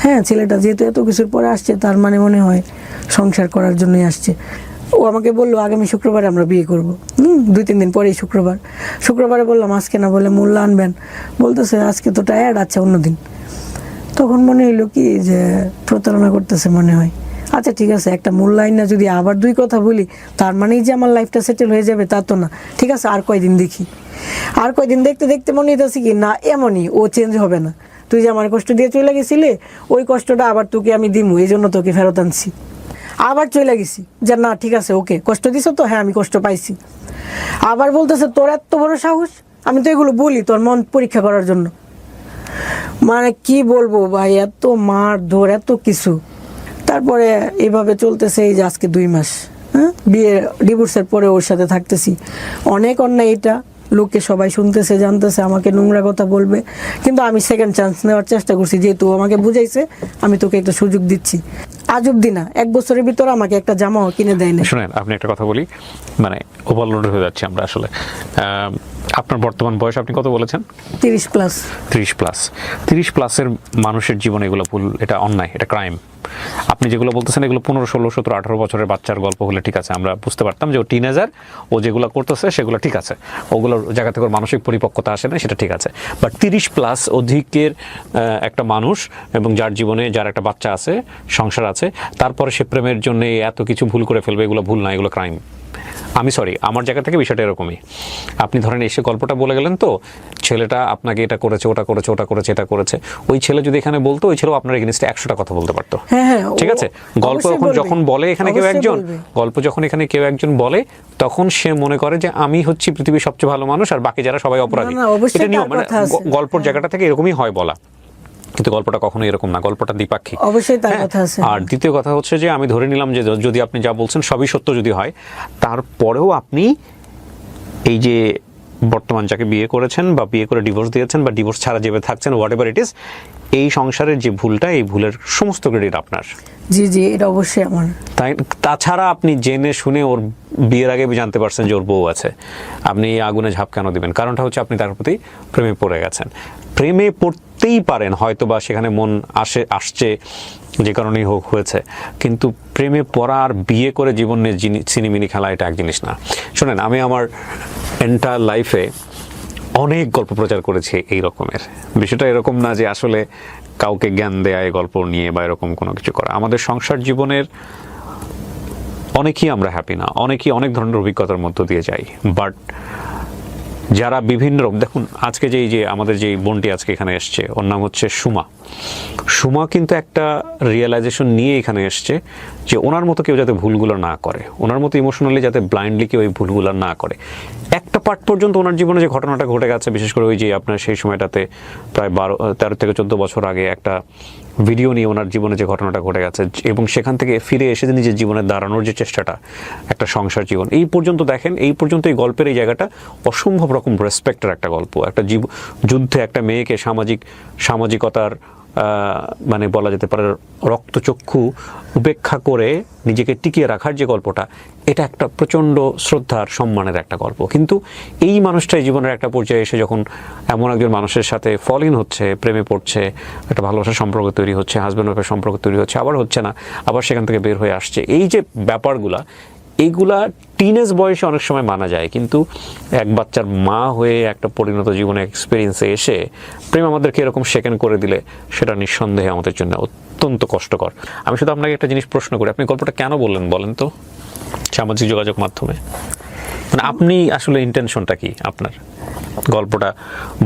হ্যাঁ, ছেলেটা যেহেতু এত কিছুর পরে আসছে, তার মানে মনে হয় সংসার করার জন্যই আসছে। ও আমাকে বললো আগামী শুক্রবারে আমরা বিয়ে করবো। 2-3 দিন পরেই শুক্রবারে বললাম আজকে না, বলে মূল্য আনবেন, বলতেছে আজকে তো টায়ার্ড, আচ্ছা অন্যদিন। তখন মনে হইলো কি যে প্রতারণা করতেছে মনে হয়। আচ্ছা ঠিক আছে, একটা মূল্যায়ন না, যদি আবার 2 কথা বলি তার মানেই যে আমার লাইফটা সেটেল হয়ে যাবে তা তো না। ঠিক আছে, আর কয়দিন দেখি। আর কয়দিন দেখতে দেখতে মনে হইতেছে কি না, এমনই ও চেঞ্জ হবে না। তুই যে আমার কষ্ট দিয়ে চলে গেছিলে, ওই কষ্টটা আবার তোকে আমি দিমু, এই জন্য তোকে ফেরত আনছি। আবার চলে গেছি যে না ঠিক আছে, ওকে কষ্ট দিছ তো, হ্যাঁ আমি কষ্ট পাইছি। আবার বলতেছে তোর এত বড় সাহস, আমি তো এগুলো বলি তোর মন পরীক্ষা করার জন্য। মানে কি বলবো ভাই, এত মার ধর, এত কিছু। তারপরে এইভাবে চলতেছে এই যে আজকে 2 মাস। হ্যাঁ, বিয়ে ডিভোর্সের পরে ওর সাথে থাকতেছি। অনেক অন্যায় এটা, লোকে সবাই শুনতেছে, জানতেছে, আমাকে নোংরা কথা বলবে, কিন্তু আমি সেকেন্ড চান্স নেওয়ার চেষ্টা করছি। যেহেতু আমাকে বুঝাইছে, আমি তোকে একটা সুযোগ দিচ্ছি। আজ অব্দি না, 1 বছরের ভিতরে আমাকে একটা জামাও কিনে দেয় না। শুনেন, আপনি একটা কথা বলি, মানে ওভারলোড হয়ে যাচ্ছে আমরা আসলে। আপনার বর্তমান বয়স আপনি কত বলেছেন? 30 প্লাস। 30 প্লাসের মানুষের জীবনে এগুলো ভুল, এটা অন্যায়, এটা ক্রাইম। আপনি যেগুলো বলতেছেন এগুলো 15, 16, 17, 18 বছরের বাচ্চার গল্প হলে ঠিক আছে, আমরা বুঝতে পারতাম যে ও টিনেজার, ও যেগুলো করতেছে সেগুলো ঠিক আছে, ওগুলোর জায়গা থেকে মানসিক পরিপক্কতা আসে না, সেটা ঠিক আছে। বাট 30 প্লাস অধিকের একটা মানুষ, এবং যার জীবনে যার একটা বাচ্চা আছে, সংসার আছে, তারপরে সে প্রেমের জন্য এত কিছু ভুল করে ফেলবে, এগুলো ভুল না, এগুলো ক্রাইম। আমি সরি, আমার জায়গা থেকে বিষয়টা এরকমই। আপনি ধরেন এসে গল্পটা বলে গেলেন, তো ছেলেটা আপনাকে এটা করেছে, ওটা করেছে, ওটা করেছে, এটা করেছে, ওই ছেলে যদি এখানে বলতো, ওই ছেলেও আপনার এগেইনস্টে 100টা কথা বলতে পারতো। হ্যাঁ হ্যাঁ, ঠিক আছে, গল্প অবশ্যই বলবে। যখন বলে এখানে কেউ অবশ্যই একজন, বলবে। গল্প যখন এখানে কেউ একজন বলে, তখন সে মনে করে যে আমি হচ্ছি পৃথিবীর সবচেয়ে ভালো মানুষ আর বাকি যারা সবাই অপরাধী। না, অবশ্যই এটা নিয়ম, তার মানে কথা আছে। গল্পর জায়গাটা থেকে এরকমই হয় বলা, কিন্তু গল্পটা কখনো এরকম না, গল্পটা দ্বিপাক্ষিক। অবশ্যই তার হ্যাঁ, কথা আছে। আর দ্বিতীয় কথা হচ্ছে যে আমি ধরে নিলাম যে যদি আপনি যা বলছেন সবই সত্য যদি হয়, তারপরেও আপনি এই যে বর্তমান যাকে বিয়ে করেছেন বা বিয়ে করে ডিভোর্স দিয়েছেন বা ডিভোর্স ছাড়া যেভাবে থাকছেন, হোয়াট এভার ইট ইজ, এই সংসারের যে ভুলটা, এই ভুলের সমস্ত ক্রেডিট আপনার। জি জি, এটা অবশ্যই আমার। তাই তাছাড়া আপনি জেনে শুনে ওর বিয়ের আগে জানতে পারছেন যে ওর বউ আছে, আপনি এই আগুনে ঝাঁপ কেন দিবেন? কারণটা হচ্ছে আপনি তার প্রতি প্রেমে পড়ে গেছেন। প্রেমে পড়তেই পারেন হয়তো বা সেখানে মন আসছে যে কারণেই হোক হয়েছে, কিন্তু প্রেমে পড়া আর বিয়ে করে জীবনে সিনেমিনি খেলা এটা এক জিনিস না। শোনেন, আমি আমার এন্টায়ার লাইফে অনেক গল্প প্রচার করেছি এই রকমের। বিষয়টা এরকম না যে আসলে কাউকে জ্ঞান দেয়া এই গল্প নিয়ে বা এরকম কোনো কিছু করা। আমাদের সংসার জীবনের অনেকেই আমরা হ্যাপি না, অনেকেই অনেক ধরনের অভিজ্ঞতার মধ্য দিয়ে যাই, বাট যারা বিভিন্ন রকম, দেখুন আজকে যে আমাদের যে বোনটি আজকে এখানে এসছে, ওর নাম হচ্ছে সুমা। সুমা কিন্তু একটা রিয়েলাইজেশন নিয়ে এখানে এসছে যে ওনার মতো কেউ যাতে ভুলগুলো না করে, ওনার মতো ইমোশনালি যাতে ব্লাইন্ডলি কেউ এই ভুলগুলো না করে। একটা পার্ট পর্যন্ত ওনার জীবনে যে ঘটনাটা ঘটে গেছে, বিশেষ করে ওই যে আপনার সেই সময়টাতে প্রায় 13 থেকে 14 বছর আগে একটা ভিডিও নিয়ে ওনার জীবনে যে ঘটনাটা ঘটে গেছে, এবং সেখান থেকে ফিরে এসে নিজের জীবনে দাঁড়ানোর যে চেষ্টাটা, একটা সংসার জীবন, এই পর্যন্ত দেখেন, এই পর্যন্ত এই গল্পের এই জায়গাটা অসম্ভব রকম রেসপেক্টের একটা গল্প। একটা যুদ্ধে একটা মেয়েকে সামাজিকতার মানে বলা যেতে পারে রক্তচক্ষু উপেক্ষা করে নিজেকে টিকিয়ে রাখার যে গল্পটা, এটা একটা প্রচণ্ড শ্রদ্ধার সম্মানের একটা গল্প। কিন্তু এই মানুষটাই জীবনের একটা পর্যায়ে এসে যখন এমন একজন মানুষের সাথে ফল ইন হচ্ছে, প্রেমে পড়ছে, একটা ভালোবাসার সম্পর্ক তৈরি হচ্ছে, হাজব্যান্ড ওয়াইফের সম্পর্ক তৈরি হচ্ছে, আবার হচ্ছে না, আবার সেখান থেকে বের হয়ে আসছে, এই যে ব্যাপারগুলা, এইগুলা টিনেজ বয়সে অনেক সময় মানা যায়, কিন্তু এক বাচ্চার মা হয়ে একটা পরিণত জীবনে এক্সপিরিয়েন্সে এসে প্রেম আমাদেরকে এরকম সেকেন্ড করে দিলে সেটা নিঃসন্দেহে আমাদের জন্য অত্যন্ত কষ্টকর। আমি শুধু আপনাকে একটা জিনিস প্রশ্ন করি, আপনি গল্পটা কেন বললেন বলেন তো সামাজিক যোগাযোগ মাধ্যমে? মানে আপনি আসলে ইন্টেনশনটা কি আপনার গল্পটা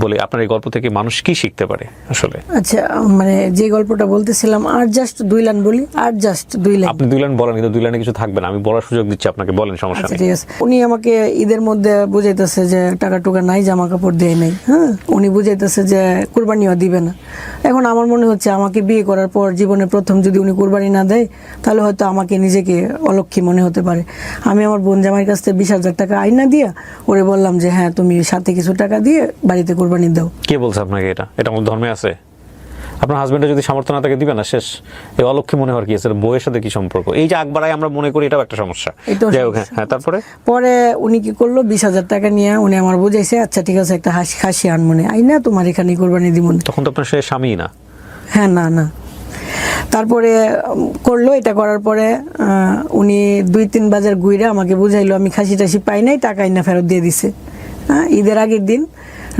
বলে? আপনার এই গল্প থেকে মানুষ কি শিখতে পারে আসলে? আচ্ছা, মানে যে গল্পটা বলতেছিলাম, আর জাস্ট 2 লাইন বলি, আর জাস্ট 2 লাইন। আপনি 2 লাইন বলেন, কিন্তু 2 লাইনে কিছু থাকবে না, আমি বলার সুযোগ দিচ্ছি আপনাকে, বলেন, সমস্যা আচ্ছা নেই। ঠিক আছে। উনি আমাকে ঈদের মধ্যে বুঝাইতেছে যে টাকা টুকা নাই, জামা কাপড় দেয় নাই। হ্যাঁ, উনি বুঝাইতেছে যে কুরবানিও দিবে না। এখন আমার মনে হচ্ছে আমাকে বিয়ে করার পর জীবনে প্রথম যদি উনি কুরবানি না দেয়, তাহলে হয়তো আমাকে নিজেকে অলক্ষী মনে হতে পারে। আমি আমার বোন জামাইয়ের কাছ থেকে 20,000 টাকা আইনা দিয়া ওরে বললাম যে হ্যাঁ, তুমি সাথে কিছু টাকা দিয়ে বাড়িতে কুরবানি দাও। কে বলছে আপনাকে এটা? এটা আমাদের ধর্মে আছে? আপনার হাজবেন্ডের যদি সামর্থ্য না থাকে দিবে না, শেষ। এই অলক্ষী মনে হওয়ার কি আছে? বউয়ের সাথে কি সম্পর্ক? এই যে আকবরাই আমরা মনে করি, এটাও একটা সমস্যা। এটাও যাই হোক, সমস্যা। হ্যাঁ, তারপরে পরে উনি কি করলো, 20,000 টাকা নিয়ে উনি আমার বুঝাইছে, আচ্ছা ঠিক আছে, একটা খাসি আন মনে আইনা তোমার এখানে কুরবানি দিব না। তখন তো আপনার সে স্বামী না। হ্যাঁ, না না। তারপরে করলো, এটা করার পরে উনি 2-3 বাজার ঘুরে আমাকে বুঝাইলো আমি খাসি টাসি পাই নাই, টাকা আইনা ফেরত দিয়ে দিছে। হ্যাঁ, ঈদের আগের দিন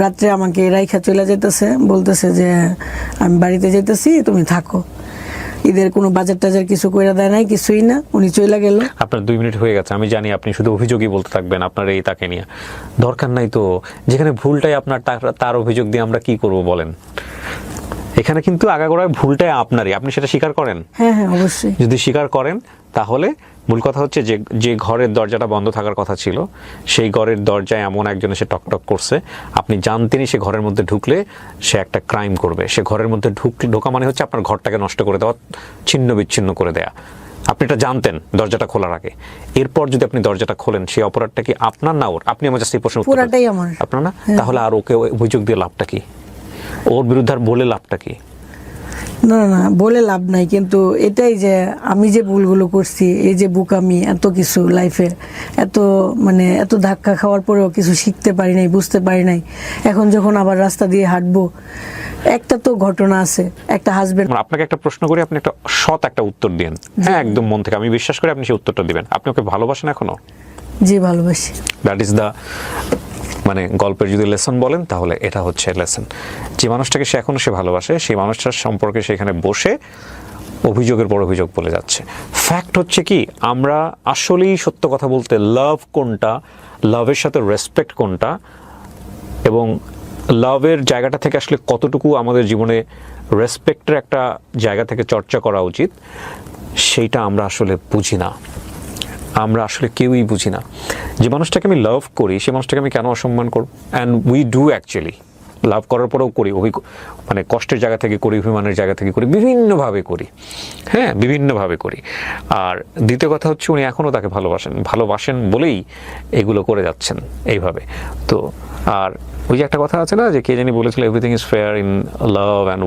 রাত্রে আমাকে রাইখা চলে যেতেছে, বলতেছে যে আমি বাড়িতে যেতেছি, তুমি থাকো। ঈদের কোনো বাজার টাজার কিছু কইরা দেয় নাই, কিছুই না, উনি চলে গেল। আপনার 2 মিনিট হয়ে গেছে, আমি জানি আপনি শুধু অভিযোগই বলতে থাকবেন আপনার এই তাকে নিয়ে। দরকার নাই তো, যেখানে ভুলটাই আপনার তার অভিযোগ দিয়ে আমরা কি করব বলেন? এখানে কিন্তু আগাগোড়ায় ভুলটাই আপনারই, আপনি সেটা স্বীকার করেন? হ্যাঁ হ্যাঁ, অবশ্যই। যদি স্বীকার করেন, তাহলে মূল কথা হচ্ছে যে ঘরের দরজাটা বন্ধ থাকার কথা ছিল, সেই ঘরের দরজায় এমন একজন এসে টকটক করছে, আপনি জানতেনই সে ঘরের মধ্যে ঢুকলে সে একটা ক্রাইম করবে। সে ঘরের মধ্যে ঢোকা মানে হচ্ছে আপনার ঘরটাকে নষ্ট করে দেওয়া, ছিন্ন বিচ্ছিন্ন করে দেয়া। আপনি এটা জানতেন দরজাটা খোলার আগে। এরপর যদি আপনি দরজাটা খোলেন, সেই অপরাধটা কি আপনার না ওর? আপনি আমার জাস্ট এই প্রশ্ন পুরাটাই আমার। আপনার না? তাহলে আর ওকে অভিযোগ দিয়ে লাভটা কি? ওর বিরুদ্ধে আর বলে লাভটা কি? না না, বলে লাভ নাই, কিন্তু এটাই যে আমি যে ভুলগুলো করছি, এই যে বুকামি, এত কিছু লাইফে, এত ধাক্কা খাওয়ার পরেও কিছু শিখতে পারি নাই, বুঝতে পারি নাই। এখন যখন আবার রাস্তা দিয়ে হাঁটবো, একটা তো ঘটনা আছে, একটা হাজবেন্ড। আপনাকে একটা প্রশ্ন করি, আপনি একটা সৎ একটা উত্তর দিন। হ্যাঁ, একদম মন থেকে, আমি বিশ্বাস করি আপনি সেই উত্তরটা দিবেন। আপনি ওকে ভালোবাসেন এখনো? জি, ভালোবাসি। দ্যাট ইজ দ্য, মানে গল্পের যদি লেসন বলেন তাহলে এটা হচ্ছে লেসন। যে মানুষটাকে সে এখনো সে ভালোবাসে, সেই মানুষটার সম্পর্কে সেখানে বসে অভিযোগের পর অভিযোগ বলে যাচ্ছে। ফ্যাক্ট হচ্ছে কি, আমরা আসলেই সত্য কথা বলতে লাভ কোনটা, লাভের সাথে রেসপেক্ট কোনটা, এবং লাভের জায়গাটা থেকে আসলে কতটুকু আমাদের জীবনে রেসপেক্টের একটা জায়গা থেকে চর্চা করা উচিত, সেইটা আমরা আসলে বুঝি না। আমরা আসলে কেউই বুঝি না। যে মানুষটাকে আমি লাভ করি, সেই মানুষটাকে আমি কেন অসম্মান করব? অ্যান্ড উই ডু অ্যাকচুয়ালি লাভ করার পরেও করি, মানে কষ্টের জায়গা থেকে করি, অভিমানের জায়গা থেকে করি, বিভিন্নভাবে করি, হ্যাঁ বিভিন্নভাবে করি। আর দ্বিতীয় কথা হচ্ছে উনি এখনও তাকে ভালোবাসেন বলেই এগুলো করে যাচ্ছেন এইভাবে। তো আর ওই যে একটা কথা আছে না, যে কে জানি বলেছিল everything is fair in love and